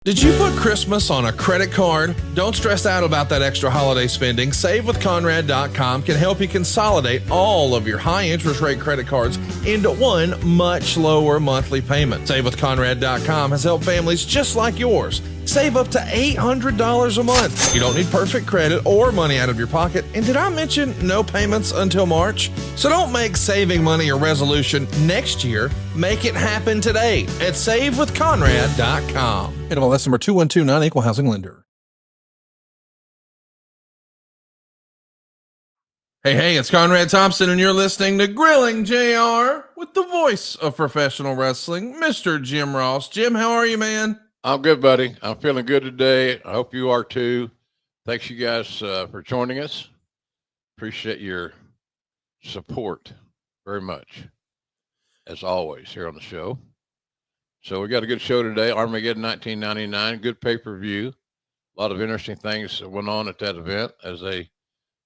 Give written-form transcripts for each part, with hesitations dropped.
Did you put Christmas on a credit card? Don't stress out about that extra holiday spending. SaveWithConrad.com can help you consolidate all of your high interest rate credit cards into one much lower monthly payment. SaveWithConrad.com has helped families just like yours save up to $800 a month. You don't need perfect credit or money out of your pocket. And did I mention no payments until March? So don't make saving money a resolution next year. Make it happen today at SaveWithConrad.com. NMLS number 2129, Equal Housing Lender. Hey, it's Conrad Thompson, and you're listening to Grilling JR with the voice of professional wrestling, Mr. Jim Ross. Jim, how are you, man? I'm good, buddy. I'm feeling good today. I hope you are too. Thanks, you guys, for joining us. Appreciate your support very much, as always, here on the show. So we got a good show today, Armageddon 1999, good pay-per-view. A lot of interesting things went on at that event, as they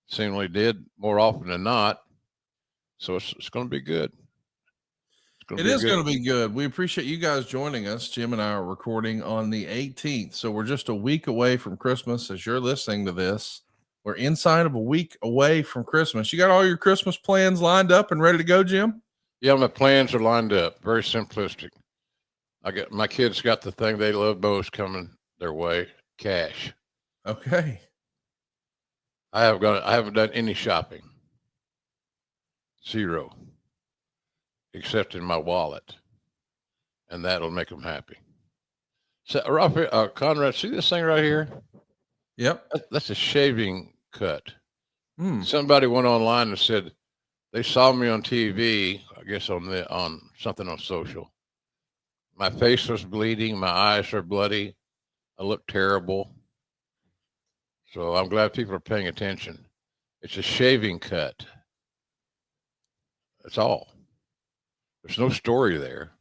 seemingly did more often than not. So it's going to be good. It is going to be good. We appreciate you guys joining us. Jim and I are recording on the 18th, so we're just a week away from Christmas. As you're listening to this, we're inside of a week away from Christmas. You got all your Christmas plans lined up and ready to go, Jim? Yeah, my plans are lined up. Very simplistic. My kids got the thing they love most coming their way: cash. Okay. I haven't done any shopping. Zero. Except in my wallet, and that'll make them happy. So, Conrad, see this thing right here? Yep. That's a shaving cut. Somebody went online and said they saw me on TV, I guess on something on social. My face was bleeding. My eyes are bloody. I look terrible. So I'm glad people are paying attention. It's a shaving cut. That's all. There's no story there.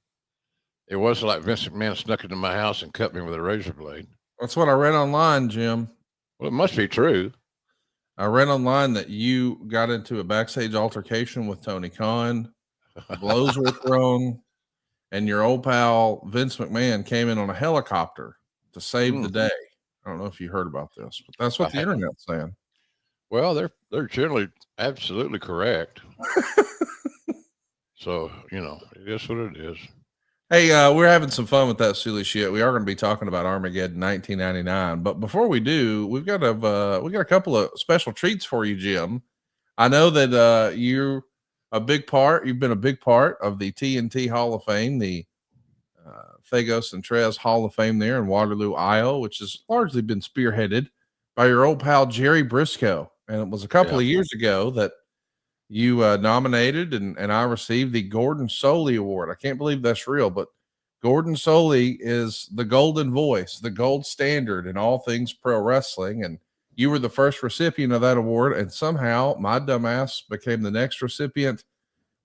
It wasn't like Vince McMahon snuck into my house and cut me with a razor blade. That's what I read online, Jim. Well, it must be true. I read online that you got into a backstage altercation with Tony Khan. Blows were thrown, and your old pal Vince McMahon came in on a helicopter to save the day. I don't know if you heard about this, but that's what the internet's saying. Well, they're generally absolutely correct. So, it is what it is. Hey, we're having some fun with that silly shit. We are going to be talking about Armageddon 1999, but before we do, we got a couple of special treats for you, Jim. I know that you've been a big part of the TNT Hall of Fame, the Thagos and Trez Hall of Fame there in Waterloo, Iowa, which has largely been spearheaded by your old pal Jerry Briscoe. And it was a couple of years ago that you nominated and I received the Gordon Soley Award. I can't believe that's real, but Gordon Soley is the golden voice, the gold standard in all things pro wrestling. And you were the first recipient of that award. And somehow my dumbass became the next recipient.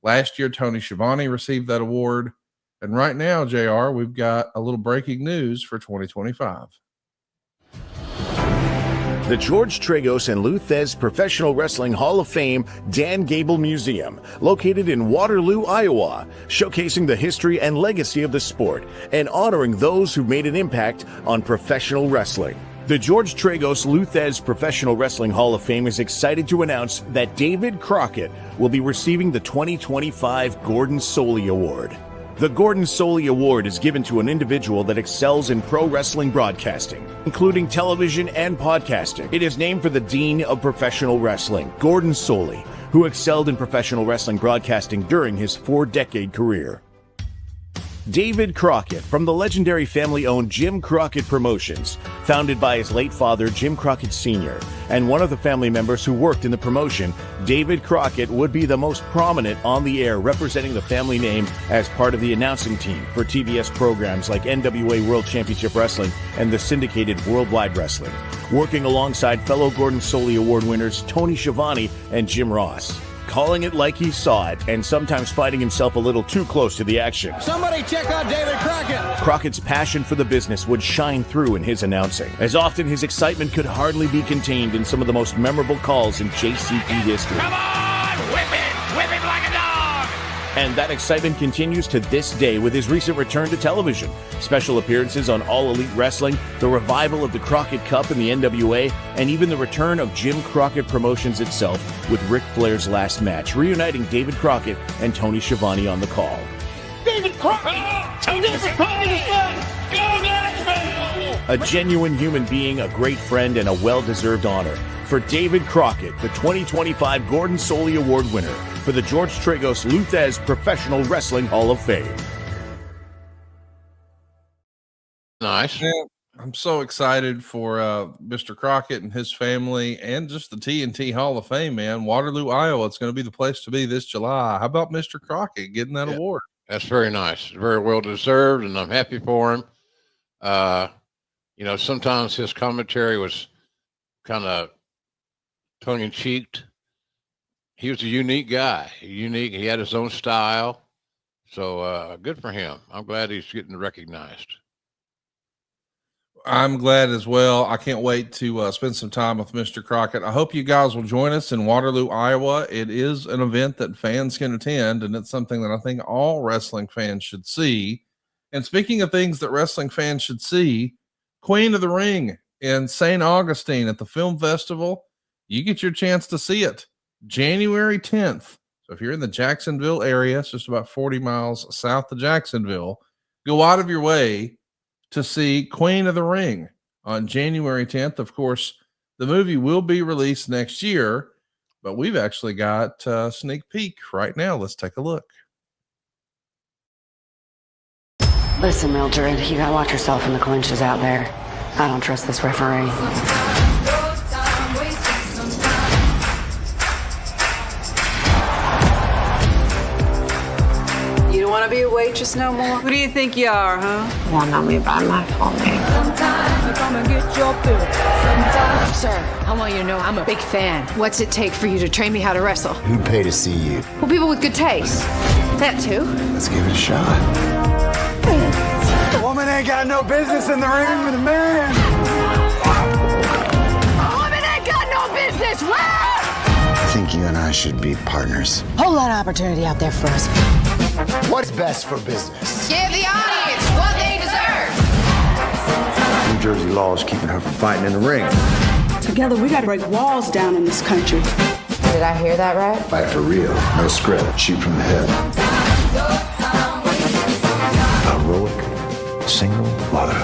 Last year, Tony Schiavone received that award. And right now, JR, we've got a little breaking news for 2025. The George Tragos and Lou Thez Professional Wrestling Hall of Fame Dan Gable Museum, located in Waterloo, Iowa, showcasing the history and legacy of the sport and honoring those who made an impact on professional wrestling. The George Tragos Lou Thez Professional Wrestling Hall of Fame is excited to announce that David Crockett will be receiving the 2025 Gordon Soley Award. The Gordon Soley Award is given to an individual that excels in pro wrestling broadcasting, including television and podcasting. It is named for the Dean of Professional Wrestling, Gordon Soley, who excelled in professional wrestling broadcasting during his 4-decade career. David Crockett, from the legendary family-owned Jim Crockett Promotions, founded by his late father, Jim Crockett Sr., and one of the family members who worked in the promotion, David Crockett would be the most prominent on the air representing the family name as part of the announcing team for TBS programs like NWA World Championship Wrestling and the syndicated Worldwide Wrestling, working alongside fellow Gordon Soley Award winners Tony Schiavone and Jim Ross. Calling it like he saw it, and sometimes finding himself a little too close to the action. Somebody check out David Crockett! Crockett's passion for the business would shine through in his announcing. As often, his excitement could hardly be contained in some of the most memorable calls in JCP history. Come on! Whip it! Whip it like a dog! And that excitement continues to this day with his recent return to television. Special appearances on All Elite Wrestling, the revival of the Crockett Cup in the NWA, and even the return of Jim Crockett Promotions itself with Ric Flair's last match, reuniting David Crockett and Tony Schiavone on the call. David Crockett! David Crockett is back! Go Nashville! A genuine human being, a great friend, and a well-deserved honor. For David Crockett, the 2025 Gordon Soley Award winner for the George Tragos Luthez Professional Wrestling Hall of Fame. Nice. Yeah, I'm so excited for Mr. Crockett and his family and just the TNT Hall of Fame, man. Waterloo, Iowa. It's going to be the place to be this July. How about Mr. Crockett getting that award? That's very nice. Very well deserved, and I'm happy for him. Sometimes his commentary was kind of tongue-in-cheek. He was a unique guy. He had his own style. So good for him. I'm glad he's getting recognized. I'm glad as well. I can't wait to spend some time with Mr. Crockett. I hope you guys will join us in Waterloo, Iowa. It is an event that fans can attend, and it's something that I think all wrestling fans should see. And speaking of things that wrestling fans should see, Queen of the Ring in St. Augustine at the Film Festival. You get your chance to see it January 10th. So if you're in the Jacksonville area, it's just about 40 miles south of Jacksonville, go out of your way to see Queen of the Ring on January 10th. Of course, the movie will be released next year, but we've actually got a sneak peek right now. Let's take a look. Listen, Mildred, you gotta watch yourself in the clinches out there. I don't trust this referee. You don't want to be a waitress no more? Who do you think you are, huh? Well, know me by my full name. Sometimes you come and get your fill. Sometimes. Sir, I want you to know I'm a big fan. What's it take for you to train me how to wrestle? Who'd pay to see you? Well, people with good taste. That too. Let's give it a shot. The woman ain't got no business in the ring with a man. A woman ain't got no business. Where? I think you and I should be partners. Whole lot of opportunity out there for us. What's best for business? Give the audience what they deserve. New Jersey law is keeping her from fighting in the ring. Together, we gotta break walls down in this country. Did I hear that right? Fight for real, no script, shoot from the hip. Heroic, single mother,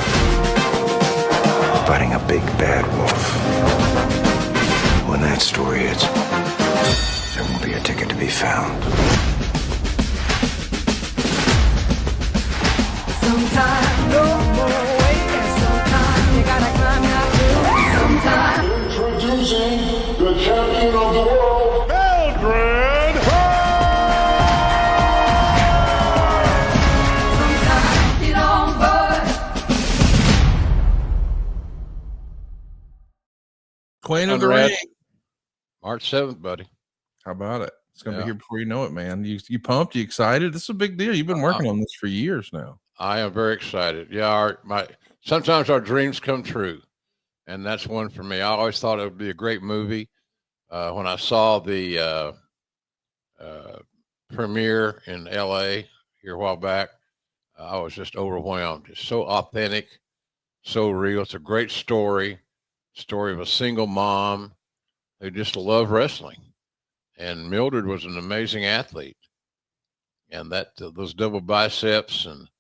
fighting a big bad wolf. When that story hits, there won't be a ticket to be found. Sometimes no more waiting. Sometimes you gotta climb that hill. Sometimes. Introducing the champion of the world, Mildred. Sometimes get on board. Queen of the Conrad. Ring. March 7th, buddy. How about it? It's going to Yeah. be here before you know it, man. You pumped? You excited? This is a big deal. You've been working on this for years now. I am very excited. Yeah, sometimes our dreams come true, and that's one for me. I always thought it would be a great movie. When I saw the premiere in LA here a while back, I was just overwhelmed. It's so authentic, so real. It's a great story of a single mom who just loved wrestling. And Mildred was an amazing athlete, and those double biceps and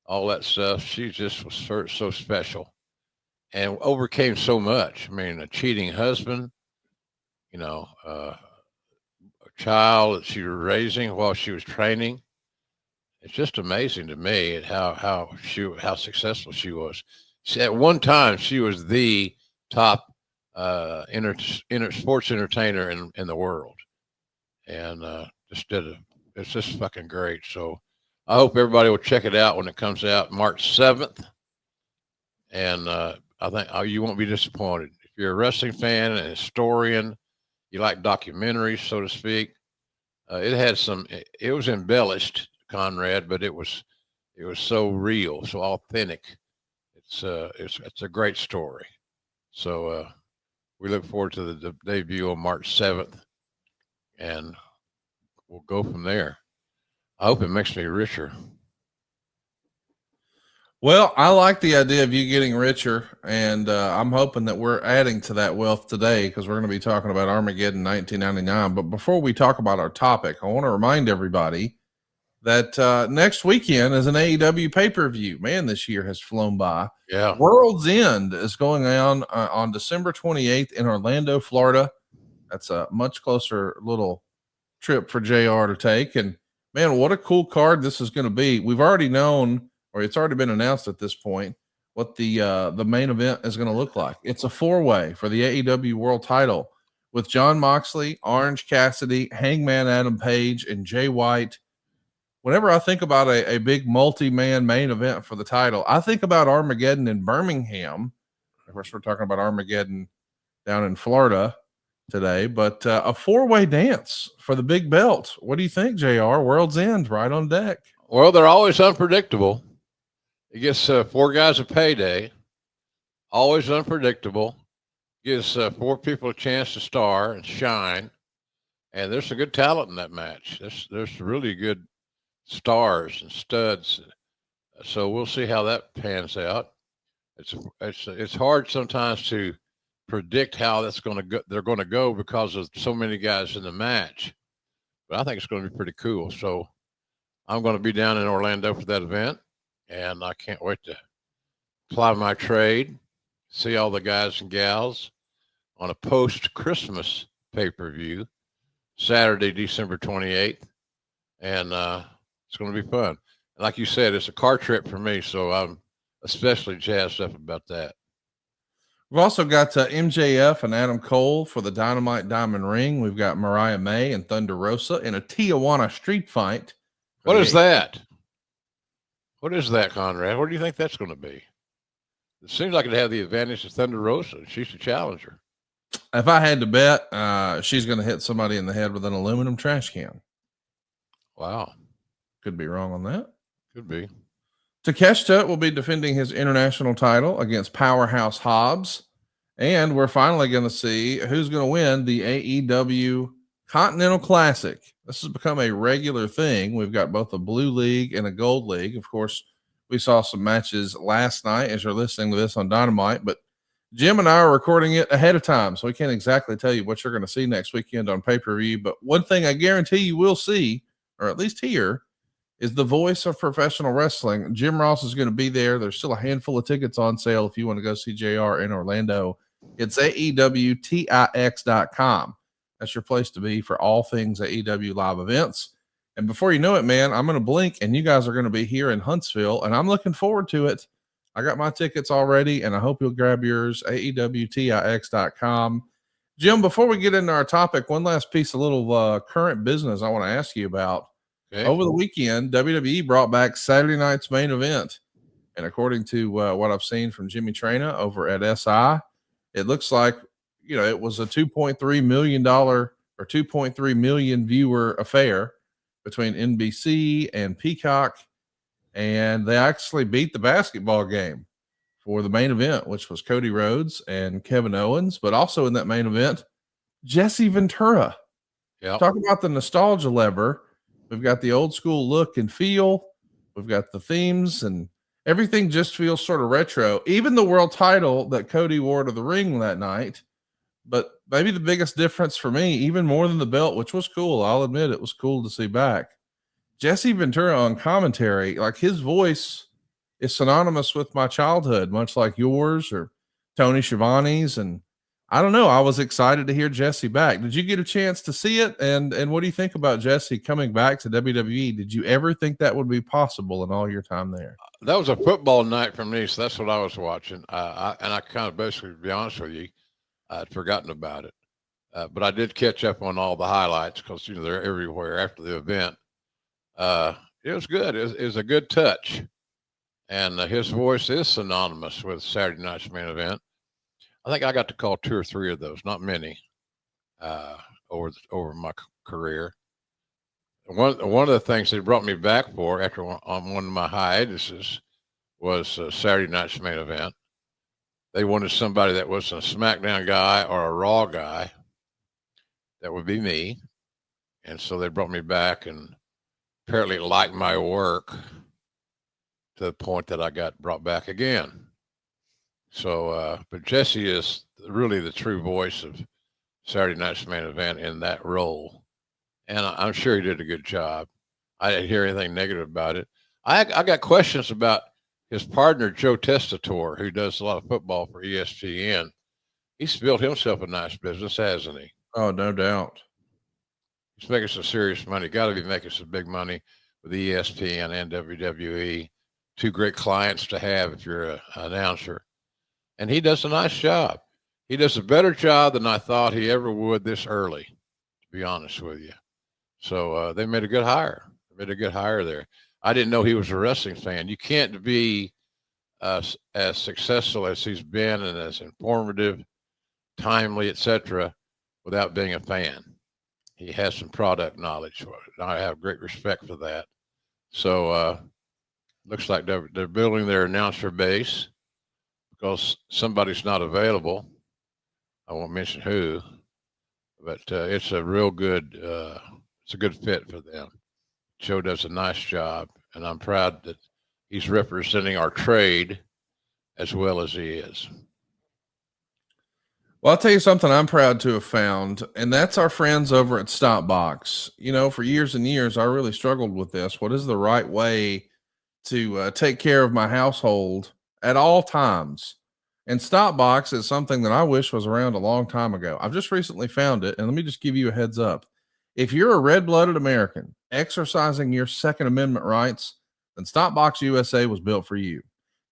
all that stuff, she just was so special and overcame so much. I mean, a cheating husband, a child that she was raising while she was training. It's just amazing to me how successful she was. At one time, she was the top sports entertainer in the world, and it's just fucking great. So I hope everybody will check it out when it comes out March 7th. And I think you won't be disappointed. If you're a wrestling fan and a historian, you like documentaries, so to speak, it was embellished, Conrad, but it was so real, so authentic. It's a great story. So we look forward to the debut on March 7th, and we'll go from there. I hope it makes me richer. Well, I like the idea of you getting richer, and I'm hoping that we're adding to that wealth today because we're going to be talking about Armageddon 1999. But before we talk about our topic, I want to remind everybody that next weekend is an AEW pay-per-view. Man, this year has flown by. Yeah. World's End is going on December 28th in Orlando, Florida. That's a much closer little trip for JR to take. And man, what a cool card this is going to be. We've already known, or it's already been announced at this point, what the main event is going to look like. It's a 4-way for the AEW World Title with Jon Moxley, Orange Cassidy, Hangman Adam Page, and Jay White. Whenever I think about a big multi-man main event for the title, I think about Armageddon in Birmingham. Of course, we're talking about Armageddon down in Florida today, but a 4-way dance for the big belt. What do you think, JR? World's End right on deck. Well, they're always unpredictable. It gives 4 guys a payday. Always unpredictable. Gives 4 people a chance to star and shine. And there's some good talent in that match. There's really good stars and studs. So we'll see how that pans out. It's hard sometimes to predict how that's going to go. They're going to go because of so many guys in the match. But I think it's going to be pretty cool. So I'm going to be down in Orlando for that event, and I can't wait to ply my trade, see all the guys and gals on a post-Christmas pay-per-view, Saturday, December 28th, and it's going to be fun. And like you said, it's a car trip for me, so I'm especially jazzed up about that. We've also got MJF and Adam Cole for the Dynamite Diamond Ring. We've got Mariah May and Thunder Rosa in a Tijuana street fight. What is that? What is that, Conrad? What do you think that's going to be? It seems like it'd have the advantage of Thunder Rosa. She's the challenger. If I had to bet, she's going to hit somebody in the head with an aluminum trash can. Wow. Could be wrong on that. Could be. Takeshita will be defending his international title against Powerhouse Hobbs. And we're finally going to see who's going to win the AEW Continental Classic. This has become a regular thing. We've got both a blue league and a gold league. Of course, we saw some matches last night as you're listening to this on Dynamite, but Jim and I are recording it ahead of time, so we can't exactly tell you what you're going to see next weekend on pay-per-view. But one thing I guarantee you will see, or at least hear, is the voice of professional wrestling. Jim Ross is going to be there. There's still a handful of tickets on sale if you want to go see JR in Orlando. It's AEWTIX.com. That's your place to be for all things AEW live events. And before you know it, man, I'm going to blink and you guys are going to be here in Huntsville, and I'm looking forward to it. I got my tickets already, and I hope you'll grab yours, AEWTIX.com. Jim, before we get into our topic, one last piece of little current business I want to ask you about. Okay. Over the weekend, WWE brought back Saturday night's main event. And according to what I've seen from Jimmy Traina over at SI, it looks like, it was a $2.3 million or 2.3 million viewer affair between NBC and Peacock. And they actually beat the basketball game for the main event, which was Cody Rhodes and Kevin Owens. But also in that main event, Jesse Ventura. Yeah. Talk about the nostalgia lever. We've got the old school look and feel. We've got the themes, and everything just feels sort of retro. Even the world title that Cody wore to the ring that night. But maybe the biggest difference for me, even more than the belt, which was cool. I'll admit it was cool to see back. Jesse Ventura on commentary, like his voice is synonymous with my childhood, much like yours or Tony Schiavone's. And I don't know, I was excited to hear Jesse back. Did you get a chance to see it? And what do you think about Jesse coming back to WWE? Did you ever think that would be possible in all your time there? That was a football night for me, so that's what I was watching. And I kind of basically, to be honest with you, I'd forgotten about it. But I did catch up on all the highlights because, they're everywhere after the event. It was good. It was a good touch. And his voice is synonymous with Saturday night's main event. I think I got to call 2 or 3 of those, not many, over my career. One of the things they brought me back for after on one of my hiatuses was Saturday night's main event. They wanted somebody that was a SmackDown guy or a Raw guy. That would be me. And so they brought me back, and apparently liked my work to the point that I got brought back again. So, but Jesse is really the true voice of Saturday Night's Main Event in that role. And I'm sure he did a good job. I didn't hear anything negative about it. I got questions about his partner, Joe Testator, who does a lot of football for ESPN. He's built himself a nice business, hasn't he? Oh, no doubt. He's making some serious money. Got to be making some big money with ESPN and WWE. Two great clients to have if you're an announcer. And he does a nice job. He does a better job than I thought he ever would this early, to be honest with you. So they made a good hire. They made a good hire there. I didn't know he was a wrestling fan. You can't be as successful as he's been and as informative, timely, etc., without being a fan. He has some product knowledge. I have great respect for that. So looks like they're building their announcer base because somebody's not available. I won't mention who, but it's a real good, it's a good fit for them. Joe does a nice job, and I'm proud that he's representing our trade as well as he is. Well, I'll tell you something I'm proud to have found, and that's our friends over at Stopbox. You know, for years and years, I really struggled with this. What is the right way to take care of my household at all times? And Stopbox is something that I wish was around a long time ago. I've just recently found it, and let me just give you a heads up. If you're a red-blooded American exercising your Second Amendment rights, then Stopbox USA was built for you.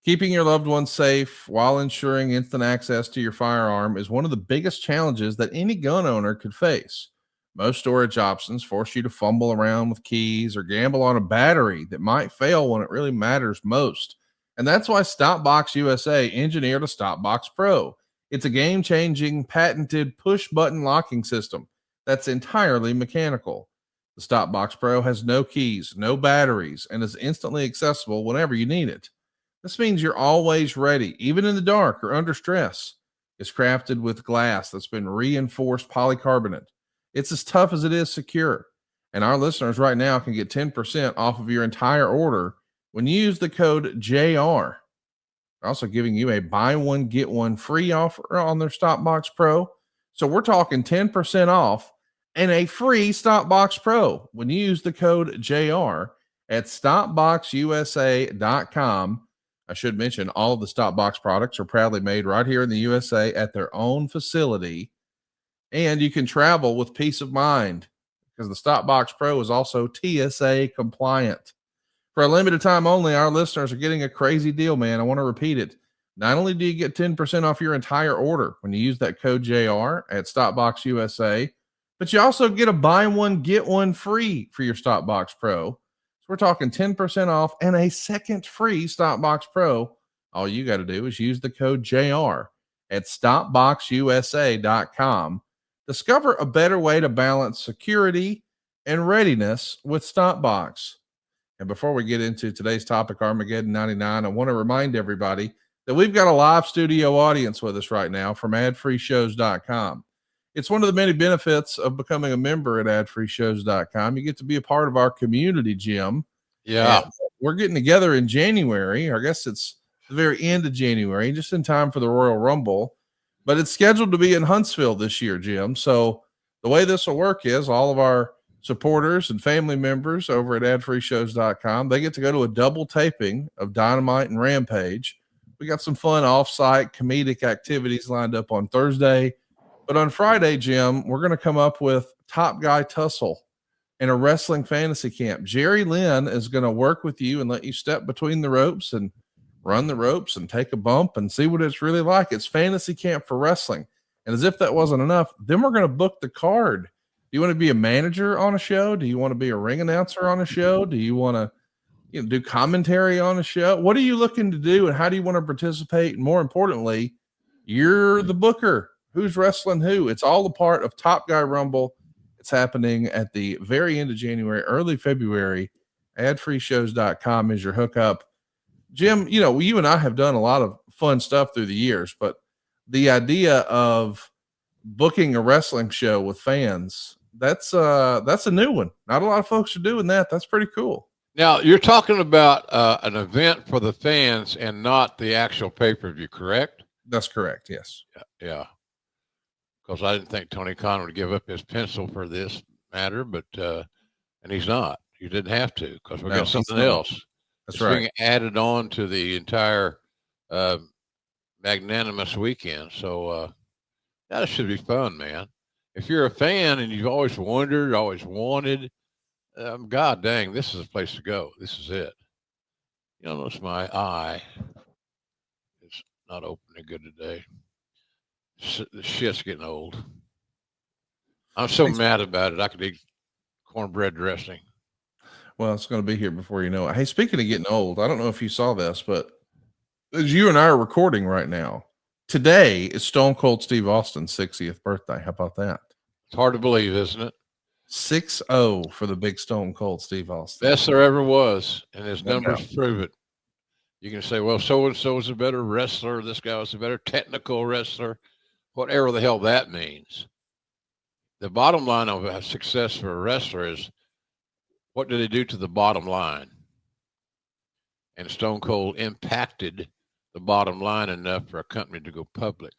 Keeping your loved ones safe while ensuring instant access to your firearm is one of the biggest challenges that any gun owner could face. Most storage options force you to fumble around with keys or gamble on a battery that might fail when it really matters most. And that's why Stopbox USA engineered a Stopbox Pro. It's a game-changing, patented push-button locking system that's entirely mechanical. The Stopbox Pro has no keys, no batteries, and is instantly accessible whenever you need it. This means you're always ready, even in the dark or under stress. It's crafted with glass that's been reinforced polycarbonate. It's as tough as it is secure. And our listeners right now can get 10% off of your entire order when you use the code JR. They're also giving you a buy one, get one free offer on their Stopbox Pro. So we're talking 10% off and a free Stopbox Pro when you use the code JR at StopboxUSA.com. I should mention all of the Stopbox products are proudly made right here in the USA at their own facility. And you can travel with peace of mind because the Stopbox Pro is also TSA compliant. For a limited time only, our listeners are getting a crazy deal, man. I want to repeat it. Not only do you get 10% off your entire order when you use that code JR at Stopbox USA, but you also get a buy one, get one free for your Stopbox Pro. We're talking 10% off and a second free Stopbox Pro. All you got to do is use the code JR at StopboxUSA.com. Discover a better way to balance security and readiness with Stopbox. And before we get into today's topic, Armageddon 99, I want to remind everybody that we've got a live studio audience with us right now from adfreeshows.com. It's one of the many benefits of becoming a member at adfreeshows.com. You get to be a part of our community, Jim. Yeah. And we're getting together in January. I guess it's the very end of January, just in time for the Royal Rumble. But it's scheduled to be in Huntsville this year, Jim. So the way this will work is all of our supporters and family members over at adfreeshows.com, they get to go to a double taping of Dynamite and Rampage. We got some fun off-site comedic activities lined up on Thursday. But on Friday, Jim, we're going to come up with Top Guy Tussle and a wrestling fantasy camp. Jerry Lynn is going to work with you and let you step between the ropes and run the ropes and take a bump and see what it's really like. It's fantasy camp for wrestling. And as if that wasn't enough, then we're going to book the card. Do you want to be a manager on a show? Do you want to be a ring announcer on a show? Do you want to do commentary on a show? What are you looking to do and how do you want to participate? And more importantly, you're the booker. Who's wrestling who? It's all a part of Top Guy Rumble. It's happening at the very end of January, early February. Adfreeshows.com is your hookup. Jim, you and I have done a lot of fun stuff through the years, but the idea of booking a wrestling show with fans that's a new one. Not a lot of folks are doing that. That's pretty cool. Now, you're talking about an event for the fans and not the actual pay-per-view, correct? That's correct. Yes. Yeah. Because I didn't think Tony Khan would give up his pencil for this matter, but and he's not. He didn't have to because we got something else. That's it's right. Being added on to the entire magnanimous weekend. So that should be fun, man. If you're a fan and you've always wondered, always wanted, God dang, this is a place to go. This is it. You'll notice my eye is not opening good today. The shit's getting old. I'm so mad about it. I could eat cornbread dressing. Well, it's going to be here before you know it. Hey, speaking of getting old, I don't know if you saw this, but as you and I are recording right now, today is Stone Cold Steve Austin's 60th birthday. How about that? It's hard to believe, isn't it? 6-0 for the big Stone Cold Steve Austin. Best there ever was, and his numbers prove it. You can say, well, so-and-so is a better wrestler. This guy was a better technical wrestler. Whatever the hell that means. The bottom line of success for a wrestler is, what did they do to the bottom line? And Stone Cold impacted the bottom line enough for a company to go public.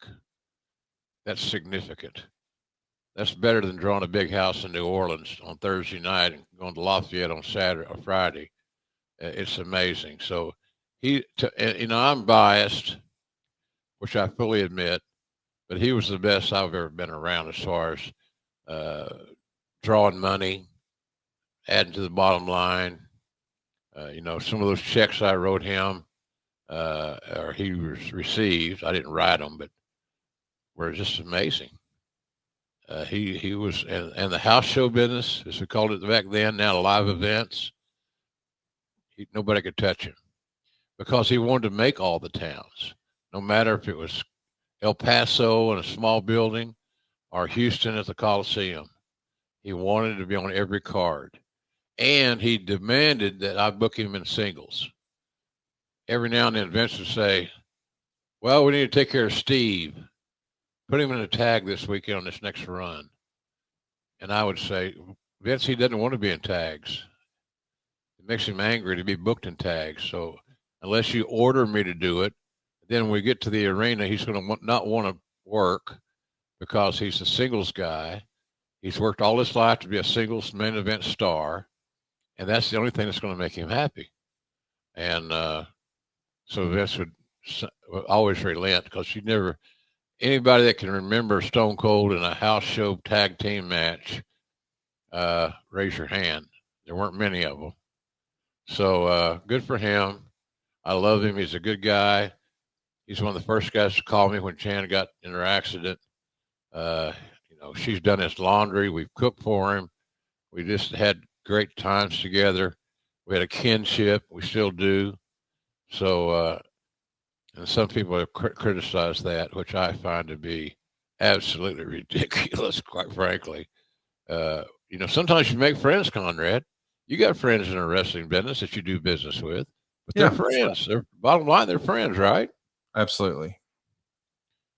That's significant. That's better than drawing a big house in New Orleans on Thursday night and going to Lafayette on Saturday or Friday. It's amazing. So I'm biased, which I fully admit, but he was the best I've ever been around as far as drawing money, adding to the bottom line. Some of those checks I wrote him, or he received, I didn't write them, but were just amazing. He was, and the house show business, as we called it back then, now live events, nobody could touch him because he wanted to make all the towns, no matter if it was El Paso in a small building or Houston at the Coliseum. He wanted to be on every card. And he demanded that I book him in singles. Every now and then Vince would say, well, we need to take care of Steve. Put him in a tag this weekend on this next run. And I would say, Vince, he doesn't want to be in tags. It makes him angry to be booked in tags. So unless you order me to do it, then when we get to the arena, he's going to not want to work because he's a singles guy. He's worked all his life to be a singles main event star. And that's the only thing that's going to make him happy. And so Vince would always relent because anybody that can remember Stone Cold in a house show tag team match, raise your hand. There weren't many of them. So good for him. I love him. He's a good guy. He's one of the first guys to call me when Chan got in her accident. She's done his laundry. We've cooked for him. We just had great times together. We had a kinship. We still do. So, and some people have criticized that, which I find to be absolutely ridiculous, quite frankly. Sometimes you make friends, Conrad. You got friends in the wrestling business that you do business with, but they're friends. They're bottom line, they're friends, right? Absolutely.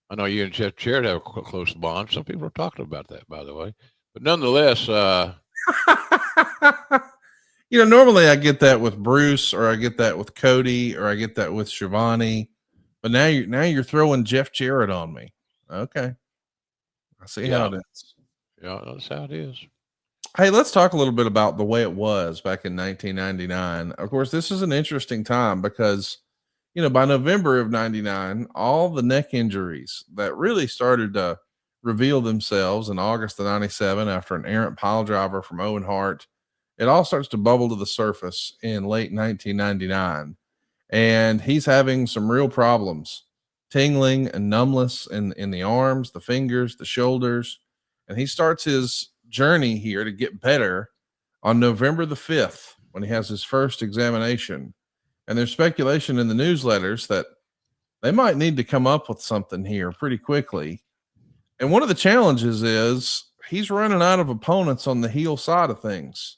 I know you and Jeff Jarrett have a close bond. Some people are talking about that, by the way. But nonetheless, normally I get that with Bruce, or I get that with Cody, or I get that with Shivani. But now you're throwing Jeff Jarrett on me. Okay. I see how it is. Yeah, that's how it is. Hey, let's talk a little bit about the way it was back in 1999. Of course, this is an interesting time because, by November of 99, all the neck injuries that really started to reveal themselves in August of 97 after an errant pile driver from Owen Hart, it all starts to bubble to the surface in late 1999. And he's having some real problems, tingling and numbness in the arms, the fingers, the shoulders. And he starts his journey here to get better on November the 5th when he has his first examination. And there's speculation in the newsletters that they might need to come up with something here pretty quickly. And one of the challenges is he's running out of opponents on the heel side of things.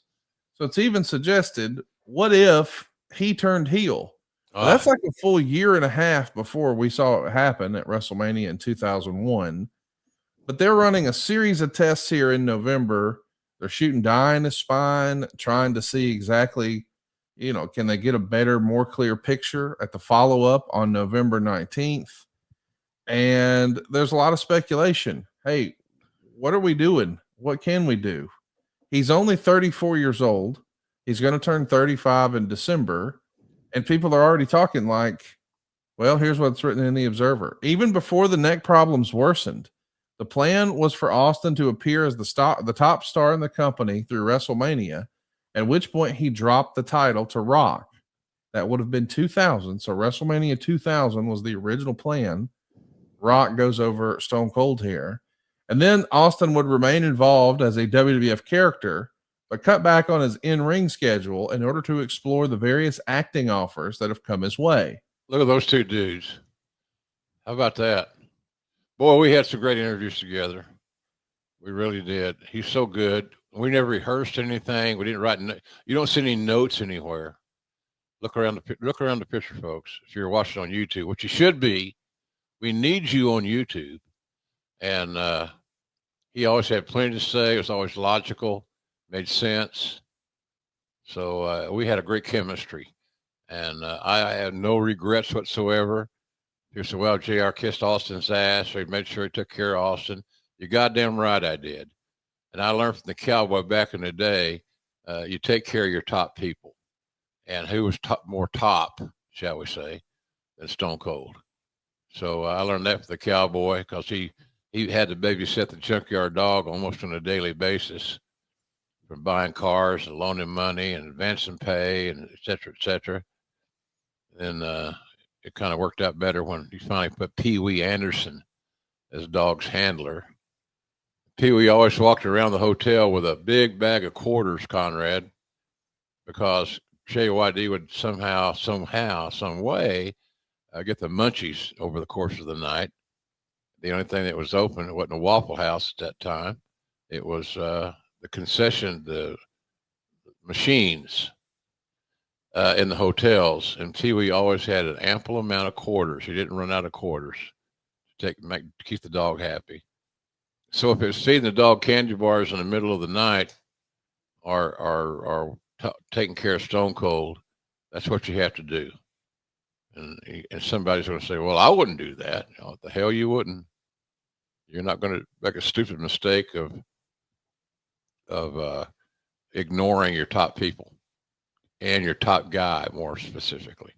So it's even suggested, what if he turned heel? That's like a full year and a half before we saw it happen at WrestleMania in 2001. But they're running a series of tests here in November They're shooting dye in his spine, trying to see exactly, can they get a better, more clear picture at the follow up on November 19th? And there's a lot of speculation. Hey, what are we doing? What can we do? He's only 34 years old. He's going to turn 35 in December. And people are already talking like, well, here's what's written in the Observer. Even before the neck problems worsened, the plan was for Austin to appear as the top star in the company through WrestleMania, at which point he dropped the title to Rock. That would have been 2000. So WrestleMania 2000 was the original plan. Rock goes over Stone Cold here. And then Austin would remain involved as a WWF character, but cut back on his in-ring schedule in order to explore the various acting offers that have come his way. Look at those two dudes. How about that? Boy, we had some great interviews together. We really did. He's so good. We never rehearsed anything. We didn't write. You don't see any notes anywhere. Look around the picture, folks. If you're watching on YouTube, which you should be, we need you on YouTube. And he always had plenty to say. It was always logical, made sense. So we had a great chemistry. And I had no regrets whatsoever. He said, well, JR kissed Austin's ass, so he made sure he took care of Austin. You're goddamn right I did. And I learned from the Cowboy back in the day, you take care of your top people. And who was more top, shall we say, than Stone Cold. So I learned that from the Cowboy because he had to babysit the junkyard dog almost on a daily basis, from buying cars and loaning money and advancing pay and et cetera, et cetera. And it kind of worked out better when he finally put Pee Wee Anderson as dog's handler. Pee Wee always walked around the hotel with a big bag of quarters, Conrad, because JYD would somehow, some way, get the munchies over the course of the night. The only thing that was open, it wasn't a Waffle House at that time. It was the concession, the machines in the hotels. And Pee Wee always had an ample amount of quarters. He didn't run out of quarters to keep the dog happy. So if it's feeding the dog candy bars in the middle of the night or taking care of Stone Cold, that's what you have to do. And somebody's going to say, well, I wouldn't do that. What the hell you wouldn't? You're not going to make a stupid mistake of ignoring your top people and your top guy more specifically.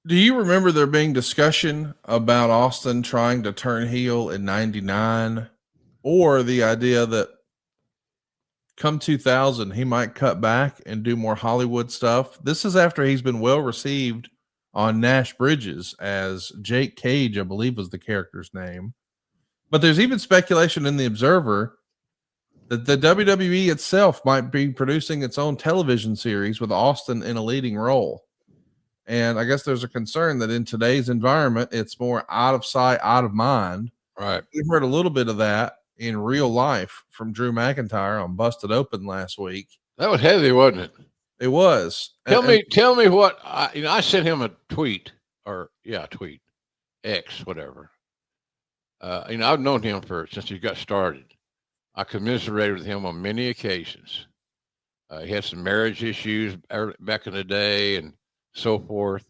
Do you remember there being discussion about Austin trying to turn heel in 99, or the idea that come 2000, he might cut back and do more Hollywood stuff? This is after he's been well received on Nash Bridges as Jake Cage, I believe was the character's name. But there's even speculation in the Observer that the WWE itself might be producing its own television series with Austin in a leading role. And I guess there's a concern that in today's environment, it's more out of sight, out of mind. Right. We've heard a little bit of that in real life from Drew McIntyre on Busted Open last week. That was heavy, wasn't it? It was. Tell me what I sent him a tweet tweet, X, whatever. I've known him since he got started. I commiserated with him on many occasions. He had some marriage issues back in the day and so forth.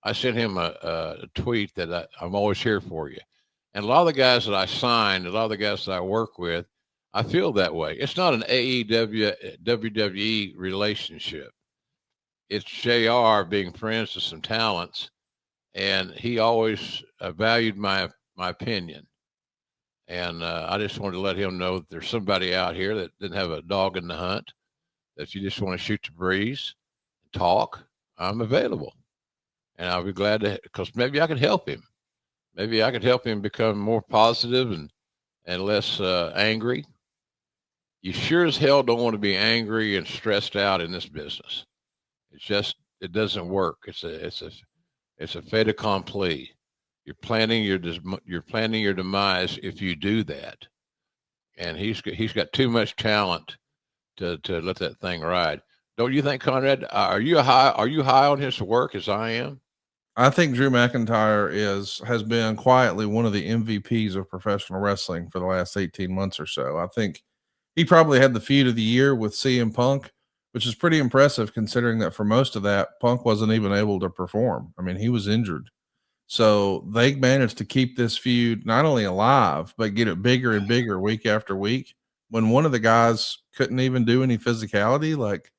I sent him a tweet that I'm always here for you. And a lot of the guys that I signed, a lot of the guys that I work with, I feel that way. It's not an AEW, WWE relationship. It's JR being friends to some talents. And he always valued my opinion. And I just wanted to let him know that there's somebody out here that didn't have a dog in the hunt, that you just want to shoot the breeze, talk. I'm available. And I'll be glad to, because maybe I could help him. Maybe I could help him become more positive and less angry. You sure as hell don't want to be angry and stressed out in this business. It doesn't work. It's a fait accompli. You're planning your demise if you do that. And he's got too much talent to let that thing ride. Don't you think, Conrad? Are you high on his work as I am? I think Drew McIntyre has been quietly one of the MVPs of professional wrestling for the last 18 months or so. I think he probably had the feud of the year with CM Punk, which is pretty impressive considering that for most of that, Punk wasn't even able to perform. I mean, he was injured. So they managed to keep this feud not only alive, but get it bigger and bigger week after week. When one of the guys couldn't even do any physicality, like,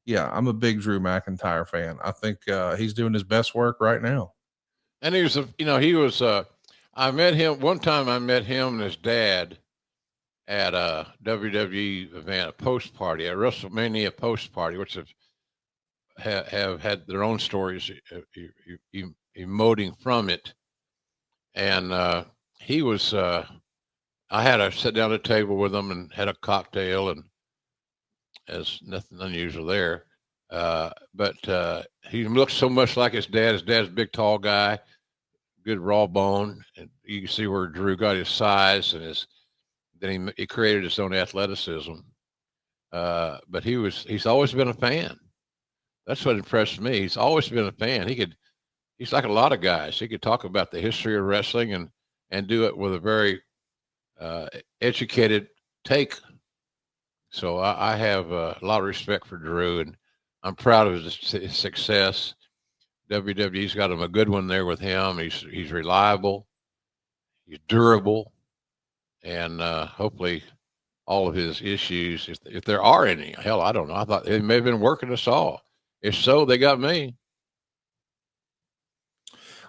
yeah, I'm a big Drew McIntyre fan. I think he's doing his best work right now. And he was I met him one time. I met him and his dad at a WWE event, a post party, a WrestleMania post party, which have had their own stories emoting from it. And he was, I had to sit down at a table with him and had a cocktail, and there's nothing unusual there. But he looks so much like his dad. His dad's a big, tall guy, good raw bone. And you can see where Drew got his size and then he created his own athleticism. But he's always been a fan. That's what impressed me. He's always been a fan. He's like a lot of guys. He could talk about the history of wrestling and do it with a very educated take. So I have a lot of respect for Drew, and I'm proud of his success. WWE's got him a good one there with him. He's reliable, he's durable, and hopefully all of his issues, if there are any, hell, I don't know. I thought they may have been working us all. If so, they got me.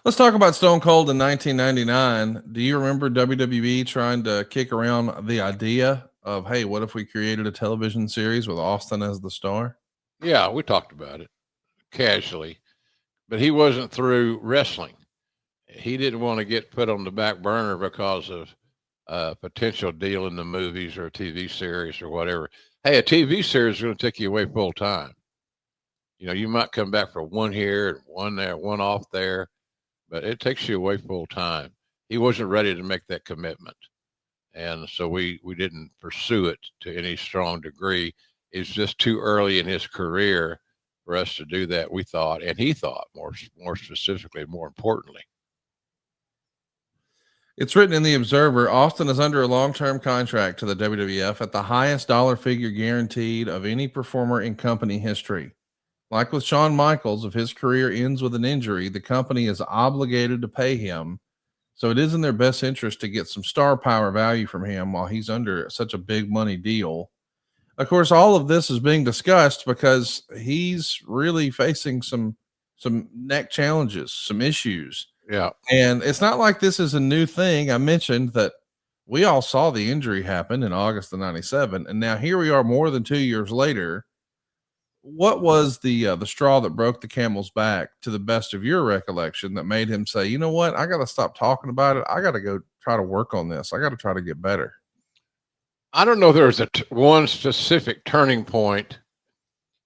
Let's talk about Stone Cold in 1999. Do you remember WWE trying to kick around the idea of, hey, what if we created a television series with Austin as the star? Yeah, we talked about it casually, but he wasn't through wrestling. He didn't want to get put on the back burner because of a potential deal in the movies or a TV series or whatever. Hey, a TV series is going to take you away full time. You know, you might come back for one here and one there, one off there, but it takes you away full time. He wasn't ready to make that commitment. And so we didn't pursue it to any strong degree. It's just too early in his career for us to do that, we thought, and he thought more specifically, more importantly. It's written in the Observer, Austin is under a long-term contract to the WWF at the highest dollar figure guaranteed of any performer in company history. Like with Shawn Michaels, if his career ends with an injury, the company is obligated to pay him. So it is in their best interest to get some star power value from him while he's under such a big money deal. Of course, all of this is being discussed because he's really facing some neck challenges, some issues. Yeah. And it's not like this is a new thing. I mentioned that we all saw the injury happen in August of 97. And now here we are more than 2 years later. What was the straw that broke the camel's back, to the best of your recollection, that made him say, you know what, I got to stop talking about it. I got to go try to work on this. I got to try to get better. I don't know if there was one specific turning point,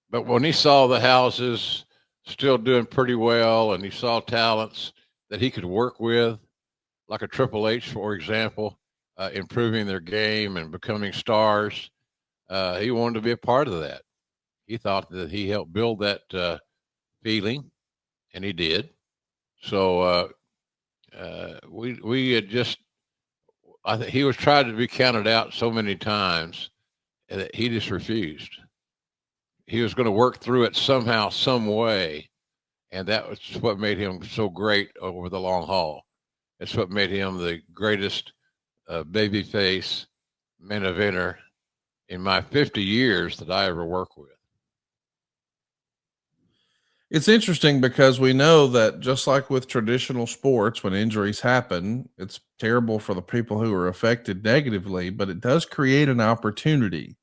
but when he saw the houses still doing pretty well and he saw talents that he could work with, like a Triple H, for example, improving their game and becoming stars, he wanted to be a part of that. He thought that he helped build that feeling, and he did. So we had just, I think he was trying to be counted out so many times that he just refused. He was going to work through it somehow, some way. And that was what made him so great over the long haul. It's what made him the greatest babyface main eventer in my 50 years that I ever worked with. It's interesting because we know that just like with traditional sports, when injuries happen, it's terrible for the people who are affected negatively, but it does create an opportunity.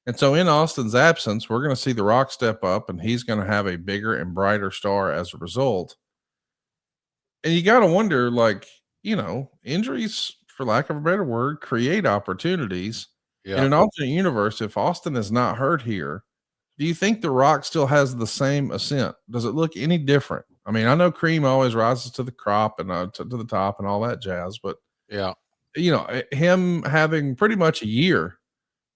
And so in Austin's absence, we're going to see The Rock step up, and he's going to have a bigger and brighter star as a result. And you got to wonder, like, you know, injuries, for lack of a better word, create opportunities. Yeah. In an alternate universe, if Austin is not hurt here, do you think The Rock still has the same ascent? Does it look any different? I mean, I know cream always rises to the crop and to the top and all that jazz, but yeah, you know, him having pretty much a year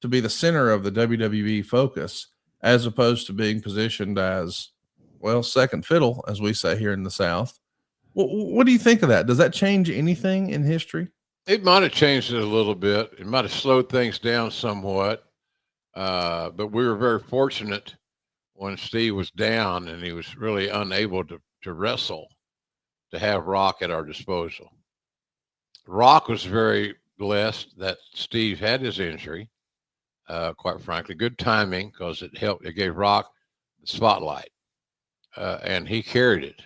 to be the center of the WWE focus, as opposed to being positioned as, well, second fiddle, as we say here in the South. What do you think of that? Does that change anything in history? It might have changed it a little bit. It might have slowed things down somewhat. But we were very fortunate when Steve was down and he was really unable to wrestle, to have Rock at our disposal. Rock was very blessed that Steve had his injury. Quite frankly, good timing, because it gave Rock the spotlight, and he carried it.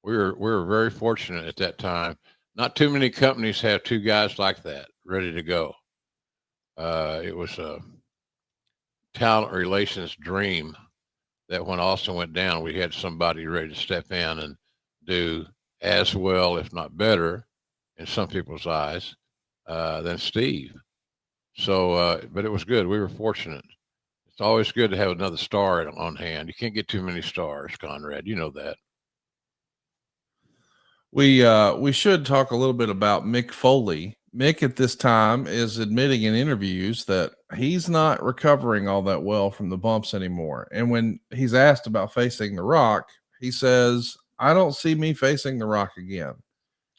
We were very fortunate at that time. Not too many companies have two guys like that ready to go. It was a talent relations dream that when Austin went down, we had somebody ready to step in and do as well, if not better, in some people's eyes, than Steve. So, but it was good. We were fortunate. It's always good to have another star on hand. You can't get too many stars, Conrad. You know that. We should talk a little bit about Mick Foley. Mick at this time is admitting in interviews that he's not recovering all that well from the bumps anymore. And when he's asked about facing The Rock, he says, I don't see me facing The Rock again.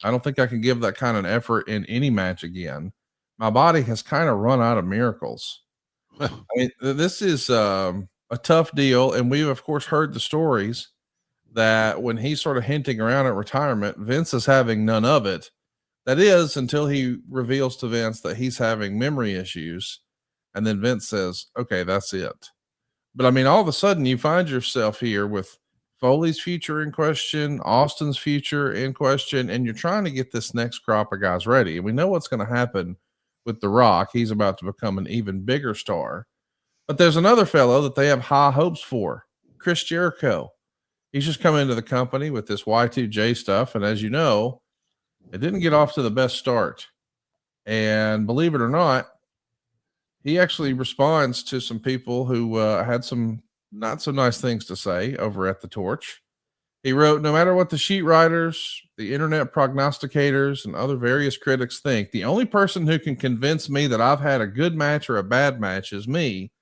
I don't think I can give that kind of effort in any match again. My body has kind of run out of miracles. I mean, this is a tough deal. And we've, of course, heard the stories that when he's sort of hinting around at retirement, Vince is having none of it. That is until he reveals to Vince that he's having memory issues. And then Vince says, okay, that's it. But I mean, all of a sudden you find yourself here with Foley's future in question, Austin's future in question, and you're trying to get this next crop of guys ready. And we know what's going to happen with The Rock. He's about to become an even bigger star. But there's another fellow that they have high hopes for, Chris Jericho. He's just come into the company with this Y2J stuff. And as you know, it didn't get off to the best start. And believe it or not, he actually responds to some people who had some not so nice things to say over at the Torch. He wrote, no matter what the sheet writers, the internet prognosticators, and other various critics think, the only person who can convince me that I've had a good match or a bad match is me.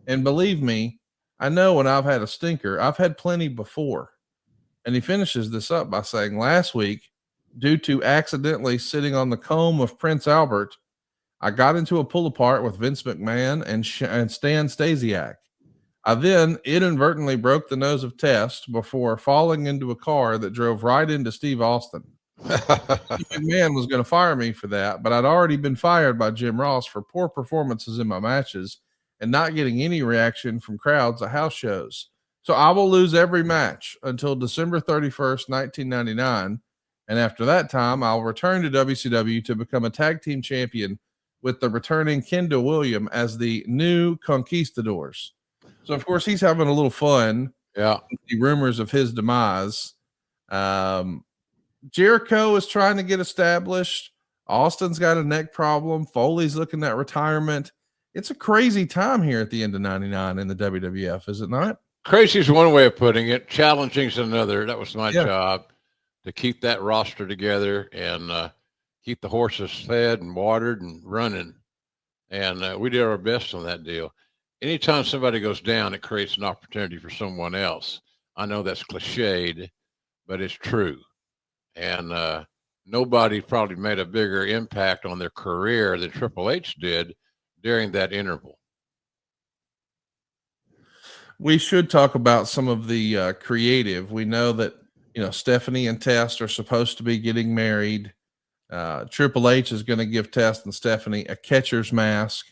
And believe me, I know when I've had a stinker, I've had plenty before. And he finishes this up by saying, last week, due to accidentally sitting on the comb of Prince Albert, I got into a pull apart with Vince McMahon and Stan Stasiak. I then inadvertently broke the nose of Test before falling into a car that drove right into Steve Austin. McMahon was going to fire me for that, but I'd already been fired by Jim Ross for poor performances in my matches and not getting any reaction from crowds at house shows. So I will lose every match until December 31st, 1999. And after that time, I'll return to WCW to become a tag team champion with the returning Kendall William as the new Conquistadors. So, of course, he's having a little fun. Yeah. With the rumors of his demise. Jericho is trying to get established. Austin's got a neck problem. Foley's looking at retirement. It's a crazy time here at the end of 99 in the WWF, is it not? Crazy is one way of putting it. Challenging is another. That was my job, to keep that roster together and keep the horses fed and watered and running. And we did our best on that deal. Anytime somebody goes down, it creates an opportunity for someone else. I know that's cliched, but it's true. And nobody probably made a bigger impact on their career than Triple H did during that interval. We should talk about some of the creative. We know that, Stephanie and Test are supposed to be getting married. Triple H is going to give Test and Stephanie a catcher's mask.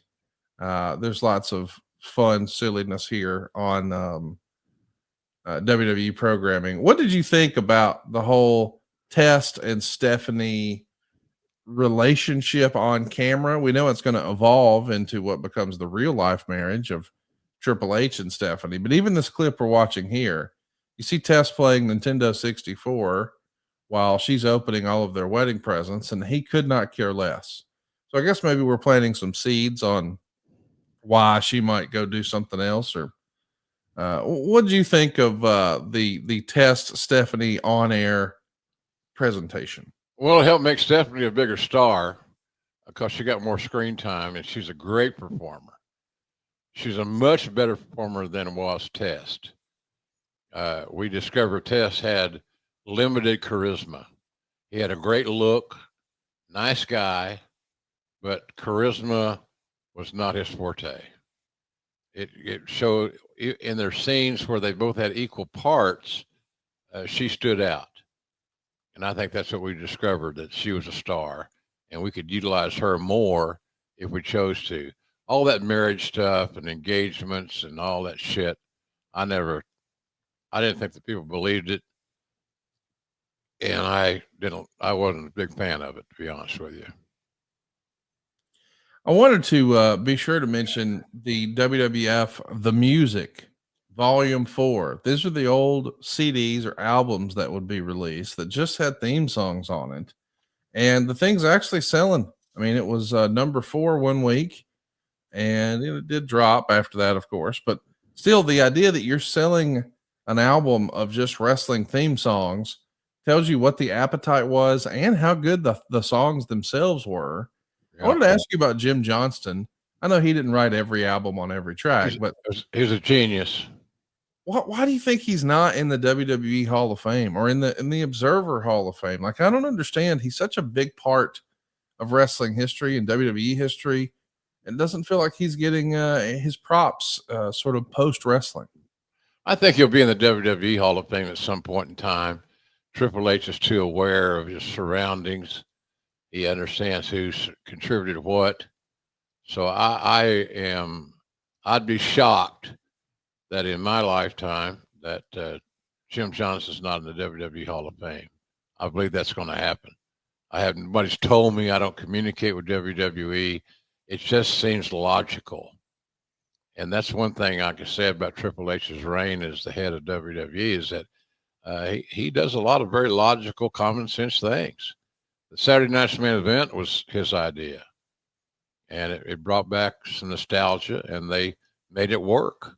There's lots of fun silliness here on WWE programming. What did you think about the whole Test and Stephanie relationship on camera? We know it's going to evolve into what becomes the real life marriage of Triple H and Stephanie, but even this clip we're watching here, you see Test playing Nintendo 64 while she's opening all of their wedding presents, and he could not care less. So I guess maybe we're planting some seeds on why she might go do something else. Or what did you think of the Test Stephanie on air presentation? Well, it helped make Stephanie a bigger star because she got more screen time, and she's a great performer. She's a much better performer than was Test. We discovered Test had limited charisma. He had a great look, nice guy, but charisma was not his forte. It showed in their scenes where they both had equal parts. She stood out. And I think that's what we discovered, that she was a star and we could utilize her more if we chose to. All that marriage stuff and engagements and all that shit, I didn't think that people believed it. And I wasn't a big fan of it, to be honest with you. I wanted to be sure to mention the WWF The Music Volume 4. These are the old CDs or albums that would be released that just had theme songs on it. And the thing's actually selling. I mean, it was number 4 one week, and it did drop after that, of course. But still, the idea that you're selling an album of just wrestling theme songs tells you what the appetite was and how good the songs themselves were. I wanted to ask you about Jim Johnston. I know he didn't write every album on every track, but he's a genius. Why do you think he's not in the WWE Hall of Fame or in the Observer Hall of Fame? Like, I don't understand. He's such a big part of wrestling history and WWE history. It doesn't feel like he's getting his props sort of post wrestling. I think he'll be in the WWE Hall of Fame at some point in time. Triple H is too aware of his surroundings. He understands who's contributed what. So I'd be shocked that in my lifetime that Jim Johnson's not in the WWE Hall of Fame. I believe that's going to happen. Nobody's told me. I don't communicate with WWE. It just seems logical. And that's one thing I can say about Triple H's reign as the head of WWE is that he does a lot of very logical, common sense things. The Saturday Night's Main Event was his idea. And it brought back some nostalgia, and they made it work.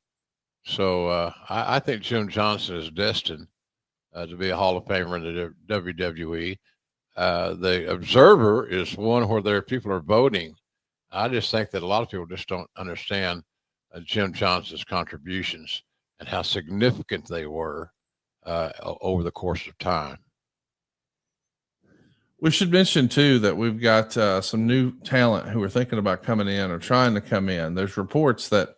So I think Jim Johnson is destined to be a Hall of Famer in the WWE. The Observer is one where people are voting. I just think that a lot of people just don't understand Jim Johnson's contributions and how significant they were over the course of time. We should mention too that we've got some new talent who are thinking about coming in or trying to come in. There's reports that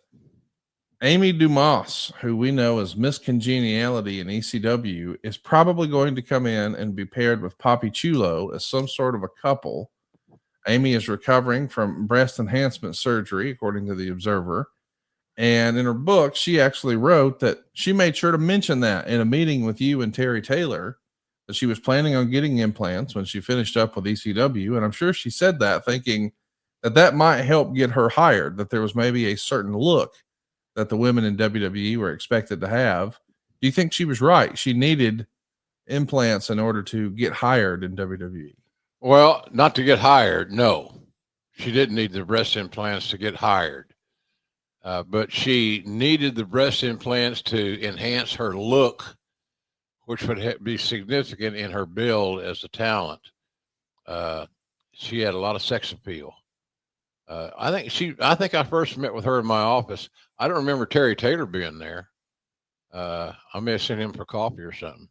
Amy Dumas, who we know as Miss Congeniality in ECW, is probably going to come in and be paired with Poppy Chulo as some sort of a couple. Amy is recovering from breast enhancement surgery, according to the Observer. And in her book, she actually wrote that she made sure to mention that in a meeting with you and Terry Taylor, that she was planning on getting implants when she finished up with ECW. And I'm sure she said that thinking that might help get her hired, that there was maybe a certain look that the women in WWE were expected to have. Do you think she was right? She needed implants in order to get hired in WWE. Well, not to get hired. No, she didn't need the breast implants to get hired. But she needed the breast implants to enhance her look, which would be significant in her build as a talent. She had a lot of sex appeal. I think I first met with her in my office. I don't remember Terry Taylor being there. I may have sent him for coffee or something.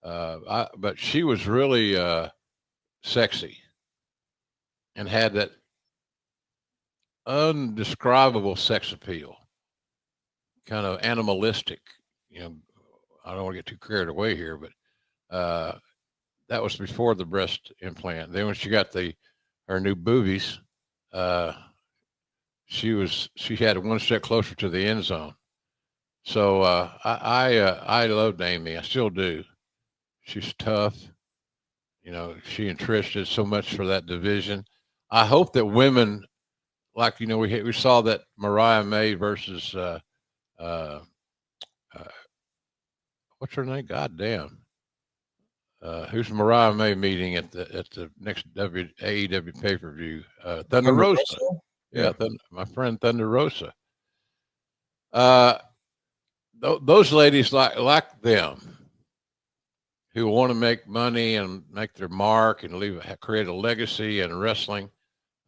But she was really sexy and had that undescribable sex appeal, kind of animalistic. You know, I don't want to get too carried away here, but that was before the breast implant. Then when she got her new boobies, she had one step closer to the end zone. So I loved Amy. I still do. She's tough. You know, she and Trish did so much for that division. I hope that women, like, you know, we saw that Mariah May versus what's her name? God damn. Who's Mariah May meeting at the next AEW pay-per-view? Thunder Rosa. Yeah, my friend Thunder Rosa. Those ladies like them, who want to make money and make their mark and create a legacy in wrestling,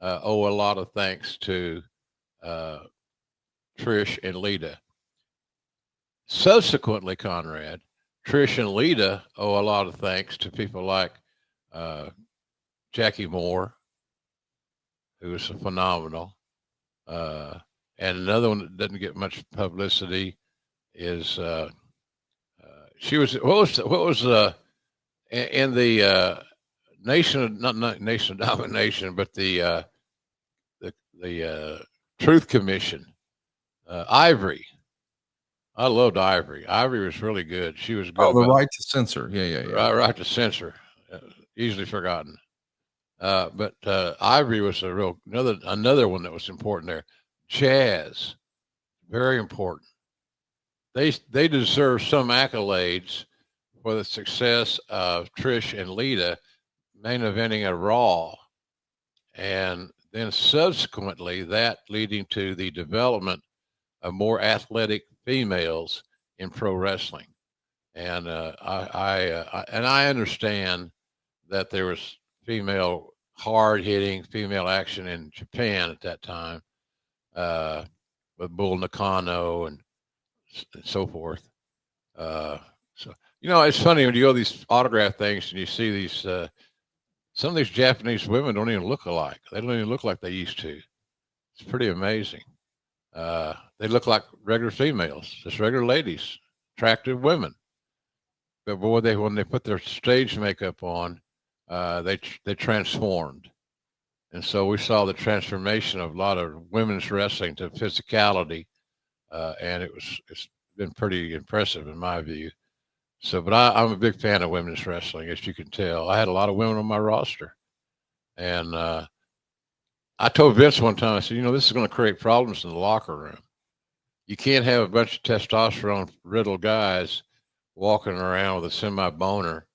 owe a lot of thanks to Trish and Lita. Subsequently, Conrad, Trish and Lita owe a lot of thanks to people like Jackie Moore, who was phenomenal. And another one that doesn't get much publicity is she was what was in the nation, not nation domination, but the Truth Commission. Ivory. I loved Ivory. Ivory was really good. She was good. Oh, the right to censor. Yeah. Right to censor. Easily forgotten. But Ivory was a real another one that was important there. Jazz, very important. They deserve some accolades for the success of Trish and Lita main eventing a Raw, and then subsequently that leading to the development of more athletic females in pro wrestling. And I understand that there was female hard hitting female action in Japan at that time, with Bull Nakano and so forth. So it's funny when you go to these autograph things and you see these some of these Japanese women don't even look alike. They don't even look like they used to. It's pretty amazing. They look like regular females, just regular ladies, attractive women. But boy, when they put their stage makeup on, they transformed. And so we saw the transformation of a lot of women's wrestling to physicality, and it's been pretty impressive in my view. So, but I'm a big fan of women's wrestling, as you can tell. I had a lot of women on my roster, and I told Vince one time, I said, this is going to create problems in the locker room. You can't have a bunch of testosterone riddled guys walking around with a semi-boner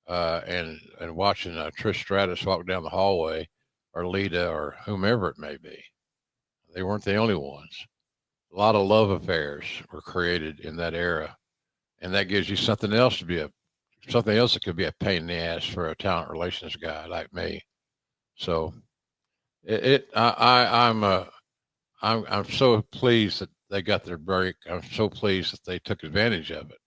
and watching Trish Stratus walk down the hallway, or Lita, or whomever it may be. They weren't the only ones. A lot of love affairs were created in that era, and that gives you something else that could be a pain in the ass for a talent relations guy like me. So I'm so pleased that they got their break. I'm so pleased that they took advantage of it.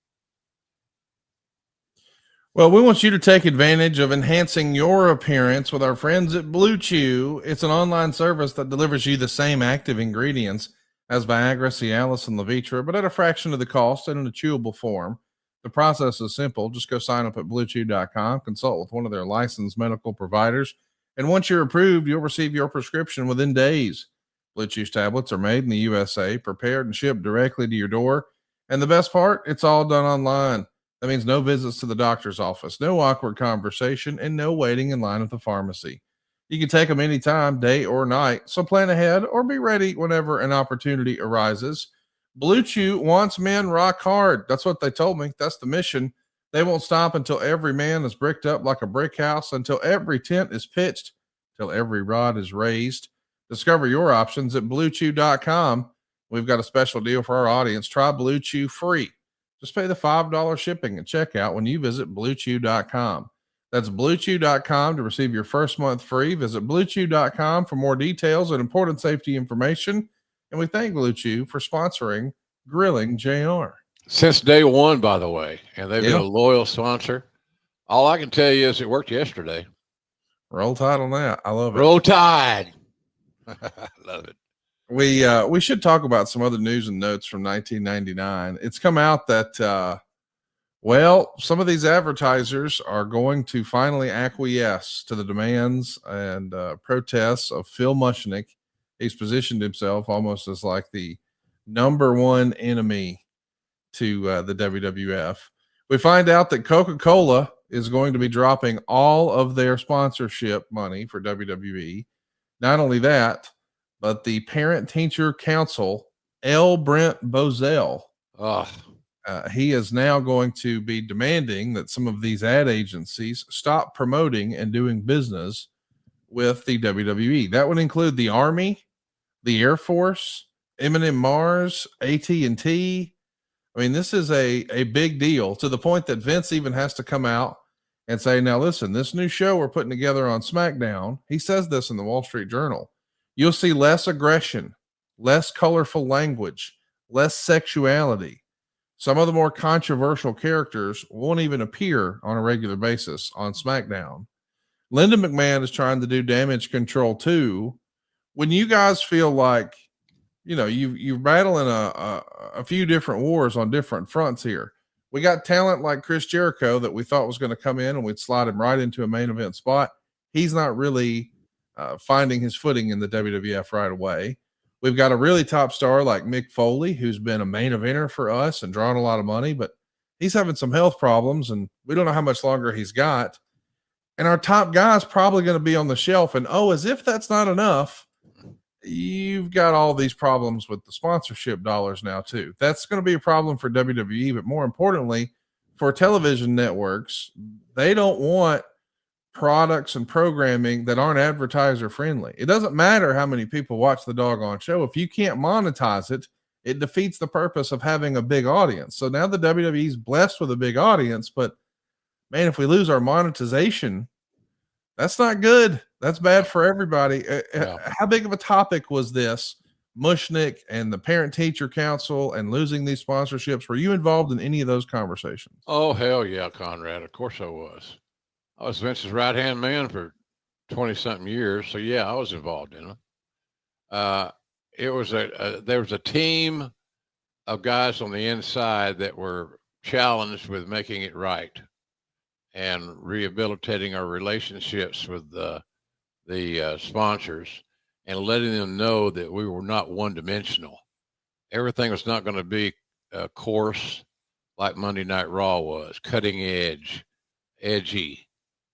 Well, we want you to take advantage of enhancing your appearance with our friends at Blue Chew. It's an online service that delivers you the same active ingredients as Viagra, Cialis, and Levitra, but at a fraction of the cost and in a chewable form. The process is simple. Just go sign up at BlueChew.com, consult with one of their licensed medical providers, and once you're approved, you'll receive your prescription within days. Blue Chew's tablets are made in the USA, prepared and shipped directly to your door. And the best part, it's all done online. That means no visits to the doctor's office, no awkward conversation, and no waiting in line at the pharmacy. You can take them anytime, day or night, so plan ahead or be ready whenever an opportunity arises. Blue Chew wants men rock hard. That's what they told me. That's the mission. They won't stop until every man is bricked up like a brick house, until every tent is pitched, till every rod is raised. Discover your options at BlueChew.com. We've got a special deal for our audience. Try Blue Chew free. Just pay the $5 shipping at checkout when you visit BlueChew.com. That's BlueChew.com to receive your first month free. Visit BlueChew.com for more details and important safety information. And we thank Blue Chew for sponsoring Grilling JR. Since day one, by the way, and they've been a loyal sponsor. All I can tell you is it worked yesterday. Roll Tide on that. I love it. Roll Tide. Love it. We should talk about some other news and notes from 1999. It's come out that, some of these advertisers are going to finally acquiesce to the demands and protests of Phil Mushnick. He's positioned himself almost as like the number one enemy to the WWF. We find out that Coca-Cola is going to be dropping all of their sponsorship money for WWE. Not only that, but the Parent Teacher Council, L. Brent Bozell, he is now going to be demanding that some of these ad agencies stop promoting and doing business with the WWE. That would include the Army, the Air Force, M&M Mars, AT&T. I mean, this is a big deal, to the point that Vince even has to come out and say, now listen, this new show we're putting together on SmackDown, he says this in the Wall Street Journal, you'll see less aggression, less colorful language, less sexuality. Some of the more controversial characters won't even appear on a regular basis on SmackDown. Linda McMahon is trying to do damage control too. When you guys feel like, you're battling a few different wars on different fronts here. We got talent like Chris Jericho that we thought was going to come in and we'd slide him right into a main event spot. He's not really finding his footing in the WWF right away. We've got a really top star like Mick Foley, who's been a main eventer for us and drawn a lot of money, but he's having some health problems and we don't know how much longer he's got. And our top guy is probably going to be on the shelf. And as if that's not enough, you've got all these problems with the sponsorship dollars now too. That's going to be a problem for WWE, but more importantly, for television networks, they don't want products and programming that aren't advertiser friendly. It doesn't matter how many people watch the doggone show. If you can't monetize it, it defeats the purpose of having a big audience. So now the WWE is blessed with a big audience, but man, if we lose our monetization, that's not good. That's bad for everybody. How big of a topic was this? Mushnick and the Parent Teacher Council and losing these sponsorships. Were you involved in any of those conversations? Oh, hell yeah, Conrad. Of course I was. I was Vince's right-hand man for 20-something years. So, yeah, I was involved in them. There was a team of guys on the inside that were challenged with making it right and rehabilitating our relationships with the sponsors and letting them know that we were not one-dimensional. Everything was not going to be coarse like Monday Night Raw was, cutting edge, edgy,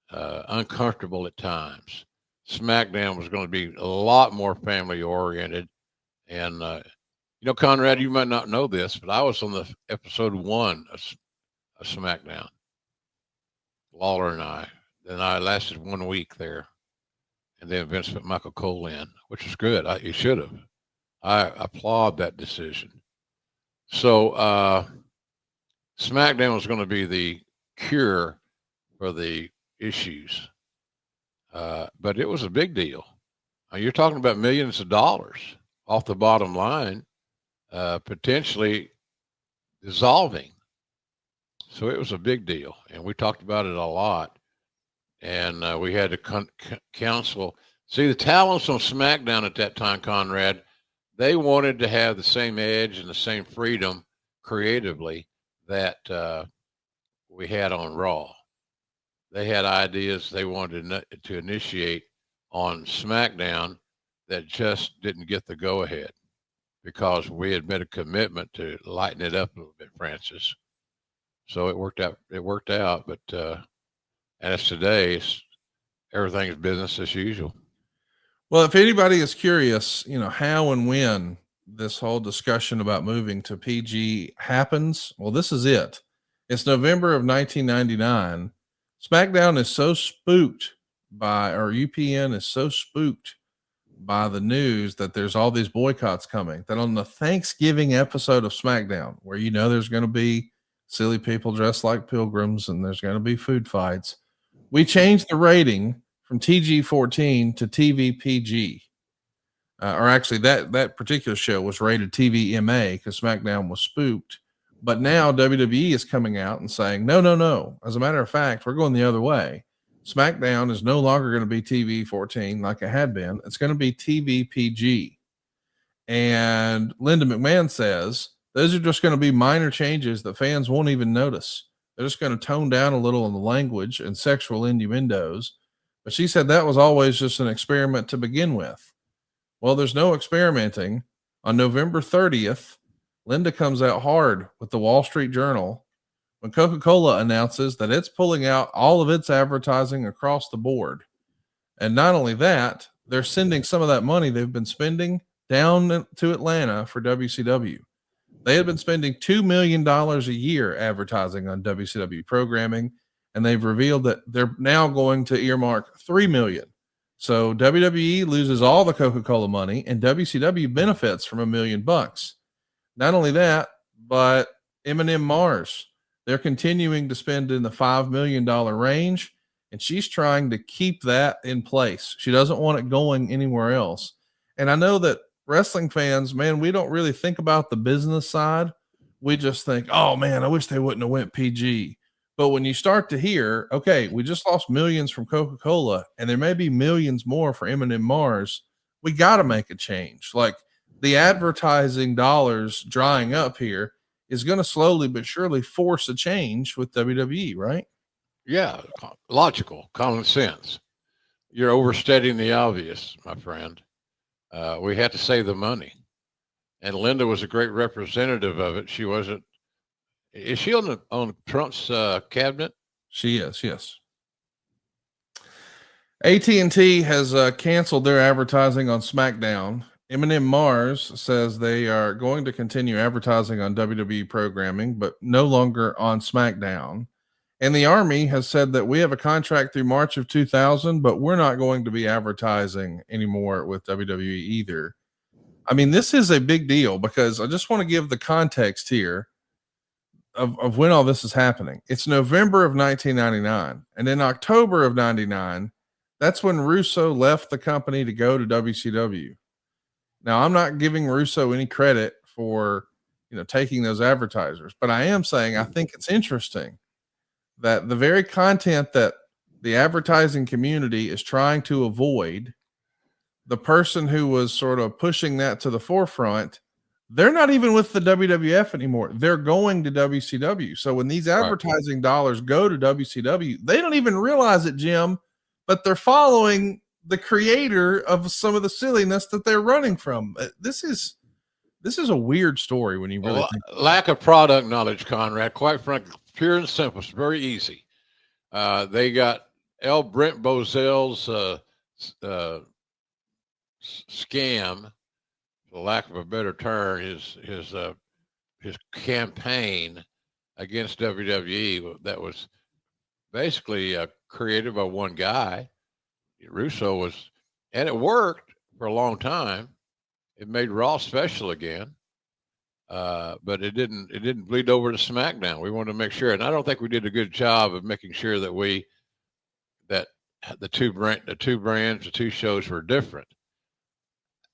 uncomfortable at times. SmackDown was going to be a lot more family-oriented. And, Conrad, you might not know this, but I was on the episode 1 of SmackDown. Lawler and I. Then I lasted 1 week there. And then Vince put Michael Cole in, which was good. He should have. I applaud that decision. So SmackDown was going to be the cure for the issues. But it was a big deal. You're talking about millions of dollars off the bottom line, potentially dissolving. So it was a big deal, and we talked about it a lot. And we had to counsel. See, the talents on SmackDown at that time, Conrad, they wanted to have the same edge and the same freedom creatively that we had on Raw. They had ideas they wanted to initiate on SmackDown that just didn't get the go-ahead because we had made a commitment to lighten it up a little bit, Francis. So it worked out, but as today, everything's business as usual. Well, if anybody is curious, how and when this whole discussion about moving to PG happens, well, this is it. It's November of 1999. SmackDown is so spooked UPN is so spooked by the news that there's all these boycotts coming that on the Thanksgiving episode of SmackDown, where there's going to be silly people dressed like pilgrims and there's going to be food fights, we changed the rating from TG-14 to TV-PG. Or actually, that particular show was rated TV-MA because SmackDown was spooked. But now WWE is coming out and saying, no. As a matter of fact, we're going the other way. SmackDown is no longer going to be TV-14 like it had been. It's going to be TV-PG. And Linda McMahon says, those are just going to be minor changes that fans won't even notice. They're just going to tone down a little on the language and sexual innuendos. But she said that was always just an experiment to begin with. Well, there's no experimenting. On November 30th, Linda comes out hard with the Wall Street Journal when Coca-Cola announces that it's pulling out all of its advertising across the board. And not only that, they're sending some of that money they've been spending down to Atlanta for WCW. They had been spending $2 million a year advertising on WCW programming, and they've revealed that they're now going to earmark $3 million. So WWE loses all the Coca-Cola money, and WCW benefits from $1 million. Not only that, but M&M Mars, they're continuing to spend in the $5 million range, and she's trying to keep that in place. She doesn't want it going anywhere else. And I know that wrestling fans, man, we don't really think about the business side. we just think, oh man, I wish they wouldn't have went PG. But when you start to hear, okay, we just lost millions from Coca-Cola and there may be millions more for M&M Mars, we got to make a change. Like the advertising dollars drying up here is going to slowly but surely force a change with WWE, right? Yeah, logical, common sense. You're overstating the obvious, my friend. We had to save the money. And Linda was a great representative of it. She wasn't. Is she on Trump's cabinet? She is, yes. AT&T has canceled their advertising on SmackDown. M&M Mars says they are going to continue advertising on WWE programming, but no longer on SmackDown. And the Army has said that we have a contract through March of 2000, but we're not going to be advertising anymore with WWE either. I mean, this is a big deal because I just want to give the context here of when all this is happening. It's November of 1999. And in October of 99, that's when Russo left the company to go to WCW. Now, I'm not giving Russo any credit for, taking those advertisers, but I am saying I think it's interesting that the very content that the advertising community is trying to avoid, the person who was sort of pushing that to the forefront, they're not even with the WWF anymore. They're going to WCW. So when these advertising dollars go to WCW, they don't even realize it, Jim, but they're following the creator of some of the silliness that they're running from. This is a weird story when you really think. Lack of product knowledge, Conrad, quite frankly, pure and simple. It's very easy. They got L. Brent Bozell's scam, for lack of a better term, his campaign against WWE that was basically created by one guy. Russo was, and it worked for a long time. It made Raw special again, but it didn't bleed over to SmackDown. We wanted to make sure, and I don't think we did a good job of making sure that the two brands, the two shows were different.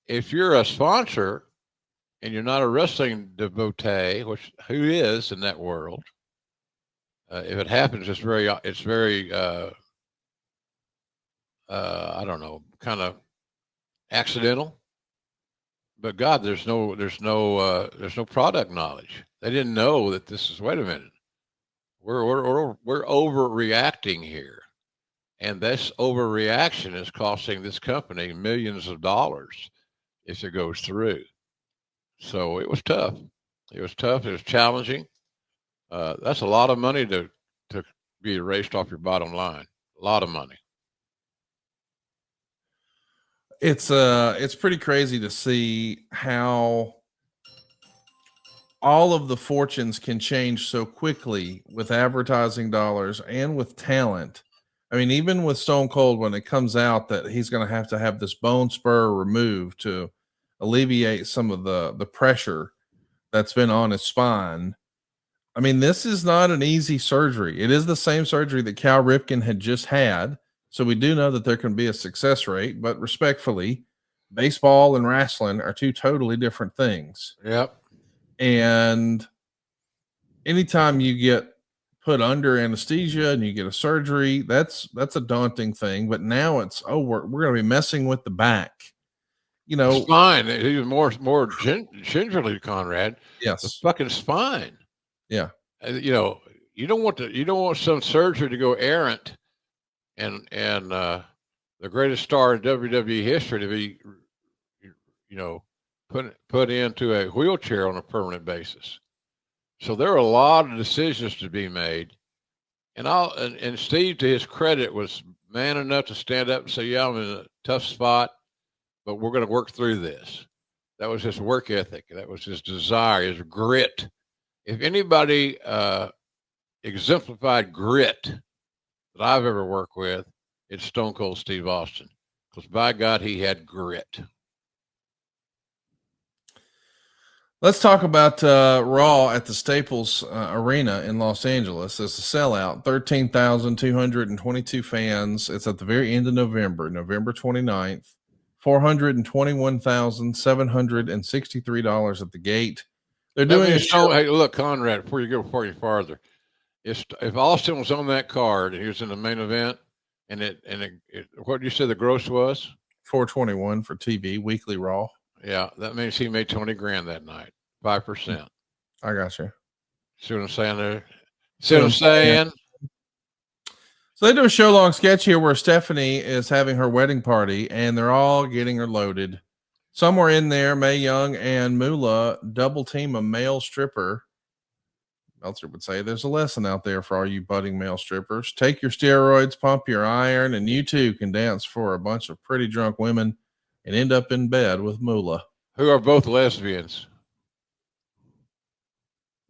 If you're a sponsor and you're not a wrestling devotee, who is in that world, if it happens, it's very I don't know, kind of accidental. But God, there's no product knowledge. They didn't know that this is. Wait a minute, we're overreacting here, and this overreaction is costing this company millions of dollars if it goes through. So it was tough. It was challenging. That's a lot of money to be erased off your bottom line. A lot of money. It's pretty crazy to see how all of the fortunes can change so quickly with advertising dollars and with talent. I mean, even with Stone Cold, when it comes out that he's going to have this bone spur removed to alleviate some of the pressure that's been on his spine. I mean, this is not an easy surgery. It is the same surgery that Cal Ripken had just had. So we do know that there can be a success rate, but respectfully, baseball and wrestling are two totally different things. Yep. And anytime you get put under anesthesia and you get a surgery, that's a daunting thing. But now it's, we're going to be messing with the back. Spine, even more gingerly, Conrad. Yes. The fucking spine. Yeah. You don't want some surgery to go errant and the greatest star in WWE history to be, put into a wheelchair on a permanent basis. So there are a lot of decisions to be made. And Steve, to his credit, was man enough to stand up and say, yeah, I'm in a tough spot, but we're going to work through this. That was his work ethic. That was his desire, his grit. If anybody exemplified grit that I've ever worked with, it's Stone Cold Steve Austin. Because by God, he had grit. Let's talk about Raw at the Staples Arena in Los Angeles. It's a sellout, 13,222 fans. It's at the very end of November 29th, $421,763 at the gate. They're doing a show. Hey, look, Conrad, before you farther, if Austin was on that card and he was in the main event, and what did you say the gross was? 421 for TV weekly Raw. Yeah, that means he made 20 grand that night, 5%. I got you. See what I'm saying there? See what I'm saying? So they do a show long sketch here where Stephanie is having her wedding party and they're all getting her loaded. Somewhere in there, Mae Young and Moolah double team a male stripper. Meltzer would say there's a lesson out there for all you budding male strippers. Take your steroids, pump your iron, and you too can dance for a bunch of pretty drunk women and end up in bed with Moolah. Who are both lesbians.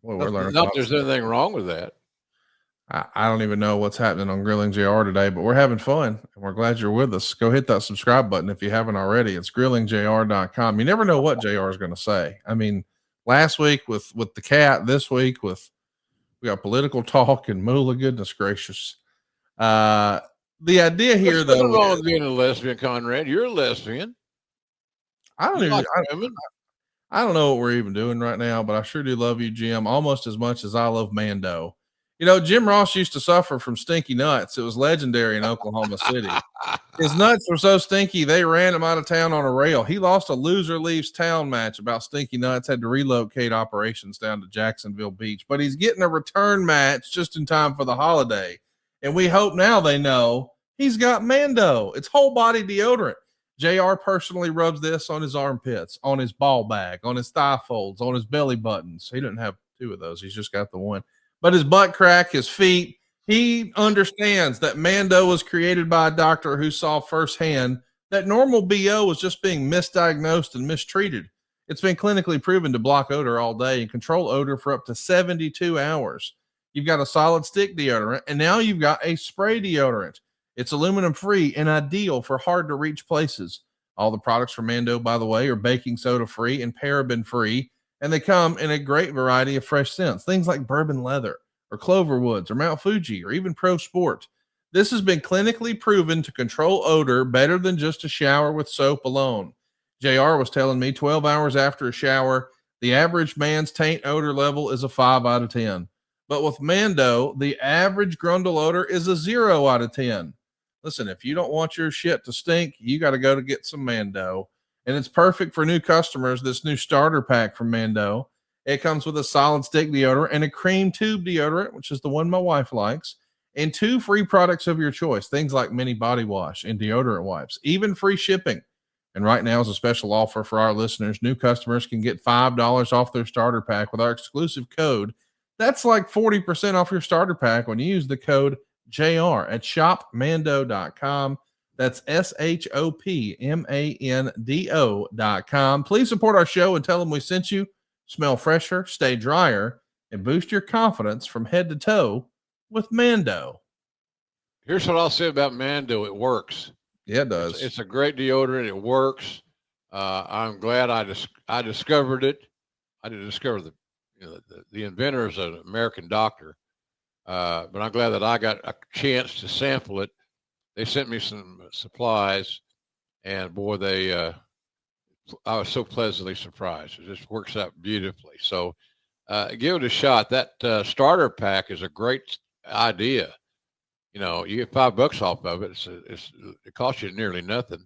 Well, we're learning. Not there's anything wrong with that. I don't even know what's happening on Grilling JR today, but we're having fun and we're glad you're with us. Go hit that subscribe button if you haven't already. It's grillingjr.com. You never know what JR is going to say. I mean, last week with the cat, this week we got political talk and Moolah, goodness gracious. The idea here, though, what's wrong with being a lesbian, Conrad? You're a lesbian. I don't know what we're even doing right now, but I sure do love you, Jim, almost as much as I love Mando. You know, Jim Ross used to suffer from stinky nuts. It was legendary in Oklahoma City. His nuts were so stinky, they ran him out of town on a rail. He lost a loser leaves town match about stinky nuts, had to relocate operations down to Jacksonville Beach. But he's getting a return match just in time for the holiday. And we hope now they know he's got Mando. It's whole body deodorant. JR personally rubs this on his armpits, on his ball bag, on his thigh folds, on his belly buttons. He didn't have two of those. He's just got the one. But his butt crack, his feet, he understands that Mando was created by a doctor who saw firsthand that normal BO was just being misdiagnosed and mistreated. It's been clinically proven to block odor all day and control odor for up to 72 hours. You've got a solid stick deodorant, and now you've got a spray deodorant. It's aluminum free and ideal for hard to reach places. All the products from Mando, by the way, are baking soda free and paraben free. And they come in a great variety of fresh scents, things like bourbon leather or clover woods or Mount Fuji or even Pro Sport. This has been clinically proven to control odor better than just a shower with soap alone. JR was telling me 12 hours after a shower, the average man's taint odor level is a 5 out of 10. But with Mando, the average grundle odor is a 0 out of 10. Listen, if you don't want your shit to stink, you got to go to get some Mando. And it's perfect for new customers, this new starter pack from Mando. It comes with a solid stick deodorant and a cream tube deodorant, which is the one my wife likes, and 2 free products of your choice, things like mini body wash and deodorant wipes, even free shipping. And right now is a special offer for our listeners. New customers can get $5 off their starter pack with our exclusive code. That's like 40% off your starter pack when you use the code JR at shopmando.com. That's shopmando.com. Please support our show and tell them we sent you. Smell fresher, stay drier, and boost your confidence from head to toe with Mando. Here's what I'll say about Mando. It works. Yeah, it does. It's a great deodorant. It works. I'm glad I discovered it. I didn't discover the inventor is an American doctor, but I'm glad that I got a chance to sample it. They sent me some supplies, and boy, I was so pleasantly surprised. It just works out beautifully. So give it a shot. That starter pack is a great idea. You know, you get $5 off of it. It costs you nearly nothing.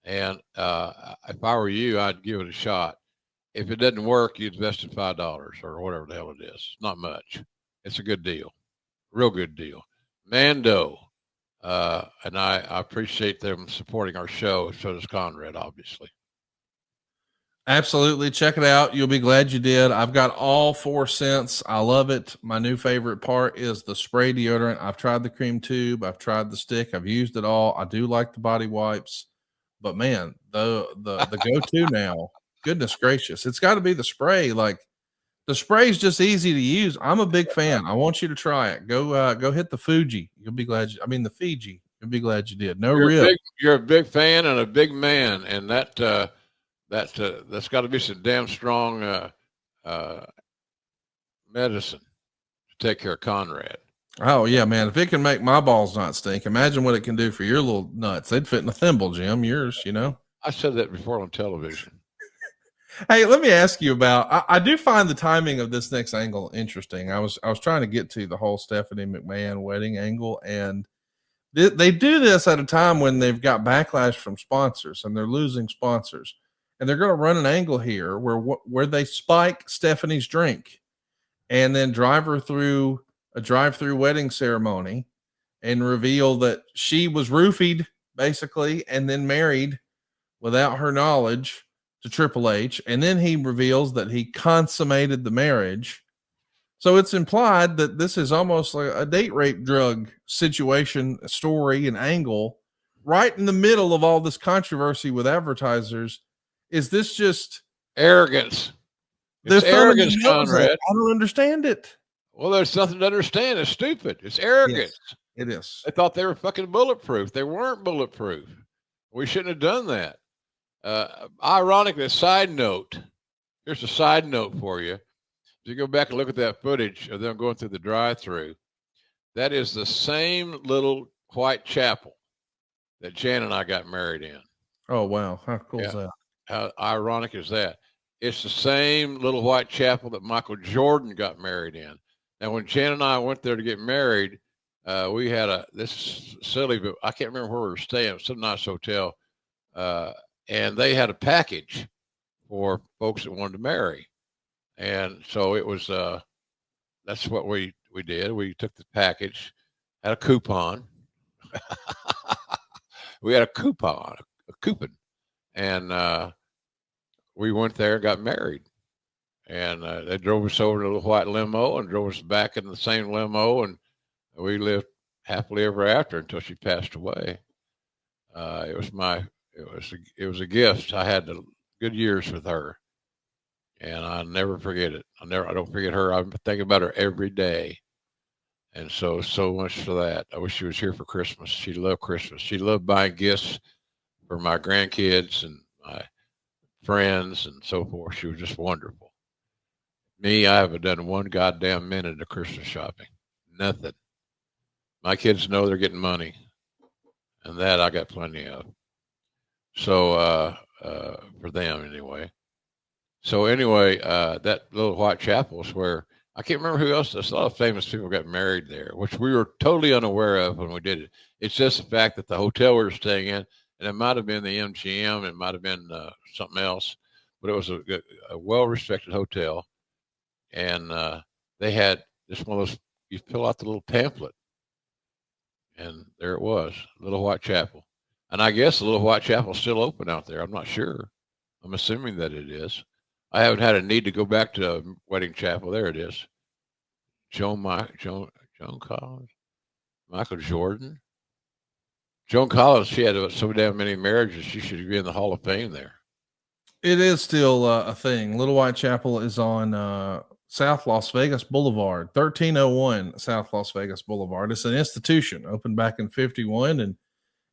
And if I were you, I'd give it a shot. If it doesn't work, you'd invest in $5 or whatever the hell it is. It's not much. It's a good deal. Real good deal. Mando. And I appreciate them supporting our show. So does Conrad, obviously. Absolutely. Check it out. You'll be glad you did. I've got all 4 scents. I love it. My new favorite part is the spray deodorant. I've tried the cream tube. I've tried the stick. I've used it all. I do like the body wipes, but man, the go-to now, goodness gracious, it's got to be the spray. Like the spray is just easy to use. I'm a big fan. I want you to try it. Go hit the Fuji. You'll be glad. The Fiji. You'll be glad you did. You're a big fan and a big man, and that's got to be some damn strong medicine to take care of Conrad. Oh yeah, man! If it can make my balls not stink, imagine what it can do for your little nuts. They'd fit in a thimble, Jim. Yours, you know. I said that before on television. Hey, let me ask you about. I do find the timing of this next angle interesting. I was trying to get to the whole Stephanie McMahon wedding angle, and they do this at a time when they've got backlash from sponsors and they're losing sponsors, and they're going to run an angle here where they spike Stephanie's drink and then drive her through a drive-through wedding ceremony and reveal that she was roofied basically and then married without her knowledge to Triple H. And then he reveals that he consummated the marriage. So it's implied that this is almost like a date rape drug situation, story, and angle right in the middle of all this controversy with advertisers. Is this just arrogance? It's arrogance, Conrad. I don't understand it. Well, there's nothing to understand. It's stupid. It's arrogance. Yes, it is. They thought they were fucking bulletproof. They weren't bulletproof. We shouldn't have done that. Ironically, a side note. Here's a side note for you. If you go back and look at that footage of them going through the drive-through, that is the same little white chapel that Jan and I got married in. Oh, wow. How cool is that? How ironic is that? It's the same little white chapel that Michael Jordan got married in. Now, when Jan and I went there to get married, we had this is silly, but I can't remember where we were staying, some nice hotel. And they had a package for folks that wanted to marry. And so it was, that's what we did. We took the package, had a coupon. We had a coupon, and we went there and got married. And they drove us over to a little white limo and drove us back in the same limo, and we lived happily ever after until she passed away. It was a gift. I had the good years with her, and I never forget it. I don't forget her. I'm thinking about her every day. And so much for that. I wish she was here for Christmas. She loved Christmas. She loved buying gifts for my grandkids and my friends and so forth. She was just wonderful. Me, I haven't done one goddamn minute of Christmas shopping. Nothing. My kids know they're getting money, and that I got plenty of. So for them anyway. So anyway, that little white chapel is where I can't remember who else. There's a lot of famous people got married there, which we were totally unaware of when we did it. It's just the fact that the hotel we were staying in, and it might have been the MGM, it might have been something else, but it was a well-respected hotel, and they had just one of those. You fill out the little pamphlet, and there it was, Little White Chapel. And I guess the Little White Chapel is still open out there. I'm not sure. I'm assuming that it is. I haven't had a need to go back to a wedding chapel. There it is. Joan Collins, Michael Jordan. Joan Collins, she had so damn many marriages, she should be in the Hall of Fame there. It is still a thing. Little White Chapel is on South Las Vegas Boulevard, 1301 South Las Vegas Boulevard. It's an institution, opened back in 51. And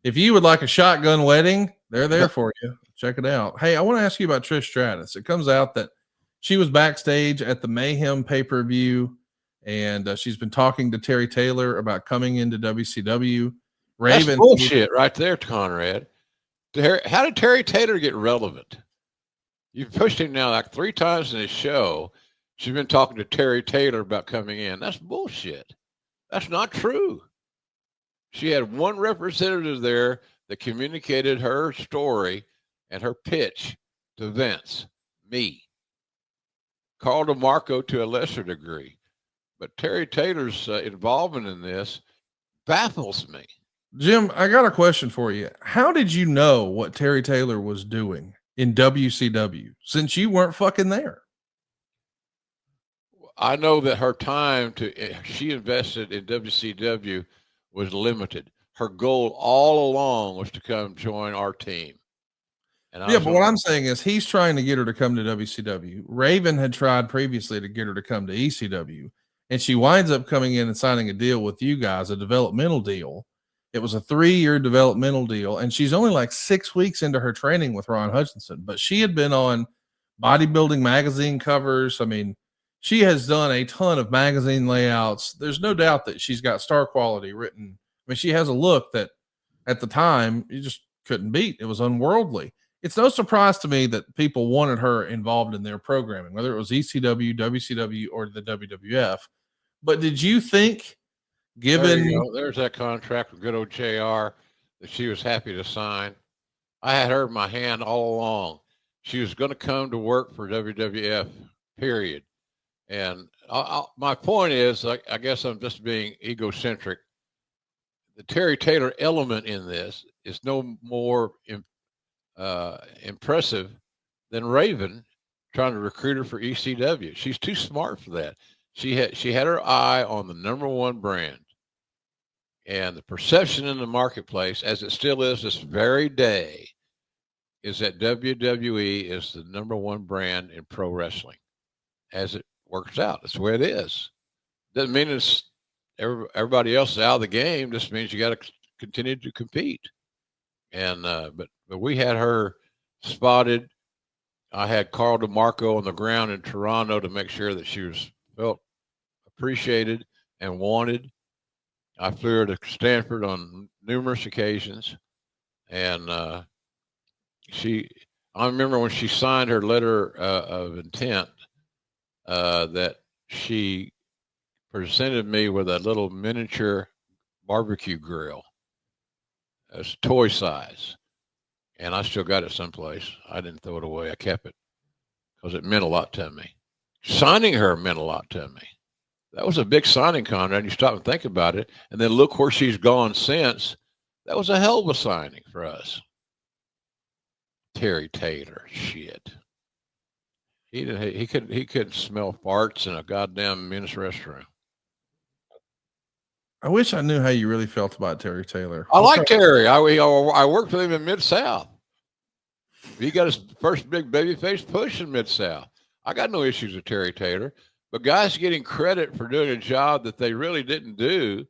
if you would like a shotgun wedding, they're there for you. Check it out. Hey, I want to ask you about Trish Stratus. It comes out that she was backstage at the Mayhem pay-per-view, and she's been talking to Terry Taylor about coming into WCW. Raven, that's bullshit right there, Conrad. How did Terry Taylor get relevant? You've pushed him now like 3 times in his show. She's been talking to Terry Taylor about coming in. That's bullshit. That's not true. She had one representative there that communicated her story and her pitch to Vince, me. Carl DeMarco to a lesser degree. But Terry Taylor's involvement in this baffles me. Jim, I got a question for you. How did you know what Terry Taylor was doing in WCW since you weren't fucking there? I know that her time she invested in WCW was limited. Her goal all along was to come join our team. And but what I'm saying is he's trying to get her to come to WCW. Raven had tried previously to get her to come to ECW, and she winds up coming in and signing a deal with you guys, a developmental deal. It was a 3-year developmental deal, and she's only like 6 weeks into her training with Ron Hutchinson, but she had been on bodybuilding magazine covers. I mean, she has done a ton of magazine layouts. There's no doubt that she's got star quality written. I mean, she has a look that at the time you just couldn't beat. It was unworldly. it's no surprise to me that people wanted her involved in their programming, whether it was ECW, WCW, or the WWF. But did you think, given There's that contract with good old JR that she was happy to sign. I had her in my hand all along. She was going to come to work for WWF, period. And my point is, I guess I'm just being egocentric. The Terry Taylor element in this is no more impressive than Raven trying to recruit her for ECW. She's too smart for that. She had her eye on the number one brand, and the perception in the marketplace, as it still is this very day, is that WWE is the number one brand in pro wrestling. As it works out, that's the way it is. Doesn't mean it's everybody else is out of the game. Just means you got to continue to compete. And but we had her spotted. I had Carl DeMarco on the ground in Toronto to make sure that she felt appreciated and wanted. I flew her to Stanford on numerous occasions, and I remember when she signed her letter of intent that she presented me with a little miniature barbecue grill. It's toy size, and I still got it someplace. I didn't throw it away. I kept it because it meant a lot to me. Signing her meant a lot to me. That was a big signing, Conrad. You stop and think about it, and then look where she's gone since. That was a hell of a signing for us. Terry Taylor, shit. He couldn't smell farts in a goddamn men's restroom. I wish I knew how you really felt about Terry Taylor. I like Terry. I worked with him in Mid-South. He got his first big babyface push in Mid-South. I got no issues with Terry Taylor, but guys getting credit for doing a job that they really didn't do.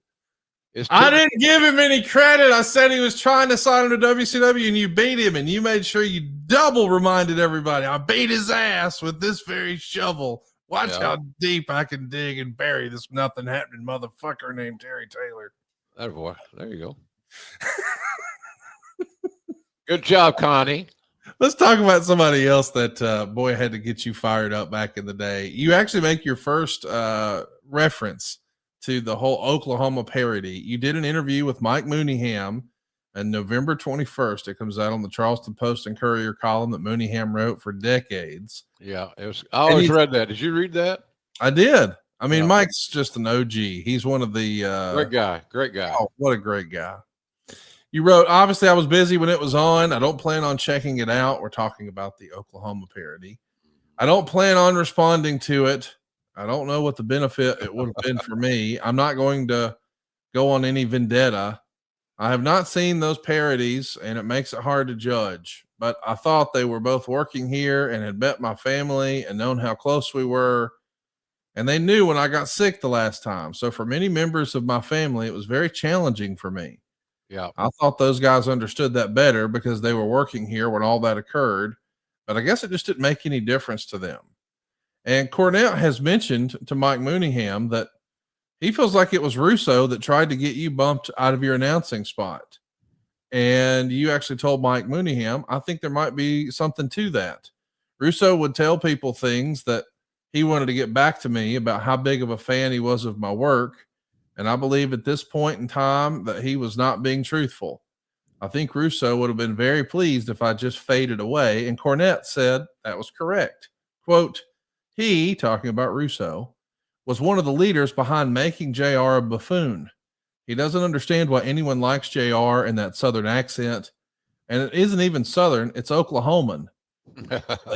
I didn't give him any credit. I said he was trying to sign him to WCW, and you beat him, and you made sure you double reminded everybody. I beat his ass with this very shovel. Watch how deep I can dig and bury this nothing happening motherfucker named Terry Taylor. That boy. There you go. Good job, Connie. Let's talk about somebody else that boy had to get you fired up back in the day. You actually make your first reference to the whole Oklahoma parody. You did an interview with Mike Mooneyham on November 21st. It comes out on the Charleston Post and Courier column that Mooneyham wrote for decades. Yeah, it was. I always read that. Did you read that? I did. I mean, Mike's just an OG. He's one of the great guy. Oh, what a great guy. You wrote, obviously I was busy when it was on. I don't plan on checking it out. We're talking about the Oklahoma parody. I don't plan on responding to it. I don't know what the benefit it would have been for me. I'm not going to go on any vendetta. I have not seen those parodies, and it makes it hard to judge. But I thought they were both working here and had met my family and known how close we were. And they knew when I got sick the last time. So for many members of my family, it was very challenging for me. Yeah. I thought those guys understood that better because they were working here when all that occurred. But I guess it just didn't make any difference to them. And Cornette has mentioned to Mike Mooneyham that he feels like it was Russo that tried to get you bumped out of your announcing spot. And you actually told Mike Mooneyham, I think there might be something to that. Russo would tell people things that he wanted to get back to me about how big of a fan he was of my work. And I believe at this point in time that he was not being truthful. I think Russo would have been very pleased if I just faded away. And Cornette said that was correct. Quote, he, talking about Russo, was one of the leaders behind making JR a buffoon. He doesn't understand why anyone likes JR in that Southern accent. And it isn't even Southern, it's Oklahoman.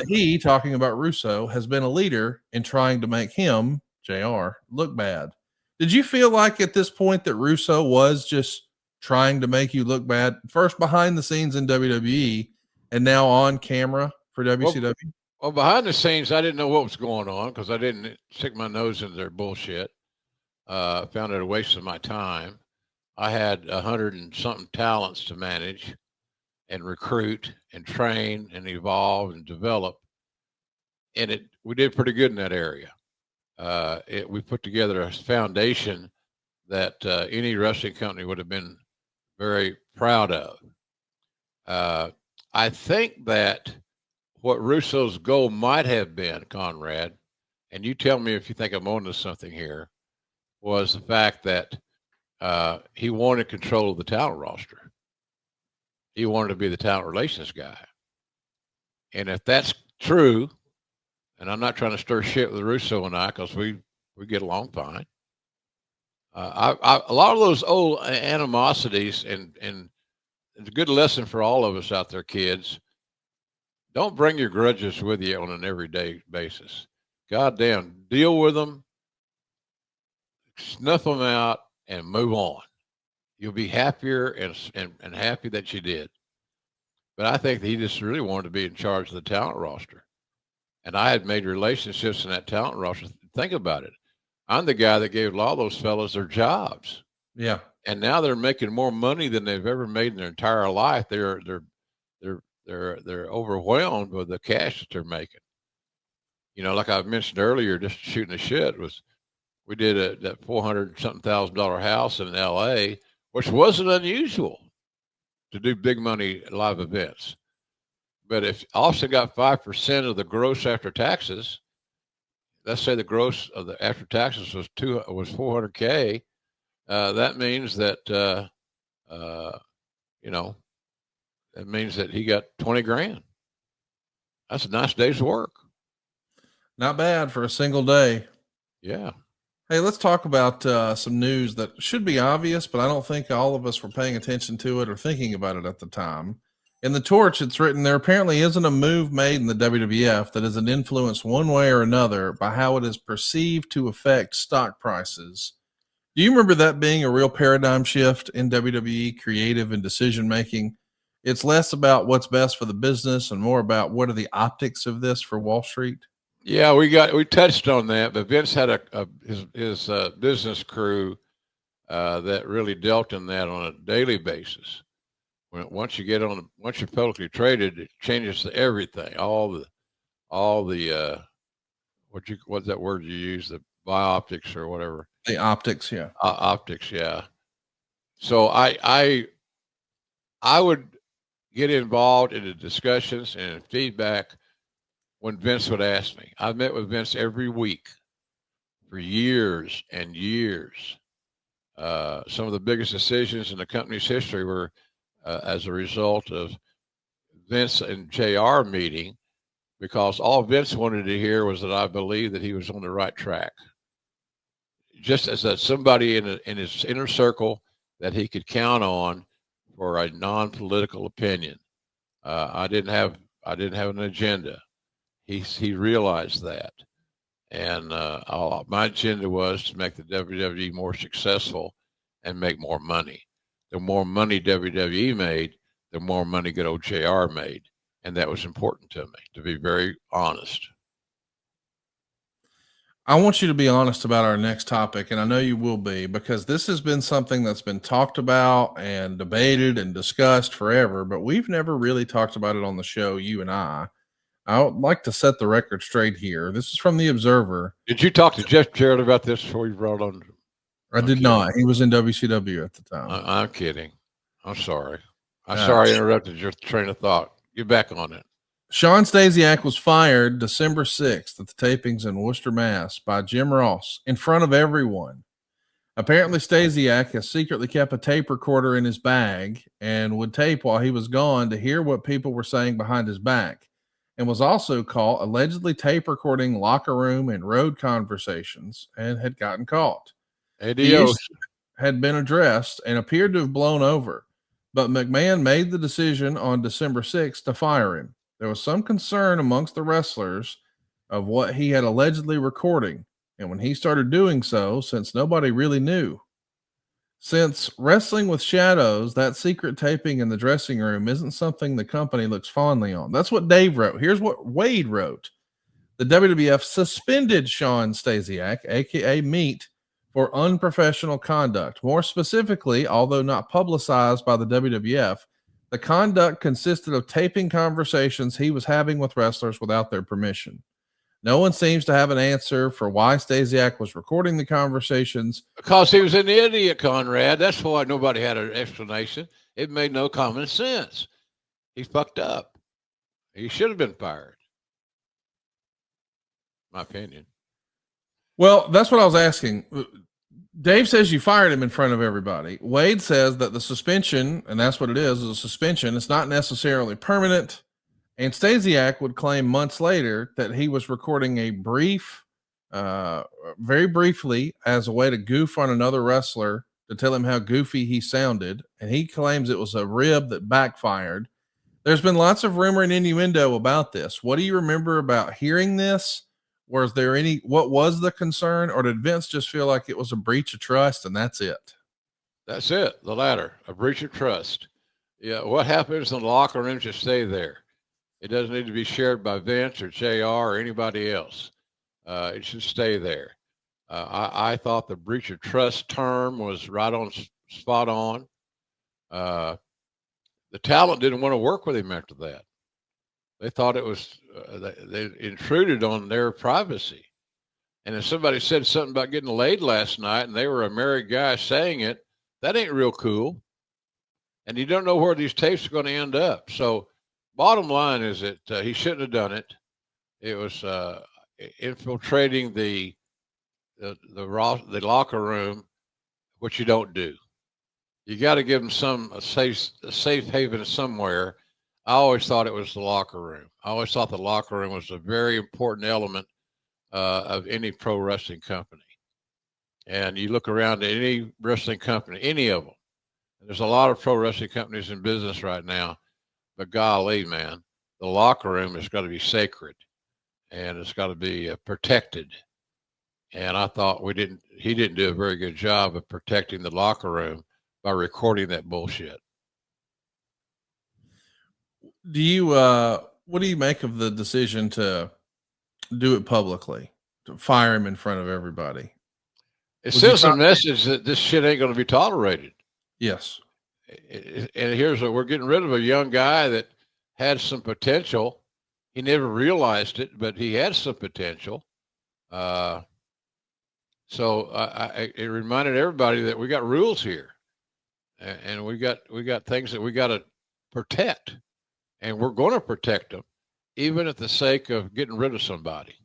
He, talking about Russo, has been a leader in trying to make him, JR, look bad. Did you feel like at this point that Russo was just trying to make you look bad, first behind the scenes in WWE and now on camera for WCW? Well, behind the scenes, I didn't know what was going on because I didn't stick my nose into their bullshit. Found it a waste of my time. I had 100 and something talents to manage and recruit and train and evolve and develop. And we did pretty good in that area. We put together a foundation that any wrestling company would have been very proud of. I think that what Russo's goal might have been, Conrad, and you tell me if you think I'm onto something here, was the fact that he wanted control of the talent roster. He wanted to be the talent relations guy. And if that's true, and I'm not trying to stir shit with Russo and I, because we get along fine. A lot of those old animosities, and it's a good lesson for all of us out there, kids. Don't bring your grudges with you on an everyday basis. Goddamn, deal with them, snuff them out, and move on. You'll be happier and happy that you did. But I think that he just really wanted to be in charge of the talent roster. And I had made relationships in that talent roster. Think about it. I'm the guy that gave a lot of those fellas their jobs. Yeah. And now they're making more money than they've ever made in their entire life. They're overwhelmed with the cash that they're making. You know, like I mentioned earlier, just shooting the shit, we did that $400,000 house in LA, which wasn't unusual to do big money live events. But if Austin got 5% of the gross after taxes, let's say the gross of the after taxes was $400K, that means that that means that he got 20 grand. That's a nice day's work. Not bad for a single day. Yeah. Hey, let's talk about some news that should be obvious, but I don't think all of us were paying attention to it or thinking about it at the time. In the Torch, it's written, there apparently isn't a move made in the WWF that isn't influenced one way or another by how it is perceived to affect stock prices. Do you remember that being a real paradigm shift in WWE creative and decision making? It's less about what's best for the business and more about what are the optics of this for Wall Street. Yeah, we touched on that, but Vince had his business crew that really dealt in that on a daily basis. Once you're publicly traded, it changes to everything. All the what's that word you use? The bioptics or whatever. The optics, yeah. Optics, yeah. So I would get involved in the discussions and feedback when Vince would ask me. I've met with Vince every week for years and years. Some of the biggest decisions in the company's history were as a result of Vince and JR meeting, because all Vince wanted to hear was that I believed that he was on the right track. Just as somebody in his inner circle that he could count on for a non-political opinion. I didn't have an agenda. He realized that, and my agenda was to make the WWE more successful and make more money. The more money WWE made, the more money good old JR made, and that was important to me, to be very honest. I want you to be honest about our next topic, and I know you will be, because this has been something that's been talked about and debated and discussed forever, but we've never really talked about it on the show, you and I. I would like to set the record straight here. This is from The Observer. Did you talk to Jeff Jarrett about this before you brought on? I did not. He was in WCW at the time. I'm kidding. I'm sorry. Sorry I interrupted your train of thought. Get back on it. Sean Stasiak was fired December 6th at the tapings in Worcester, Mass. by Jim Ross in front of everyone. Apparently, Stasiak has secretly kept a tape recorder in his bag and would tape while he was gone to hear what people were saying behind his back, and was also caught allegedly tape recording locker room and road conversations and had gotten caught. The issue had been addressed and appeared to have blown over, but McMahon made the decision on December 6th to fire him. There was some concern amongst the wrestlers of what he had allegedly recording, and when he started doing so, since nobody really knew. Since Wrestling with Shadows, that secret taping in the dressing room isn't something the company looks fondly on. That's what Dave wrote. Here's what Wade wrote. The WWF suspended Sean Stasiak, aka Meat, for unprofessional conduct. More specifically, although not publicized by the WWF, the conduct consisted of taping conversations he was having with wrestlers without their permission. No one seems to have an answer for why Stasiak was recording the conversations. Because he was an idiot, Conrad. That's why nobody had an explanation. It made no common sense. he fucked up. He should have been fired. My opinion. Well, that's what I was asking. Dave says you fired him in front of everybody. Wade says that the suspension, and that's what it is a suspension. It's not necessarily permanent. And Stasiak would claim months later that he was recording a very briefly, as a way to goof on another wrestler to tell him how goofy he sounded. And he claims it was a rib that backfired. There's been lots of rumor and innuendo about this. What do you remember about hearing this? Was there what was the concern, or did Vince just feel like it was a breach of trust and that's it? That's it. The latter, a breach of trust. Yeah. What happens in the locker room should stay there. It doesn't need to be shared by Vince or JR or anybody else. It should stay there. I thought the breach of trust term was right on, spot on. The talent didn't want to work with him after that. They thought it was, they intruded on their privacy. And if somebody said something about getting laid last night and they were a married guy saying it, that ain't real cool. And you don't know where these tapes are going to end up. So bottom line is that he shouldn't have done it. It was infiltrating the locker room, which you don't do. You got to give them a safe haven somewhere. I always thought it was the locker room. I always thought the locker room was a very important element of any pro wrestling company. And you look around at any wrestling company, any of them. There's a lot of pro wrestling companies in business right now, but golly, man, the locker room has got to be sacred, and it's got to be protected. And I thought he didn't do a very good job of protecting the locker room by recording that bullshit. Do you what do you make of the decision to do it publicly, to fire him in front of everybody? It sends a message that this shit ain't going to be tolerated. Yes. And here's we're getting rid of a young guy that had some potential. He never realized it, but he had some potential. So it reminded everybody that we got rules here, and we got things that we got to protect. And we're going to protect them, even at the sake of getting rid of somebody.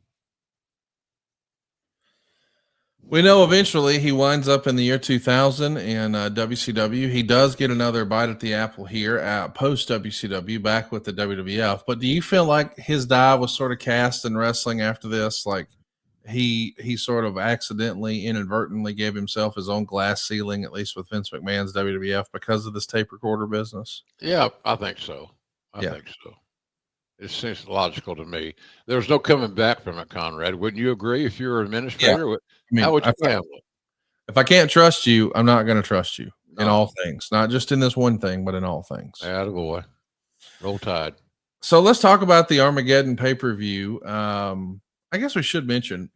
We know eventually he winds up in the year 2000 in WCW. He does get another bite at the apple here at post WCW, back with the WWF. But do you feel like his die was sort of cast in wrestling after this? Like he sort of accidentally, inadvertently gave himself his own glass ceiling, at least with Vince McMahon's WWF, because of this tape recorder business? Yeah, I think so. I think so. It seems logical to me. There's no coming back from it, Conrad. Wouldn't you agree? If you're an administrator, how would you handle it? If I can't trust you, I'm not going to trust you in all things, not just in this one thing, but in all things. Attaboy. Roll Tide. So let's talk about the Armageddon pay-per-view. I guess we should mention,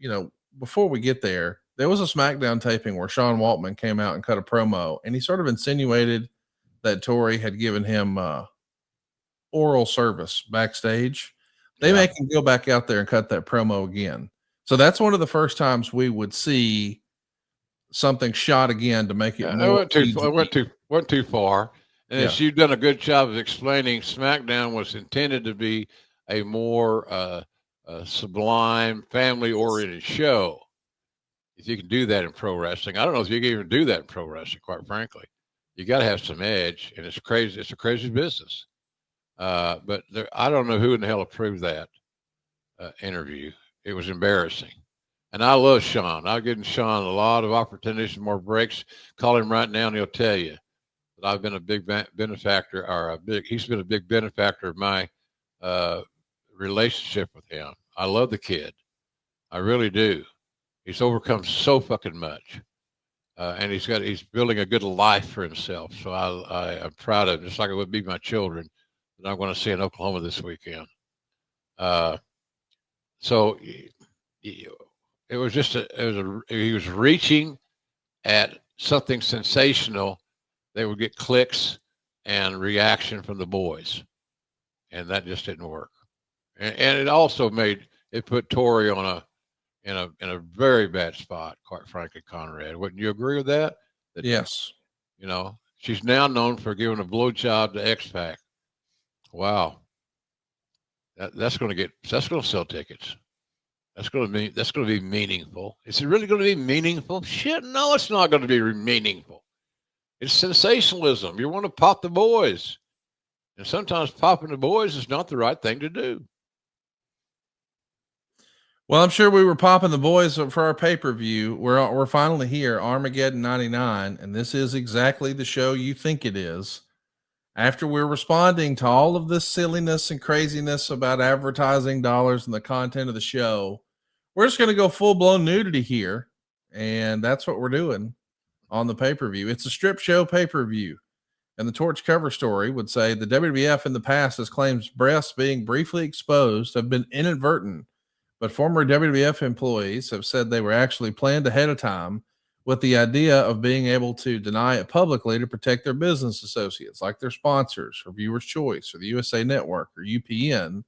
before we get there, there was a SmackDown taping where Sean Waltman came out and cut a promo, and he sort of insinuated that Tori had given him oral service backstage. They make him go back out there and cut that promo again. So that's one of the first times we would see something shot again to make it more. Went too far. And you've done a good job of explaining, SmackDown was intended to be a more sublime, family-oriented show. If you can do that in pro wrestling, I don't know if you can even do that in pro wrestling, quite frankly. You got to have some edge, and it's crazy. It's a crazy business. But I don't know who in the hell approved that interview. It was embarrassing. And I love Sean. I've given Sean a lot of opportunities and more breaks. Call him right now and he'll tell you that I've been a big benefactor, he's been a big benefactor of my relationship with him. I love the kid. I really do. He's overcome so fucking much. And he's building a good life for himself. So I'm proud of him, just like it would be my children that I'm going to see in Oklahoma this weekend. So it was just he was reaching at something sensational. They would get clicks and reaction from the boys, and that just didn't work. And it also put Tori in a very bad spot, quite frankly, Conrad. Wouldn't you agree with that? Yes. She's now known for giving a blowjob to X-Pac. Wow. That's going to sell tickets. That's going to be meaningful. Is it really going to be meaningful? Shit, no, it's not going to be meaningful. It's sensationalism. You want to pop the boys. And sometimes popping the boys is not the right thing to do. Well, I'm sure we were popping the boys for our pay-per-view. We're finally here, Armageddon 99, and this is exactly the show you think it is. After we're responding to all of this silliness and craziness about advertising dollars and the content of the show, we're just going to go full-blown nudity here, and that's what we're doing on the pay-per-view. It's a strip show pay-per-view, and the Torch cover story would say the WWF in the past has claimed breasts being briefly exposed have been inadvertent, but former WWF employees have said they were actually planned ahead of time with the idea of being able to deny it publicly to protect their business associates, like their sponsors or Viewers' Choice or the USA Network or UPN.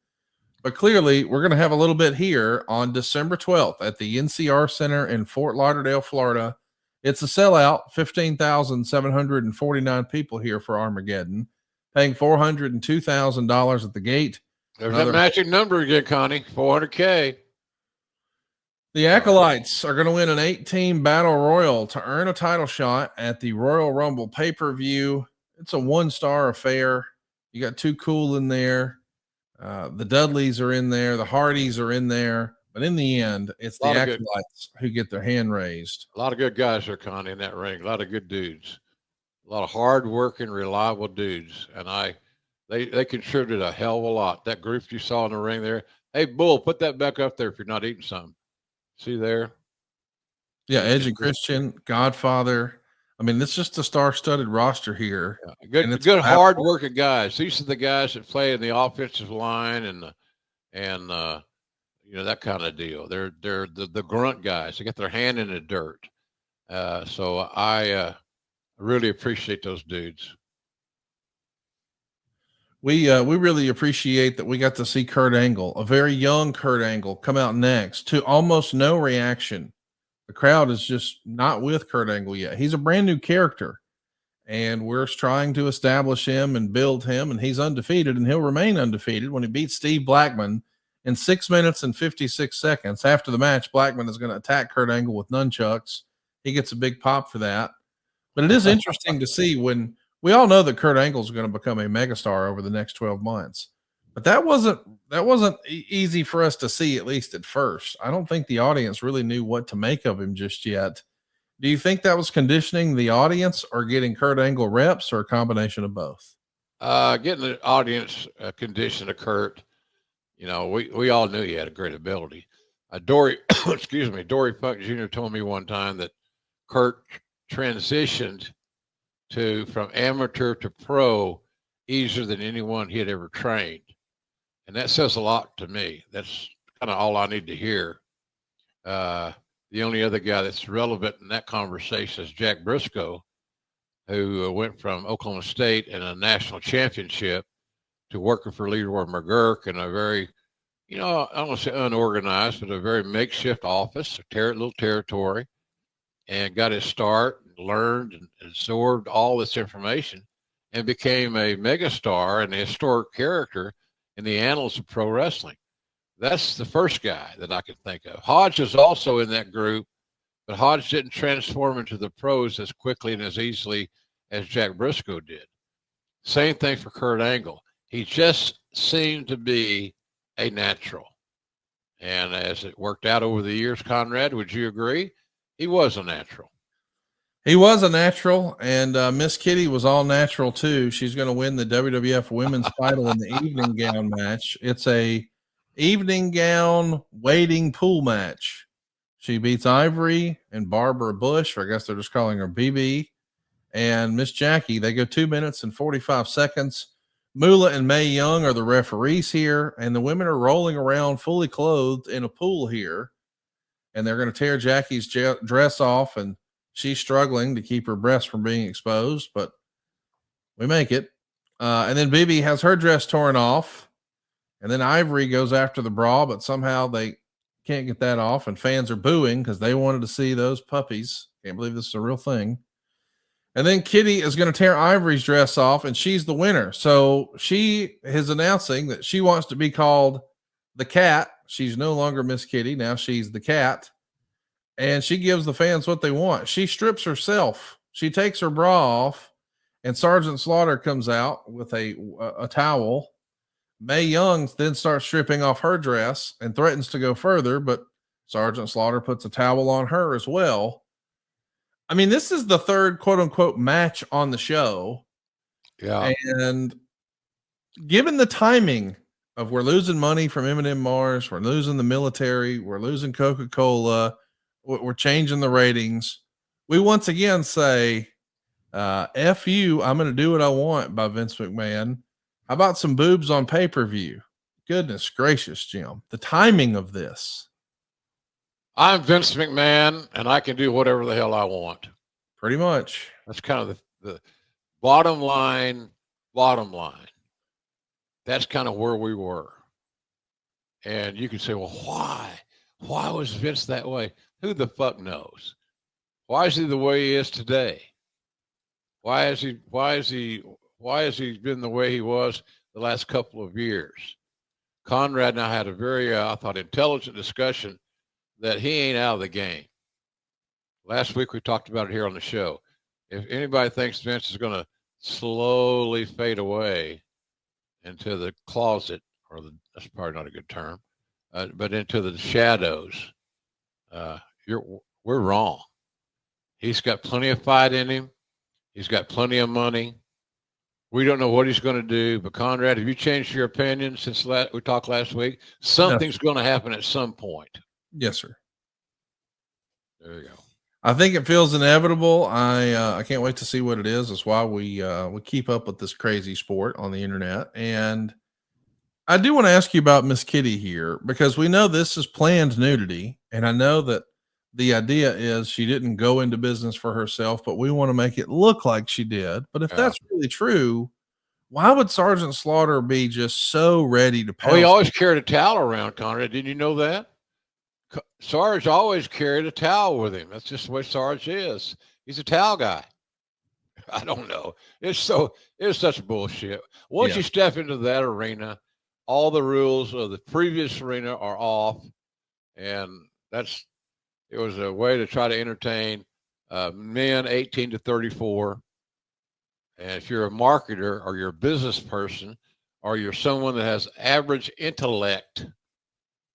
But clearly, we're going to have a little bit here on December 12th at the NCR Center in Fort Lauderdale, Florida. It's a sellout, 15,749 people here for Armageddon, paying $402,000 at the gate. There's that matching number again, Connie, 400K. The Acolytes are going to win an 8-team battle royal to earn a title shot at the Royal Rumble pay-per-view. It's a 1-star affair. You got Too Cool in there. The Dudleys are in there. The Hardys are in there. But in the end, it's the Acolytes who get their hand raised. A lot of good guys there, Connie, in that ring. A lot of good dudes. A lot of hard-working, reliable dudes. And they contributed a hell of a lot. That group you saw in the ring there. Hey, Bull, put that back up there if you're not eating something. See there? Yeah, Edge and Christian, Godfather. I mean, it's just a star-studded roster here. Yeah, good hard-working guys. These are the guys that play in the offensive line and you know, that kind of deal. They're the grunt guys. They get their hand in the dirt. So I really appreciate those dudes. We really appreciate that we got to see Kurt Angle, a very young Kurt Angle, come out next to almost no reaction. The crowd is just not with Kurt Angle yet. He's a brand new character, and we're trying to establish him and build him, and he's undefeated, and he'll remain undefeated when he beats Steve Blackman in 6 minutes and 56 seconds. After the match, Blackman is going to attack Kurt Angle with nunchucks. He gets a big pop for that. But it is interesting to see when we all know that Kurt Angle is going to become a megastar over the next 12 months. But that wasn't easy for us to see, at least at first. I don't think the audience really knew what to make of him just yet. Do you think that was conditioning the audience or getting Kurt Angle reps or a combination of both? Getting the audience conditioned to Kurt. You know, we all knew he had a great ability. Dory Funk Jr. told me one time that Kurt transitioned from amateur to pro easier than anyone he had ever trained. And that says a lot to me. That's kind of all I need to hear. The only other guy that's relevant in that conversation is Jack Briscoe, who went from Oklahoma State in a national championship to working for Leroy McGurk in a very, I don't want to say unorganized, but a very makeshift office, a little territory, and got his start, learned and absorbed all this information and became a megastar and a historic character in the annals of pro wrestling. That's the first guy that I can think of. Hodge is also in that group, but Hodge didn't transform into the pros as quickly and as easily as Jack Briscoe did. Same thing for Kurt Angle. He just seemed to be a natural. And as it worked out over the years, Conrad, would you agree? He was a natural. He was a natural, and Miss Kitty was all natural too. She's going to win the WWF Women's title in the evening gown match. It's a evening gown waiting pool match. She beats Ivory and Barbara Bush, or I guess they're just calling her BB, and Miss Jackie. They go 2 minutes and 45 seconds. Moolah and Mae Young are the referees here, and the women are rolling around fully clothed in a pool here, and they're going to tear Jackie's dress off, and she's struggling to keep her breasts from being exposed, but we make it. And then Bibi has her dress torn off. And then Ivory goes after the bra, but somehow they can't get that off. And fans are booing because they wanted to see those puppies. Can't believe this is a real thing. And then Kitty is going to tear Ivory's dress off, and she's the winner. So she is announcing that she wants to be called the Cat. She's no longer Miss Kitty. Now she's the Cat. And she gives the fans what they want. She strips herself. She takes her bra off, and Sergeant Slaughter comes out with a towel. Mae Young then starts stripping off her dress and threatens to go further, but Sergeant Slaughter puts a towel on her as well. I mean, this is the third quote unquote match on the show. Yeah. And given the timing of we're losing money from M&M Mars, we're losing the military, we're losing Coca-Cola, we're changing the ratings. We once again say, F you, I'm going to do what I want by Vince McMahon. How about some boobs on pay-per-view? Goodness gracious, Jim. The timing of this. I'm Vince McMahon, and I can do whatever the hell I want. Pretty much. That's kind of the bottom line. That's kind of where we were. And you can say, well, why? Why was Vince that way? Who the fuck knows? Why is he the way he is today? Why has he been the way he was the last couple of years? Conrad and I had a very, I thought, intelligent discussion that he ain't out of the game. Last week we talked about it here on the show. If anybody thinks Vince is going to slowly fade away into the closet, that's probably not a good term, but into the shadows, we're wrong. He's got plenty of fight in him. He's got plenty of money. We don't know what he's going to do. But Conrad, have you changed your opinion since we talked last week? Something's going to happen at some point. Yes, sir. There you go. I think it feels inevitable. I can't wait to see what it is. That's why we keep up with this crazy sport on the internet. And I do want to ask you about Miss Kitty here, because we know this is planned nudity, and I know that the idea is she didn't go into business for herself, but we want to make it look like she did. But if that's really true, why would Sergeant Slaughter be just so ready to pounce? Oh, he always carried a towel around, Conrad. Didn't you know that? Sarge always carried a towel with him. That's just the way Sarge is. He's a towel guy. I don't know. It's such bullshit. Once you step into that arena, all the rules of the previous arena are off, and it was a way to try to entertain men 18 to 34. And if you're a marketer or you're a business person or you're someone that has average intellect,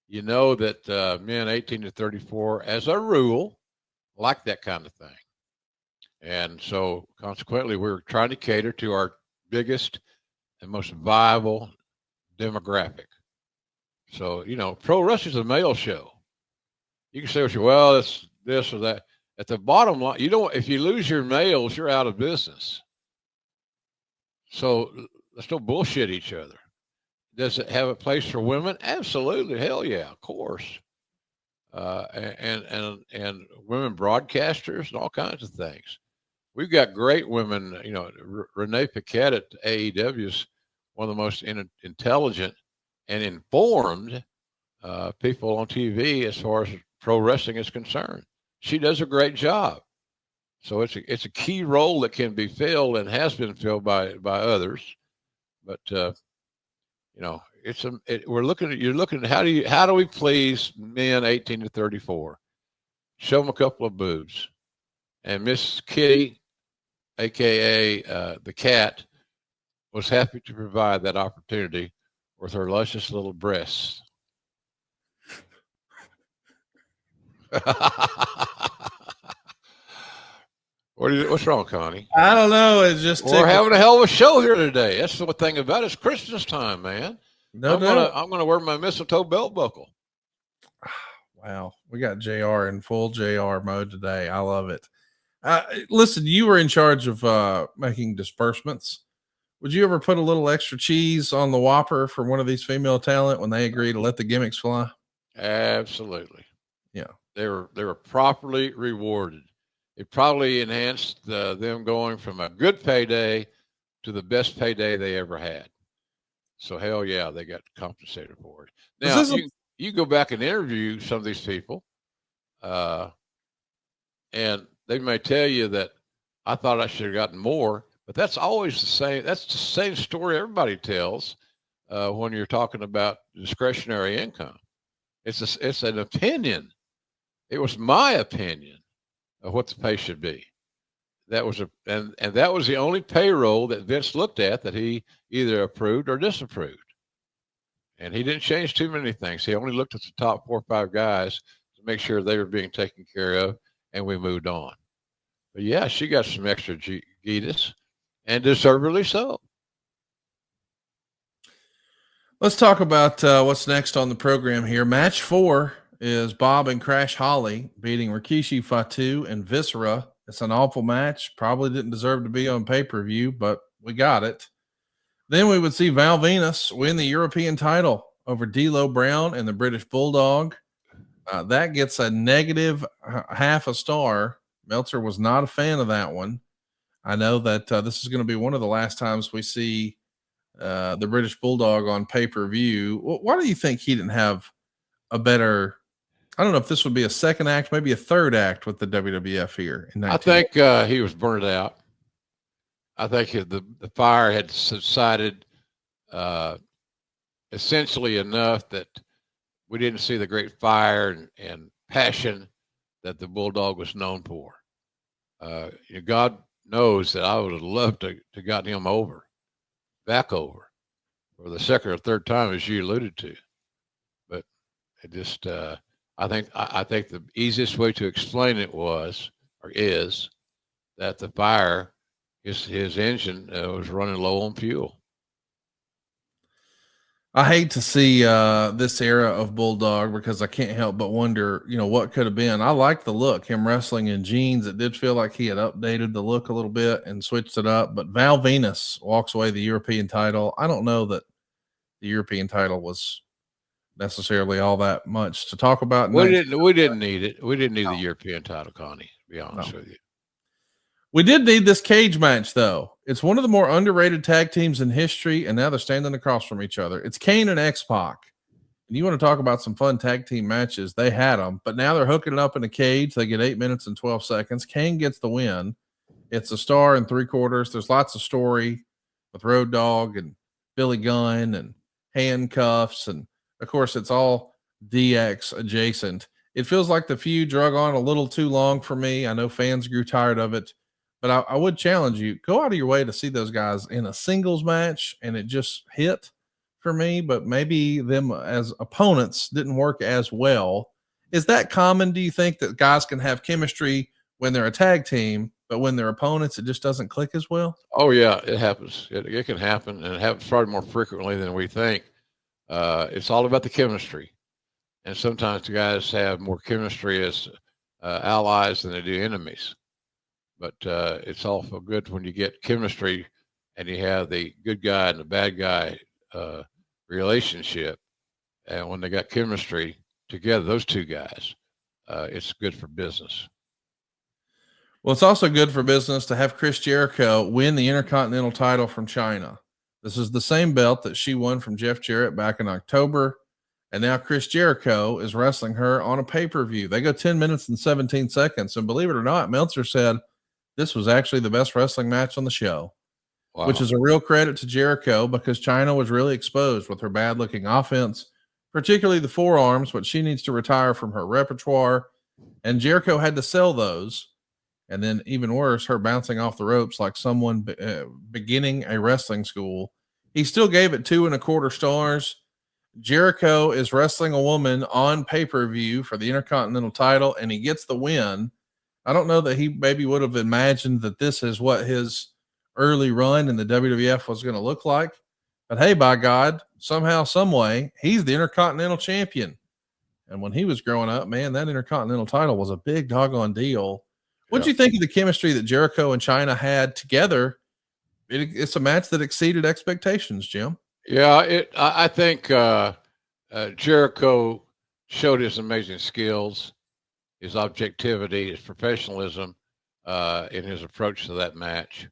you know that men 18 to 34, as a rule, like that kind of thing. And so consequently, we're trying to cater to our biggest and most viable demographic. So, pro wrestling is a male show. You can say, well, it's this or that. At the bottom line, if you lose your males, you're out of business. So let's don't bullshit each other. Does it have a place for women? Absolutely. Hell yeah, of course. And women broadcasters and all kinds of things. We've got great women. Renee Paquette at AEW is one of the most intelligent and informed people on TV as far as pro wrestling is concerned. She does a great job. So it's a key role that can be filled and has been filled by others. But you're looking at how do we please men 18 to 34? Show them a couple of boobs. And Miss Kitty, aka the Cat, was happy to provide that opportunity with her luscious little breasts. What's wrong, Connie? I don't know. It's just we're having a hell of a show here today. That's the thing about it. It's Christmas time, man. I'm gonna wear my mistletoe belt buckle. Wow, we got JR in full JR mode today. I love it. Listen, you were in charge of making disbursements. Would you ever put a little extra cheese on the Whopper for one of these female talent when they agree to let the gimmicks fly? Absolutely. Yeah, they were properly rewarded. It probably enhanced them going from a good payday to the best payday they ever had. So hell yeah, they got compensated for it. Now you go back and interview some of these people, and they may tell you that I thought I should have gotten more, but that's always the same. That's the same story everybody tells when you're talking about discretionary income. It's an opinion. It was my opinion of what the pay should be. That was and that was the only payroll that Vince looked at that he either approved or disapproved. And he didn't change too many things. He only looked at the top 4 or 5 guys to make sure they were being taken care of, and we moved on. But yeah, she got some extra Gitas, and deservedly so. Let's talk about what's next on the program here. Match 4 is Bob and Crash Holly beating Rikishi, Fatu, and Viscera. It's an awful match. Probably didn't deserve to be on pay-per-view, but we got it. Then we would see Val Venus win the European title over D'Lo Brown and the British Bulldog. That gets a negative half a star. Meltzer was not a fan of that one. I know that this is going to be one of the last times we see the British Bulldog on pay-per-view. Why do you think he didn't have a better, I don't know if this would be a second act, maybe a third act with the WWF here? I think he was burned out. I think the fire had subsided essentially enough that we didn't see the great fire and passion that the Bulldog was known for. God knows that I would have loved to got him back over for the second or third time, as you alluded to. But it just, I think the easiest way to explain it is that the fire, his engine was running low on fuel. I hate to see this era of Bulldog because I can't help but wonder, what could have been. I like the look, him wrestling in jeans. It did feel like he had updated the look a little bit and switched it up. But Val Venus walks away the European title. I don't know that the European title was necessarily all that much to talk about. We didn't need it. We didn't need the European title, Connie, to be honest with you. We did need this cage match, though. It's one of the more underrated tag teams in history, and now they're standing across from each other. It's Kane and X-Pac. And you want to talk about some fun tag team matches? They had them, but now they're hooking it up in a cage. They get 8 minutes and 12 seconds. Kane gets the win. It's a star and 3/4. There's lots of story with Road Dogg and Billy Gunn and handcuffs. And, of course, it's all DX adjacent. It feels like the feud drug on a little too long for me. I know fans grew tired of it. But I would challenge you, go out of your way to see those guys in a singles match, and it just hit for me. But maybe them as opponents didn't work as well. Is that common? Do you think that guys can have chemistry when they're a tag team, but when they're opponents, it just doesn't click as well? Oh, yeah, it happens. It can happen, and it happens probably more frequently than we think. It's all about the chemistry. And sometimes the guys have more chemistry as allies than they do enemies. But it's also good when you get chemistry and you have the good guy and the bad guy relationship. And when they got chemistry together, those two guys, it's good for business. Well, it's also good for business to have Chris Jericho win the Intercontinental title from China. This is the same belt that she won from Jeff Jarrett back in October. And now Chris Jericho is wrestling her on a pay-per-view. They go 10 minutes and 17 seconds. And believe it or not, Meltzer said, this was actually the best wrestling match on the show, wow. Which is a real credit to Jericho because China was really exposed with her bad looking offense, particularly the forearms, but she needs to retire from her repertoire. And Jericho had to sell those. And then even worse, her bouncing off the ropes like someone beginning a wrestling school. He still gave it 2.25 stars. Jericho is wrestling a woman on pay-per-view for the Intercontinental title, and he gets the win. I don't know that he maybe would have imagined that this is what his early run in the WWF was going to look like. But hey, by God, somehow, some way, he's the Intercontinental champion. And when he was growing up, man, that Intercontinental title was a big doggone deal. What'd you think of the chemistry that Jericho and China had together? It's a match that exceeded expectations, Jim. Yeah, I think Jericho showed his amazing skills, his objectivity, his professionalism in his approach to that match.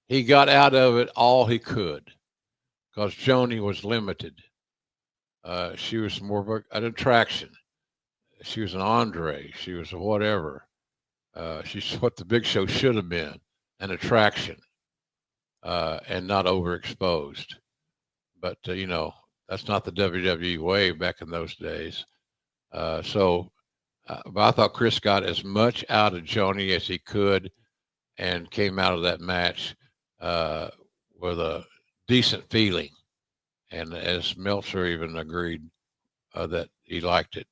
He got out of it all he could because Joni was limited. She was more of an attraction. She was an Andre. She was a whatever. She's what the Big Show should have been, an attraction, and not overexposed. But that's not the WWE way back in those days. But I thought Chris got as much out of Joni as he could, and came out of that match with a decent feeling. And as Meltzer even agreed that he liked it,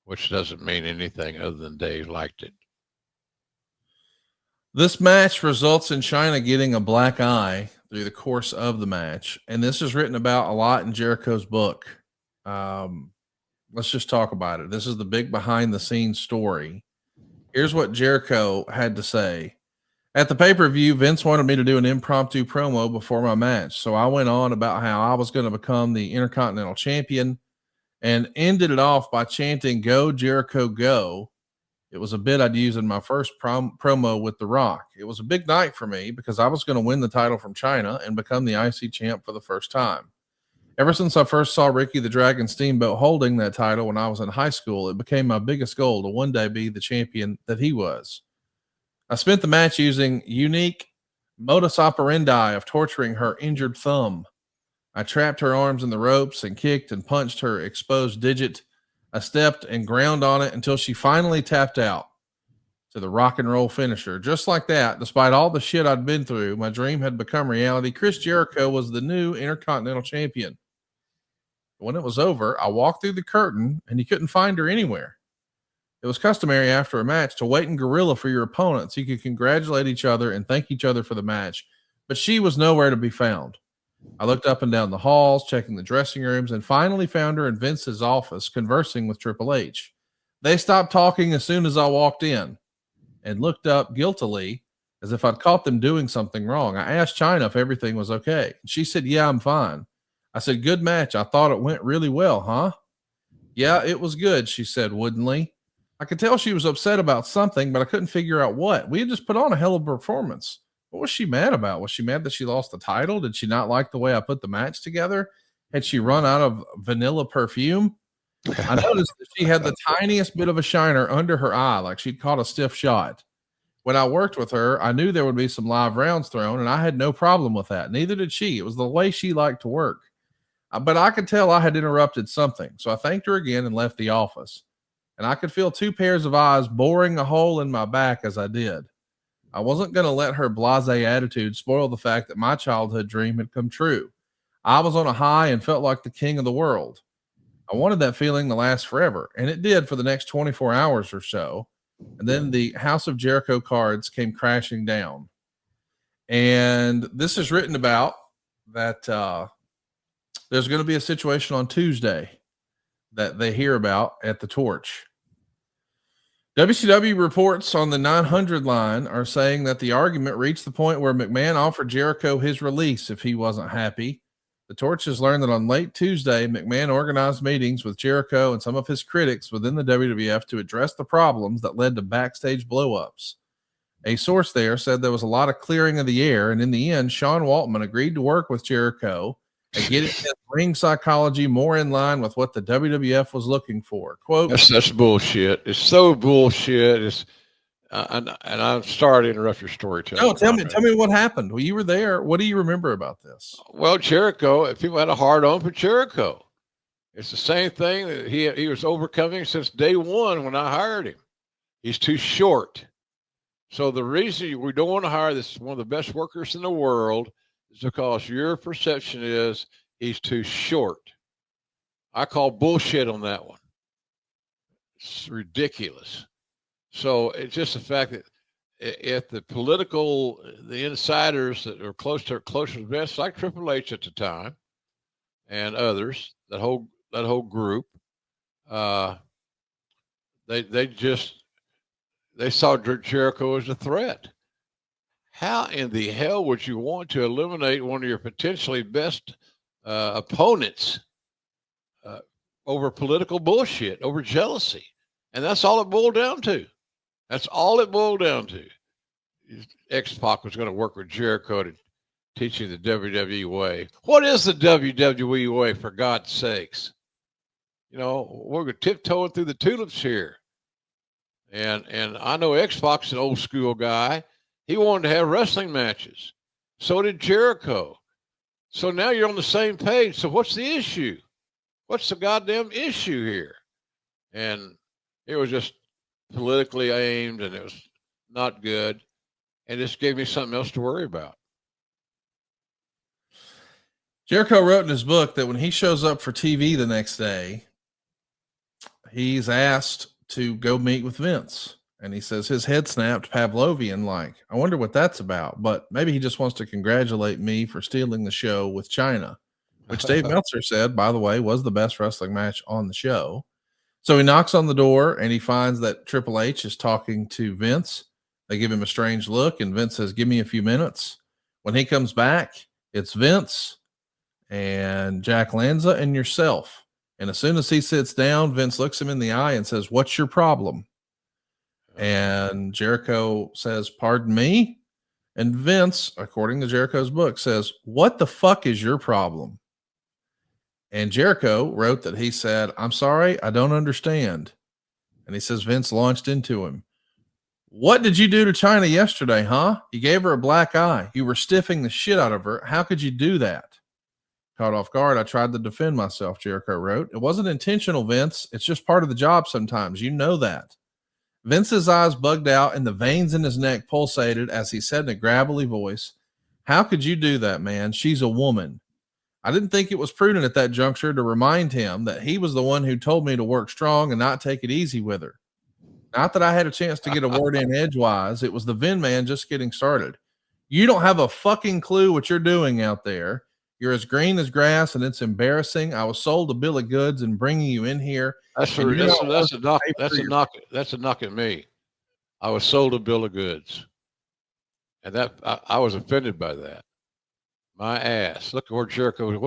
which doesn't mean anything other than Dave liked it. This match results in China getting a black eye through the course of the match. And this is written about a lot in Jericho's book. Let's just talk about it. This is the big behind the scenes story. Here's what Jericho had to say. At the pay-per-view, Vince wanted me to do an impromptu promo before my match. So I went on about how I was going to become the Intercontinental Champion and ended it off by chanting, "Go Jericho, go." It was a bit I'd use in my first promo with The Rock. It was a big night for me because I was going to win the title from China and become the IC champ for the first time. Ever since I first saw Ricky the Dragon Steamboat holding that title when I was in high school, it became my biggest goal to one day be the champion that he was. I spent the match using unique modus operandi of torturing her injured thumb. I trapped her arms in the ropes and kicked and punched her exposed digit. I stepped and ground on it until she finally tapped out to the rock and roll finisher. Just like that, despite all the shit I'd been through, my dream had become reality. Chris Jericho was the new Intercontinental Champion. When it was over, I walked through the curtain and you couldn't find her anywhere. It was customary after a match to wait in guerrilla for your opponent so you could congratulate each other and thank each other for the match, but she was nowhere to be found. I looked up and down the halls, checking the dressing rooms, and finally found her in Vince's office conversing with Triple H. They stopped talking as soon as I walked in and looked up guiltily as if I'd caught them doing something wrong. I asked Chyna if everything was okay. She said, "Yeah, I'm fine." I said, "Good match. I thought it went really well, huh?" "Yeah, it was good," she said woodenly. I could tell she was upset about something, but I couldn't figure out what. We had just put on a hell of a performance. What was she mad about? Was she mad that she lost the title? Did she not like the way I put the match together? Had she run out of vanilla perfume? I noticed that she had the tiniest bit of a shiner under her eye, like she'd caught a stiff shot. When I worked with her, I knew there would be some live rounds thrown, and I had no problem with that. Neither did she. It was the way she liked to work. But I could tell I had interrupted something, so I thanked her again and left the office. And I could feel two pairs of eyes boring a hole in my back as I did. I wasn't going to let her blasé attitude spoil the fact that my childhood dream had come true. I was on a high and felt like the king of the world. I wanted that feeling to last forever, and it did for the next 24 hours or so. And then the House of Jericho cards came crashing down. And this is written about that there's going to be a situation on Tuesday that they hear about at the Torch. WCW reports on the 900 line are saying that the argument reached the point where McMahon offered Jericho his release if he wasn't happy. The Torch has learned that on late Tuesday, McMahon organized meetings with Jericho and some of his critics within the WWF to address the problems that led to backstage blow-ups. A source there said there was a lot of clearing of the air, and in the end, Sean Waltman agreed to work with Jericho and getting his ring psychology more in line with what the WWF was looking for. Quote, That's bullshit. It's so bullshit. It's and I'm sorry to interrupt your storytelling. No, tell me what happened. Well, you were there. What do you remember about this? Well, Jericho, people had a hard on for Jericho. It's the same thing that he was overcoming since day one when I hired him. He's too short. So the reason we don't want to hire this one of the best workers in the world is because your perception is he's too short. I call bullshit on that one. It's ridiculous. So it's just the fact that if the insiders that are closer to Vince, like Triple H at the time and others, that whole group, they saw Jericho as a threat. How in the hell would you want to eliminate one of your potentially best opponents over political bullshit, over jealousy? And that's all it boiled down to. That's all it boiled down to. X-Pac was going to work with Jericho to teach you the WWE way. What is the WWE way, for God's sakes? You know, we're tiptoeing through the tulips here. And I know X-Pac, an old school guy. He wanted to have wrestling matches. So did Jericho. So now you're on the same page. So what's the issue? What's the goddamn issue here? And it was just politically aimed, and it was not good. And this gave me something else to worry about. Jericho wrote in his book that when he shows up for TV the next day, he's asked to go meet with Vince. And he says his head snapped Pavlovian, like, I wonder what that's about. But maybe he just wants to congratulate me for stealing the show with China, which Dave Meltzer said, by the way, was the best wrestling match on the show. So he knocks on the door and he finds that Triple H is talking to Vince. They give him a strange look, and Vince says, give me a few minutes. When he comes back, it's Vince and Jack Lanza and yourself. And as soon as he sits down, Vince looks him in the eye and says, what's your problem? And Jericho says, pardon me? And Vince, according to Jericho's book, says, what the fuck is your problem? And Jericho wrote that he said, I'm sorry, I don't understand. And he says Vince launched into him. What did you do to China yesterday, huh? You gave her a black eye. You were stiffing the shit out of her. How could you do that? Caught off guard, I tried to defend myself, Jericho wrote. It wasn't intentional, Vince. It's just part of the job sometimes. You know that. Vince's eyes bugged out and the veins in his neck pulsated as he said in a gravelly voice, how could you do that, man? She's a woman. I didn't think it was prudent at that juncture to remind him that he was the one who told me to work strong and not take it easy with her. Not that I had a chance to get a word in edgewise. It was the Vin man just getting started. You don't have a fucking clue what you're doing out there. You're as green as grass, and it's embarrassing. I was sold a bill of goods and bringing you in here. That's a knock at me. I was sold a bill of goods, and that I was offended by that. My ass. Look at where Jericho,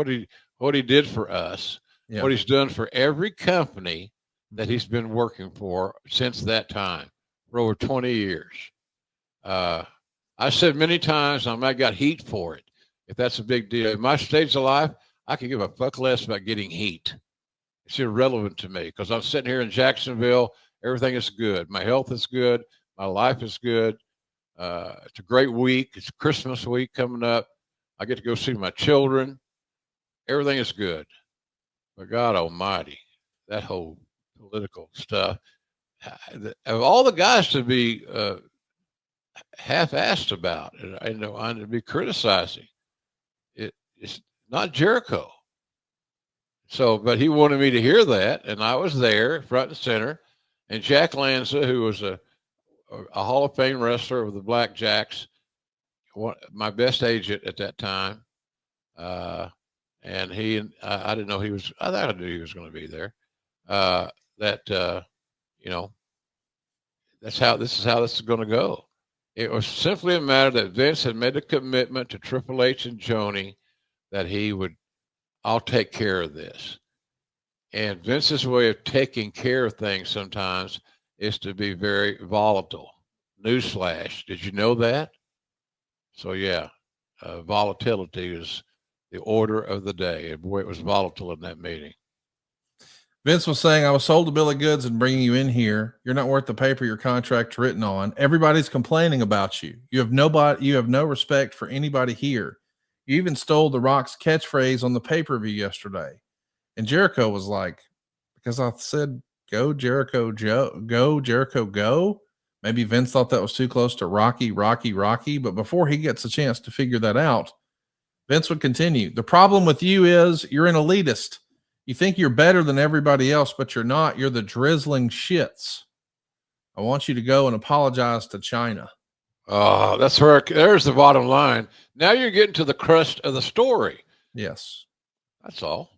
what he did for us, what he's done for every company that he's been working for since that time for over 20 years. I said many times, I might got heat for it. If that's a big deal, in my stage of life, I could give a fuck less about getting heat. It's irrelevant to me because I'm sitting here in Jacksonville. Everything is good. My health is good. My life is good. It's a great week. It's Christmas week coming up. I get to go see my children. Everything is good. But God almighty, that whole political stuff, of all the guys to be half-assed about, and to be criticizing, it's not Jericho. So, but he wanted me to hear that, and I was there, front and center. And Jack Lanza, who was a Hall of Fame wrestler of the Blackjacks, my best agent at that time, and I didn't know he was. I thought I knew he was going to be there. This is how this is going to go. It was simply a matter that Vince had made a commitment to Triple H and Joni that I'll take care of this. And Vince's way of taking care of things sometimes is to be very volatile. Newsflash. Did you know that? So yeah, volatility is the order of the day. And boy, it was volatile in that meeting. Vince was saying, I was sold a bill of goods and bringing you in here. You're not worth the paper your contract's written on. Everybody's complaining about you. You have no respect for anybody here. You even stole The Rock's catchphrase on the pay-per-view yesterday. And Jericho was like, because I said, go Jericho, go Jericho, go. Maybe Vince thought that was too close to Rocky. But before he gets a chance to figure that out, Vince would continue. The problem with you is you're an elitist. You think you're better than everybody else, but you're not. You're the drizzling shits. I want you to go and apologize to China. Oh, there's the bottom line. Now you're getting to the crust of the story. Yes. That's all.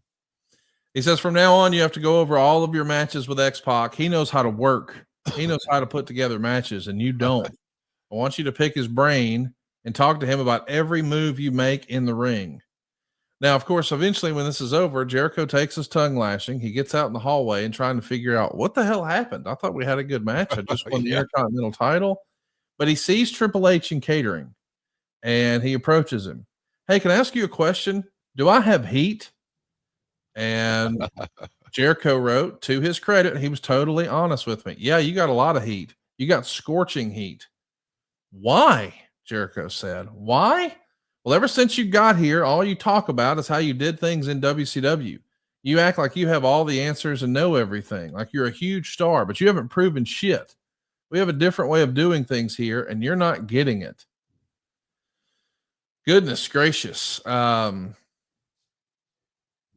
He says, from now on, you have to go over all of your matches with X-Pac. He knows how to work. He knows how to put together matches, and you don't. I want you to pick his brain and talk to him about every move you make in the ring. Now, of course, eventually when this is over, Jericho takes his tongue lashing. He gets out in the hallway and trying to figure out what the hell happened. I thought we had a good match. I just won the Intercontinental title. But he sees Triple H in catering, and he approaches him. Hey, can I ask you a question? Do I have heat? And Jericho wrote, to his credit, he was totally honest with me. Yeah, you got a lot of heat. You got scorching heat. Why? Jericho said. Why? Well, ever since you got here, all you talk about is how you did things in WCW. You act like you have all the answers and know everything, like you're a huge star, but you haven't proven shit. We have a different way of doing things here, and you're not getting it. Goodness gracious.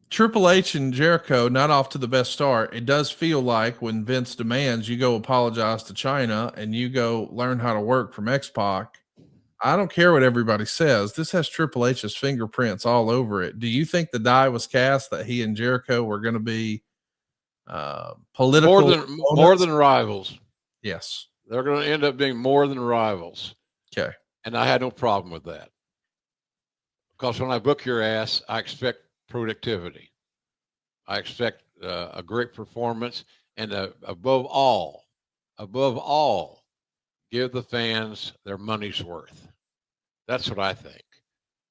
Triple H and Jericho not off to the best start. It does feel like when Vince demands you go apologize to China and you go learn how to work from X-Pac. I don't care what everybody says. This has Triple H's fingerprints all over it. Do you think the die was cast that he and Jericho were going to be political? More than rivals. Yes. They're going to end up being more than rivals. Okay. And I had no problem with that. Because when I book your ass, I expect productivity. I expect a great performance. And above all, give the fans their money's worth. That's what I think.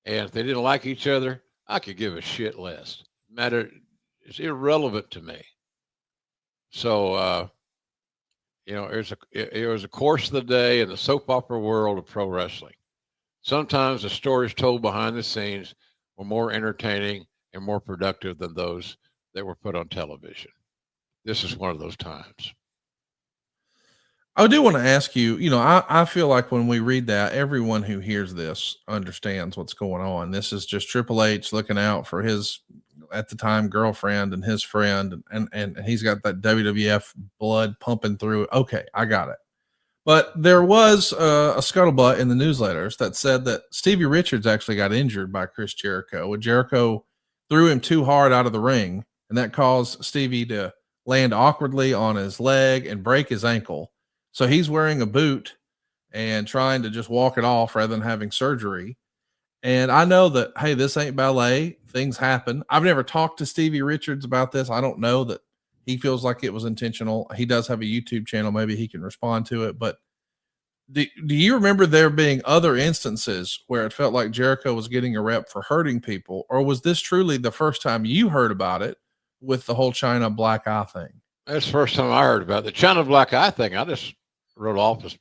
And if they didn't like each other, I could give a shit less. It's irrelevant to me. So, it was a course of the day in the soap opera world of pro wrestling. Sometimes the stories told behind the scenes were more entertaining and more productive than those that were put on television. This is one of those times. I do want to ask you, I feel like when we read that, everyone who hears this understands what's going on. This is just Triple H looking out for his, at the time, girlfriend and his friend, and he's got that WWF blood pumping through. Okay, I got it. But there was a scuttlebutt in the newsletters that said that Stevie Richards actually got injured by Chris Jericho. When Jericho threw him too hard out of the ring, and that caused Stevie to land awkwardly on his leg and break his ankle. So he's wearing a boot and trying to just walk it off rather than having surgery. And I know that, hey, this ain't ballet. Things happen. I've never talked to Stevie Richards about this. I don't know that he feels like it was intentional. He does have a YouTube channel. Maybe he can respond to it. But do you remember there being other instances where it felt like Jericho was getting a rep for hurting people? Or was this truly the first time you heard about it with the whole China black eye thing? That's the first time I heard about it. The China black eye thing, I just wrote off as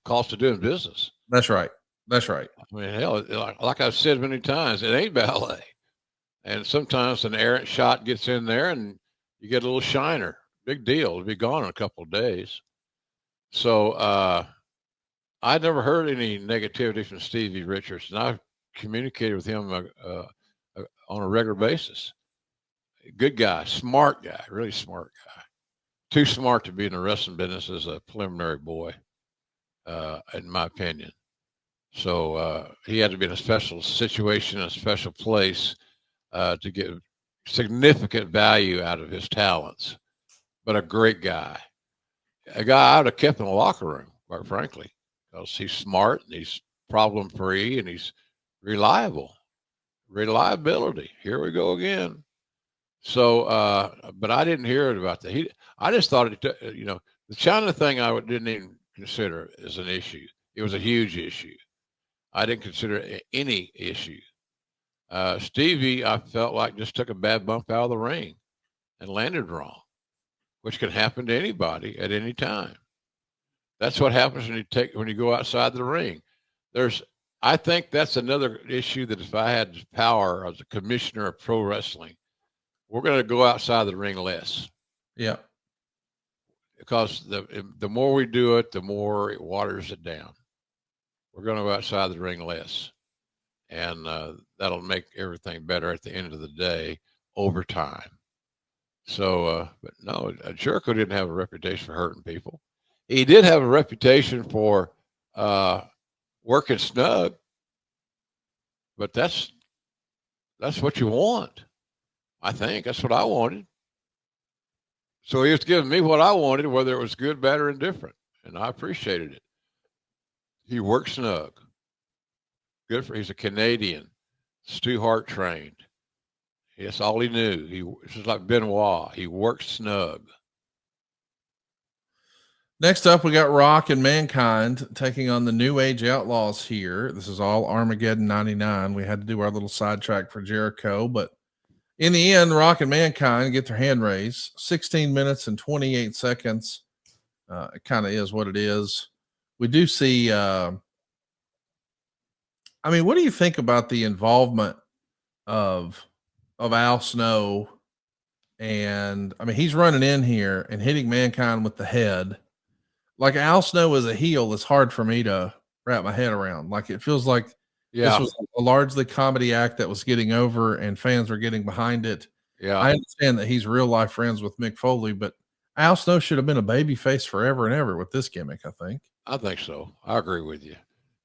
cost of doing business. That's right. That's right. I mean, hell, like I've said many times, it ain't ballet. And sometimes an errant shot gets in there and you get a little shiner. Big deal. It'll be gone in a couple of days. So I never heard any negativity from Stevie Richards, and I've communicated with him on a regular basis. Good guy, smart guy, really smart guy. Too smart to be in the wrestling business as a preliminary boy, in my opinion. So he had to be in a special situation, a special place to get significant value out of his talents. But a great guy. A guy I would have kept in the locker room, quite frankly, because he's smart and he's problem-free and he's reliable. Reliability. Here we go again. So, but I didn't hear it about that. I just thought the China thing I didn't even consider as an issue. It was a huge issue. I didn't consider it any issue. Stevie, I felt like just took a bad bump out of the ring and landed wrong, which can happen to anybody at any time. That's what happens when you go outside the ring. I think that's another issue that if I had power as a commissioner of pro wrestling, we're going to go outside the ring less. Yeah. Because the more we do it, the more it waters it down. We're going to go outside the ring less. And that'll make everything better at the end of the day over time. So, but no, Jericho didn't have a reputation for hurting people. He did have a reputation for working snug. But that's what you want. I think that's what I wanted. So he was giving me what I wanted, whether it was good, bad, or indifferent. And I appreciated it. He worked snug. He's a Canadian, Stu Hart trained. That's all he knew. It's just like Benoit. He worked snug. Next up, we got Rock and Mankind taking on the New Age Outlaws here. This is all Armageddon 99. We had to do our little sidetrack for Jericho, but in the end, Rock and Mankind get their hand raised. 16 minutes and 28 seconds. It kind of is what it is. We do see. I mean, what do you think about the involvement of Al Snow? And I mean, he's running in here and hitting Mankind with the head. Like Al Snow as a heel, it's hard for me to wrap my head around. Like it feels like this was a largely comedy act that was getting over and fans were getting behind it. Yeah. I understand that he's real life friends with Mick Foley, but Al Snow should have been a baby face forever and ever with this gimmick, I think. I think so. I agree with you.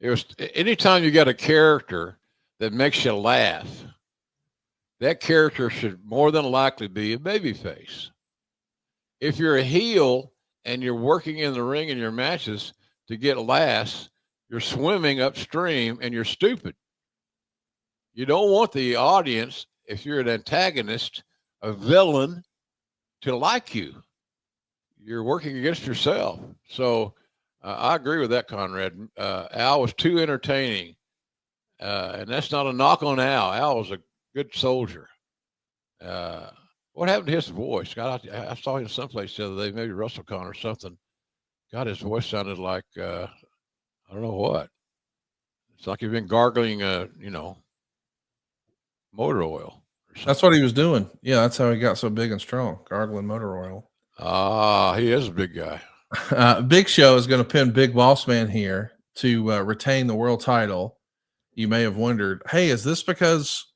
It was anytime you got a character that makes you laugh, that character should more than likely be a babyface. If you're a heel and you're working in the ring in your matches to get laughs, you're swimming upstream and you're stupid. You don't want the audience, if you're an antagonist, a villain, to like you. You're working against yourself. So I agree with that, Conrad. Al was too entertaining. And that's not a knock on Al. Al was a good soldier. What happened to his voice? God, I saw him someplace the other day, maybe WrestleCon or something. God, his voice sounded like, I don't know what. It's like he'd been gargling, motor oil. That's what he was doing. Yeah, that's how he got so big and strong, gargling motor oil. He is a big guy. Big Show is going to pin Big Boss Man here to retain the world title. You may have wondered, hey, is this because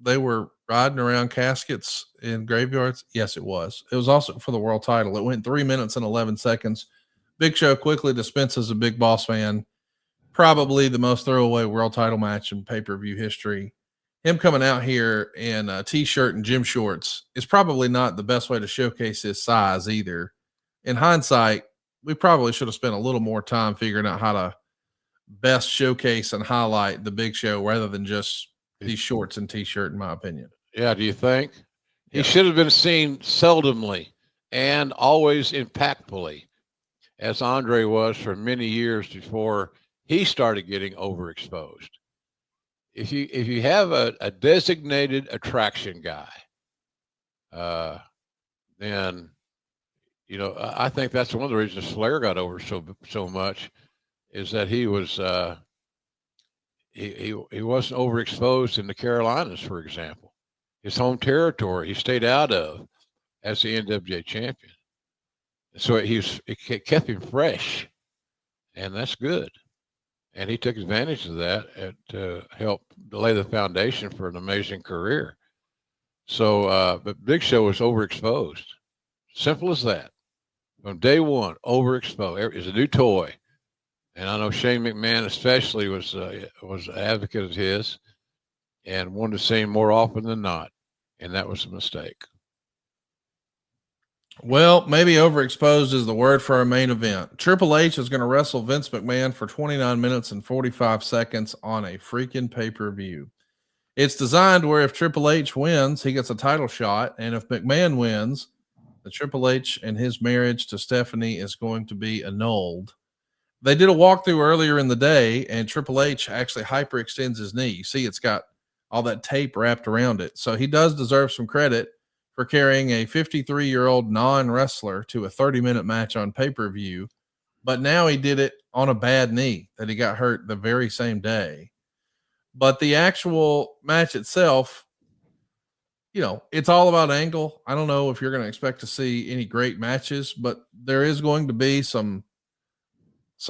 they were riding around caskets in graveyards? Yes, it was. It was also for the world title. It went 3 minutes and 11 seconds. Big Show quickly dispenses a Big Boss Man, probably the most throwaway world title match in pay-per-view history. Him coming out here in a t-shirt and gym shorts is probably not the best way to showcase his size either. In hindsight, we probably should have spent a little more time figuring out how to best showcase and highlight the Big Show rather than just these shorts and t-shirt, in my opinion. Yeah, do you think? He should have been seen seldomly and always impactfully, as Andre was for many years before he started getting overexposed. If you have a designated attraction guy, then I think that's one of the reasons Flair got over so much, is that he was he wasn't overexposed in the Carolinas, for example. His home territory he stayed out of as the NWA champion, so it kept him fresh, and that's good. And he took advantage of that to help lay the foundation for an amazing career. So, but Big Show was overexposed. Simple as that. From day one, overexposed. It's a new toy. And I know Shane McMahon especially was an advocate of his and wanted to see him more often than not. And that was a mistake. Well, maybe overexposed is the word for our main event. Triple H is going to wrestle Vince McMahon for 29 minutes and 45 seconds on a freaking pay-per-view. It's designed where if Triple H wins, he gets a title shot. And if McMahon wins, the Triple H and his marriage to Stephanie is going to be annulled. They did a walkthrough earlier in the day, and Triple H actually hyperextends his knee. You see, it's got all that tape wrapped around it. So he does deserve some credit for carrying a 53-year-old non-wrestler to a 30-minute match on pay-per-view. But now he did it on a bad knee that he got hurt the very same day. But the actual match itself, it's all about angle. I don't know if you're going to expect to see any great matches, but there is going to be some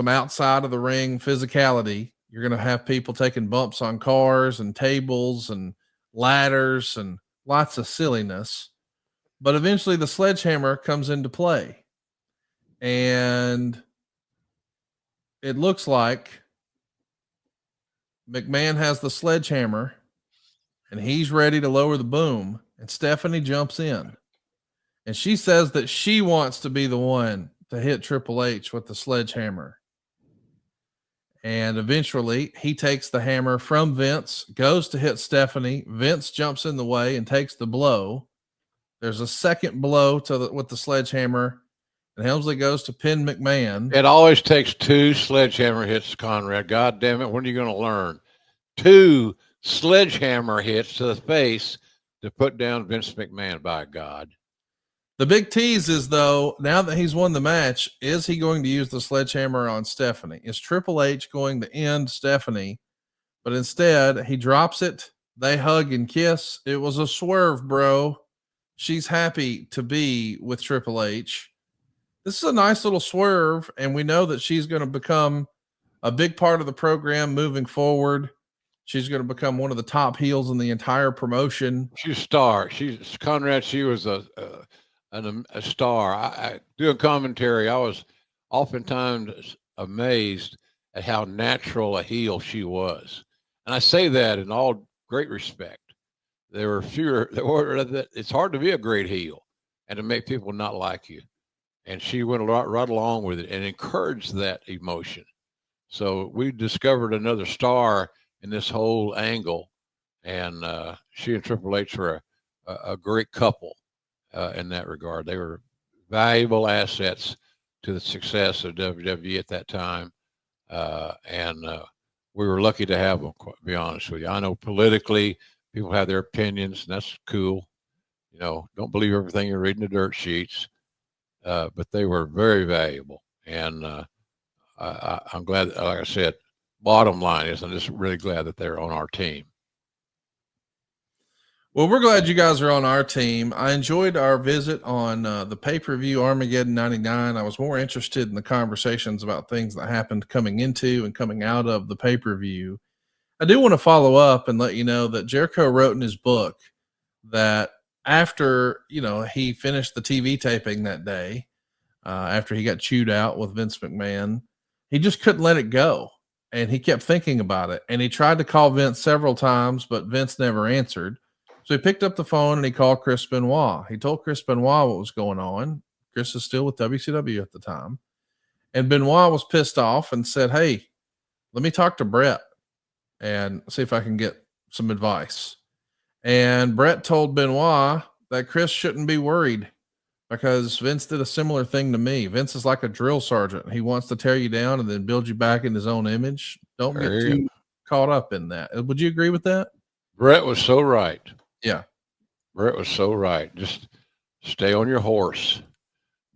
outside of the ring physicality. You're going to have people taking bumps on cars and tables and ladders and lots of silliness. But eventually the sledgehammer comes into play. And it looks like McMahon has the sledgehammer and he's ready to lower the boom. And Stephanie jumps in. And she says that she wants to be the one to hit Triple H with the sledgehammer. And eventually he takes the hammer from Vince, goes to hit Stephanie. Vince jumps in the way and takes the blow. There's a second blow with the sledgehammer, and Helmsley goes to pin McMahon. It always takes 2 sledgehammer hits, Conrad. God damn it. When are you going to learn? 2 sledgehammer hits to the face to put down Vince McMahon, by God. The big tease is, though, now that he's won the match, is he going to use the sledgehammer on Stephanie? Is Triple H going to end Stephanie? But instead, he drops it. They hug and kiss. It was a swerve, bro. She's happy to be with Triple H. This is a nice little swerve, and we know that she's going to become a big part of the program moving forward. She's going to become one of the top heels in the entire promotion. She's a star. She's Conrad. She was a star. I doing commentary. I was oftentimes amazed at how natural a heel she was, and I say that in all great respect. There were fewer. It's hard to be a great heel and to make people not like you, and she went right along with it and encouraged that emotion. So we discovered another star in this whole angle, and she and Triple H were a great couple in that regard. They were valuable assets to the success of WWE at that time, and we were lucky to have them, to be honest with you. I know politically people have their opinions, and that's cool. You know, don't believe everything you read in the dirt sheets, but they were very valuable, and I'm glad, like I said, bottom line is I'm just really glad that they're on our team. Well, we're glad you guys are on our team. I enjoyed our visit on the pay-per-view Armageddon 99. I was more interested in the conversations about things that happened coming into and coming out of the pay-per-view. I do want to follow up and let you know that Jericho wrote in his book that after, he finished the TV taping that day, after he got chewed out with Vince McMahon, he just couldn't let it go. And he kept thinking about it. And he tried to call Vince several times, but Vince never answered. So he picked up the phone and he called Chris Benoit. He told Chris Benoit what was going on. Chris is still with WCW at the time. And Benoit was pissed off and said, "Hey, let me talk to Brett and see if I can get some advice." And Brett told Benoit that Chris shouldn't be worried because Vince did a similar thing to me. Vince is like a drill sergeant. He wants to tear you down and then build you back in his own image. Don't get too caught up in that. Would you agree with that? Brett was so right. Yeah. Brett was so right. Just stay on your horse.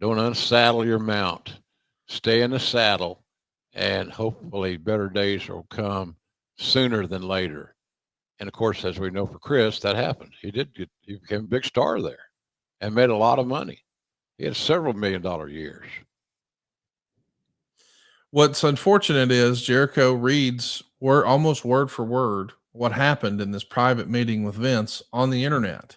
Don't unsaddle your mount. Stay in the saddle, and hopefully better days will come sooner than later. And of course, as we know for Chris, that happened. He became a big star there and made a lot of money. He had several $1 million years. What's unfortunate is Jericho reads almost word for word what happened in this private meeting with Vince on the internet.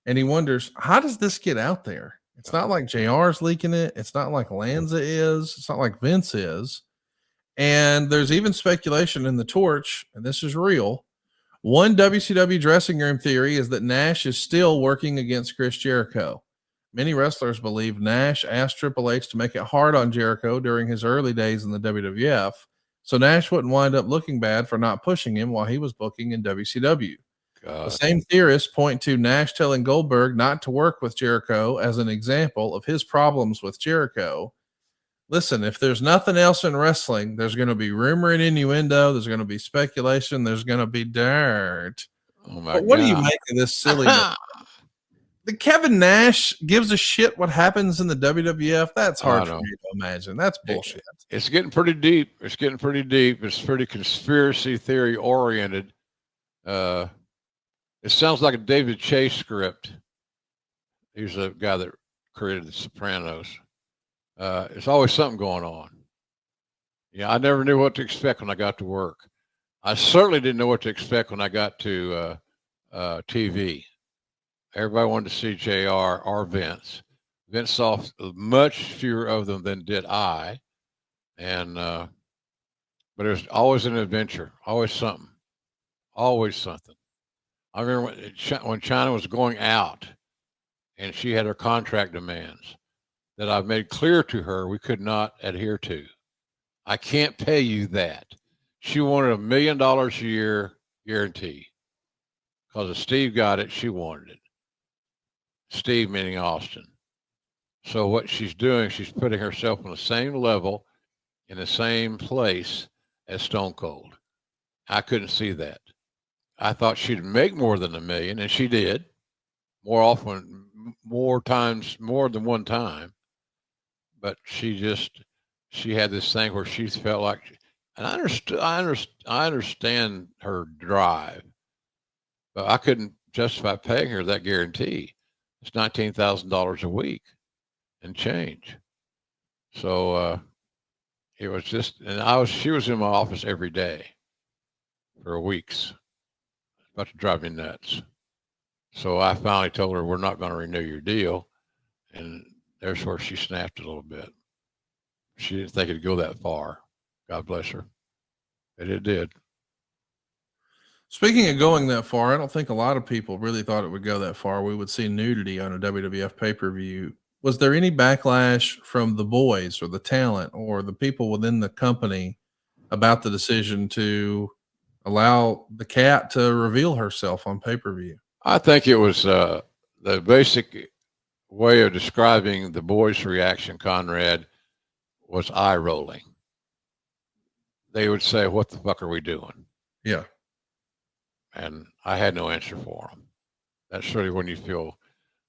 And he wonders, how does this get out there? It's not like JR's leaking it. It's not like Lanza is. It's not like Vince is. And there's even speculation in the Torch, and this is real. One WCW dressing room theory is that Nash is still working against Chris Jericho. Many wrestlers believe Nash asked Triple H to make it hard on Jericho during his early days in the WWF, so Nash wouldn't wind up looking bad for not pushing him while he was booking in WCW. The same theorists point to Nash telling Goldberg not to work with Jericho as an example of his problems with Jericho. Listen, if there's nothing else in wrestling, there's going to be rumor and innuendo. There's going to be speculation. There's going to be dirt. Oh my but what God. do you make of this silly? The Kevin Nash gives a shit what happens in the WWF. That's hard for me to imagine. That's bullshit. It's getting pretty deep. It's pretty conspiracy theory oriented. It sounds like a David Chase script. He's the guy that created The Sopranos. There's always something going on. Yeah, I never knew what to expect when I got to work. I certainly didn't know what to expect when I got to TV. Everybody wanted to see JR or Vince. Vince saw much fewer of them than did I. And, but it was always an adventure, always something. I remember when China was going out and she had her contract demands that I made clear to her we could not adhere to. I can't pay you that. She wanted $1 million a year guarantee. Because if Steve got it, she wanted it. Steve meaning Austin. So what she's doing, she's putting herself on the same level in the same place as Stone Cold. I couldn't see that. I thought she'd make more than $1 million, and she did. More more than one time, but she had this thing where she felt like, and I understand her drive, but I couldn't justify paying her that guarantee. It's $19,000 a week and change. So it was just, and she was in my office every day for weeks. About to drive me nuts. So I finally told her, we're not going to renew your deal. And there's where she snapped a little bit. She didn't think it'd go that far. God bless her. But it did. Speaking of going that far, I don't think a lot of people really thought it would go that far. We would see nudity on a WWF pay-per-view. Was there any backlash from the boys or the talent or the people within the company about the decision to allow the cat to reveal herself on pay-per-view? I think it was the basic way of describing the boys' reaction, Conrad, was eye rolling. They would say, "What the fuck are we doing?" Yeah. And I had no answer for them. That's really when you feel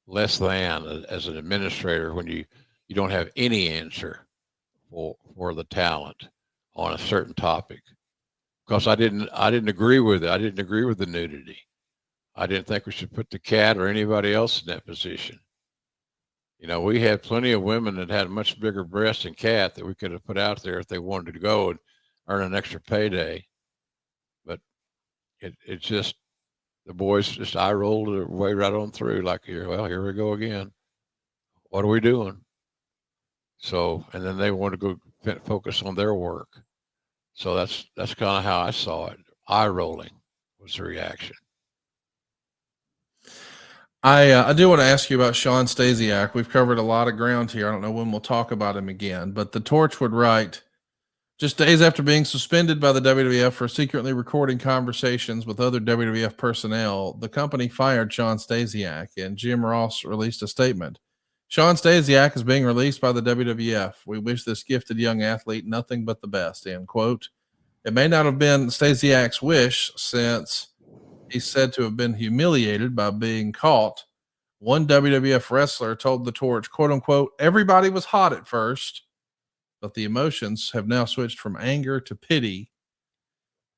less than as an administrator, when you don't have any answer for the talent on a certain topic. Because I didn't agree with it. I didn't agree with the nudity. I didn't think we should put the cat or anybody else in that position. You know, we had plenty of women that had much bigger breasts than Cat that we could have put out there if they wanted to go and earn an extra payday. But it just, the boys just eye rolled their way right on through, like, here we go again. What are we doing? So, and then they want to go focus on their work. So that's kind of how I saw it. Eye rolling was the reaction. I do want to ask you about Sean Stasiak. We've covered a lot of ground here. I don't know when we'll talk about him again, but the Torch would write, just days after being suspended by the WWF for secretly recording conversations with other WWF personnel, the company fired Sean Stasiak, and Jim Ross released a statement. Sean Stasiak is being released by the WWF. We wish this gifted young athlete nothing but the best, end quote. It may not have been Stasiak's wish, since he's said to have been humiliated by being caught. One WWF wrestler told the Torch, quote unquote, everybody was hot at first, but the emotions have now switched from anger to pity.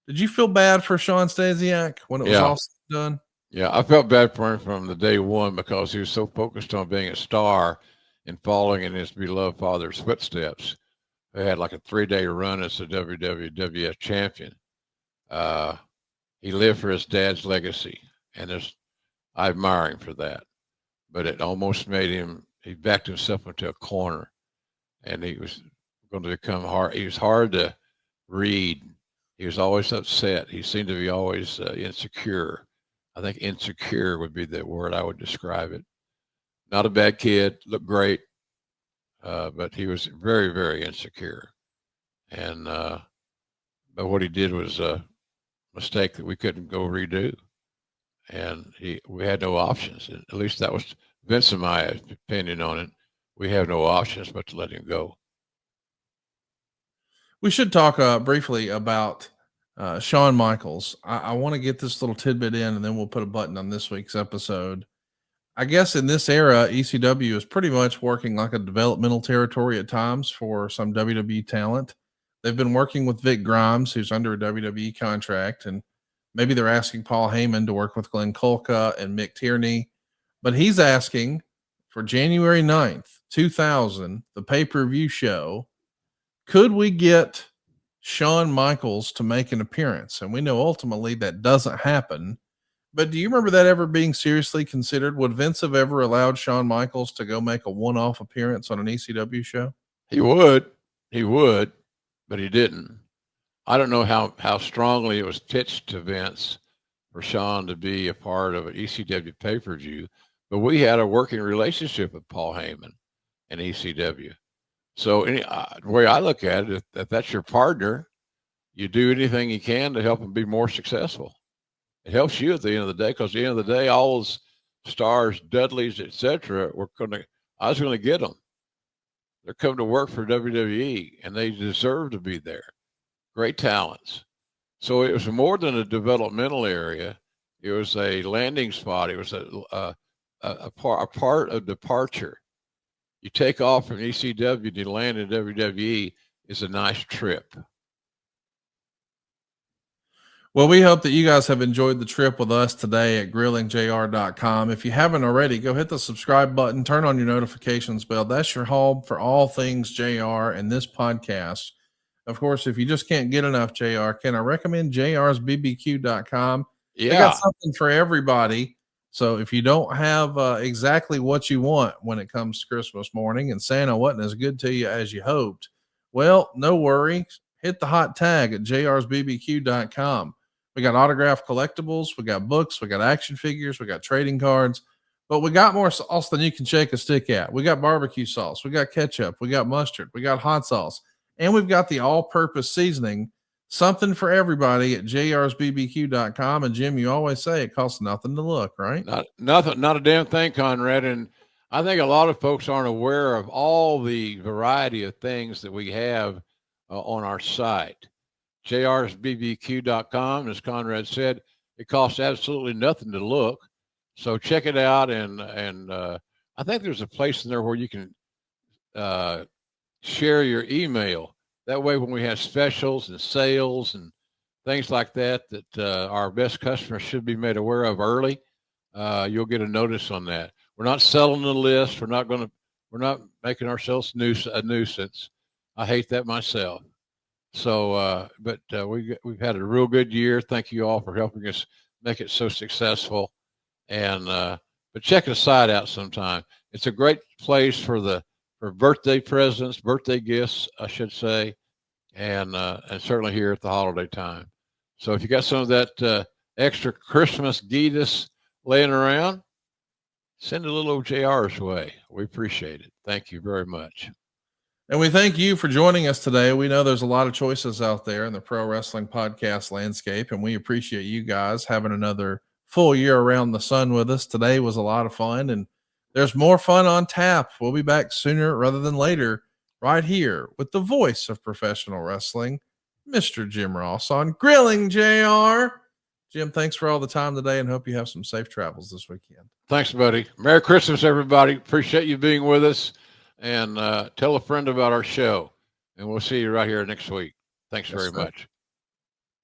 Did you feel bad for Sean Stasiak when it was all done? Yeah, I felt bad for him from the day one because he was so focused on being a star and following in his beloved father's footsteps. They had like a 3-day run as the WWF champion. He lived for his dad's legacy, and I admire him for that. But it almost made him, he backed himself into a corner, and he was going to become hard. He was hard to read. He was always upset. He seemed to be always insecure. I think insecure would be the word I would describe it. Not a bad kid, looked great, but he was very, very insecure. And but what he did was a mistake that we couldn't go redo, and we had no options. At least that was Vince and my opinion on it. We have no options but to let him go. We should talk briefly about Shawn Michaels. I want to get this little tidbit in, and then we'll put a button on this week's episode. I guess in this era, ECW is pretty much working like a developmental territory at times for some WWE talent. They've been working with Vic Grimes, who's under a WWE contract, and maybe they're asking Paul Heyman to work with Glenn Kolka and Mick Tierney, but he's asking for January 9th, 2000, the pay-per-view show. Could we get Shawn Michaels to make an appearance? And we know ultimately that doesn't happen. But do you remember that ever being seriously considered? Would Vince have ever allowed Shawn Michaels to go make a one-off appearance on an ECW show? He would, but he didn't. I don't know how strongly it was pitched to Vince for Shawn to be a part of an ECW pay-per-view, but we had a working relationship with Paul Heyman and ECW. So the way I look at it, if that's your partner, you do anything you can to help him be more successful. It helps you at the end of the day, because at the end of the day, all those stars, Dudleys, etc., I was going to get them. They're coming to work for WWE, and they deserve to be there. Great talents. So it was more than a developmental area. It was a landing spot. It was a part of departure. You take off from ECW and you land in WWE is a nice trip. Well, we hope that you guys have enjoyed the trip with us today at grillingjr.com. If you haven't already, go hit the subscribe button, turn on your notifications bell. That's your home for all things JR and this podcast. Of course, if you just can't get enough JR, can I recommend jrsbbq.com? Yeah. They got something for everybody. So if you don't have exactly what you want when it comes to Christmas morning and Santa wasn't as good to you as you hoped, well, no worries. Hit the hot tag at jrsbbq.com. We got autographed collectibles, we got books, we got action figures, we got trading cards, but we got more sauce than you can shake a stick at. We got barbecue sauce, we got ketchup, we got mustard, we got hot sauce, and we've got the all-purpose seasoning. Something for everybody at jrsbbq.com. And Jim, you always say it costs nothing to look, right? Not a damn thing, Conrad. And I think a lot of folks aren't aware of all the variety of things that we have on our site. jrsbbq.com, as Conrad said, it costs absolutely nothing to look. So check it out. And I think there's a place in there where you can share your email. That way, when we have specials and sales and things like that, our best customers should be made aware of early, you'll get a notice on that. We're not selling the list. We're not making ourselves a nuisance. I hate that myself. So, but we've had a real good year. Thank you all for helping us make it so successful. And but check the site out sometime. It's a great place for birthday presents, birthday gifts, I should say, and certainly here at the holiday time. So if you got some of that extra Christmas geetus laying around, send a little JR's way. We appreciate it. Thank you very much. And we thank you for joining us today. We know there's a lot of choices out there in the pro wrestling podcast landscape, and we appreciate you guys having another full year around the sun with us. Today was a lot of fun, and there's more fun on tap. We'll be back sooner rather than later, right here with the voice of professional wrestling, Mr. Jim Ross on Grilling JR. Jim, thanks for all the time today, and hope you have some safe travels this weekend. Thanks, buddy. Merry Christmas, everybody. Appreciate you being with us, and tell a friend about our show, and we'll see you right here next week. Thanks very much.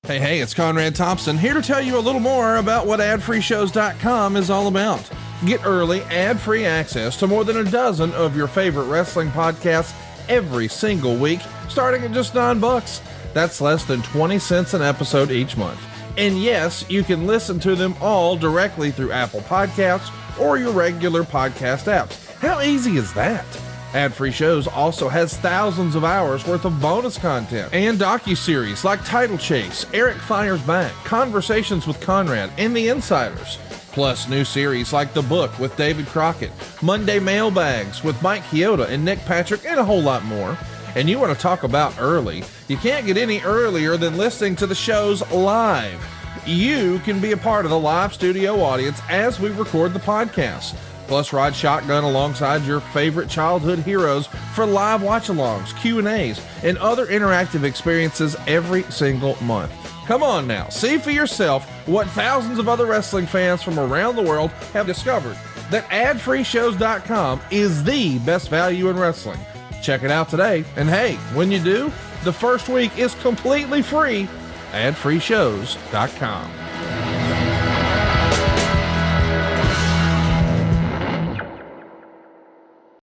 Hey, it's Conrad Thompson here to tell you a little more about what adfreeshows.com is all about. Get early, ad-free access to more than a dozen of your favorite wrestling podcasts every single week, starting at just $9. That's less than 20 cents an episode each month. And yes, you can listen to them all directly through Apple Podcasts or your regular podcast apps. How easy is that? Ad-free shows also has thousands of hours worth of bonus content and docuseries like Title Chase, Eric Fires Back, Conversations with Conrad, and The Insiders. Plus new series like The Book with David Crockett, Monday Mailbags with Mike Chioda and Nick Patrick, and a whole lot more. And you want to talk about early? You can't get any earlier than listening to the shows live. You can be a part of the live studio audience as we record the podcast. Plus, ride shotgun alongside your favorite childhood heroes for live watch-alongs, Q&As, and other interactive experiences every single month. Come on now, see for yourself what thousands of other wrestling fans from around the world have discovered, that adfreeshows.com is the best value in wrestling. Check it out today, and hey, when you do, the first week is completely free. adfreeshows.com.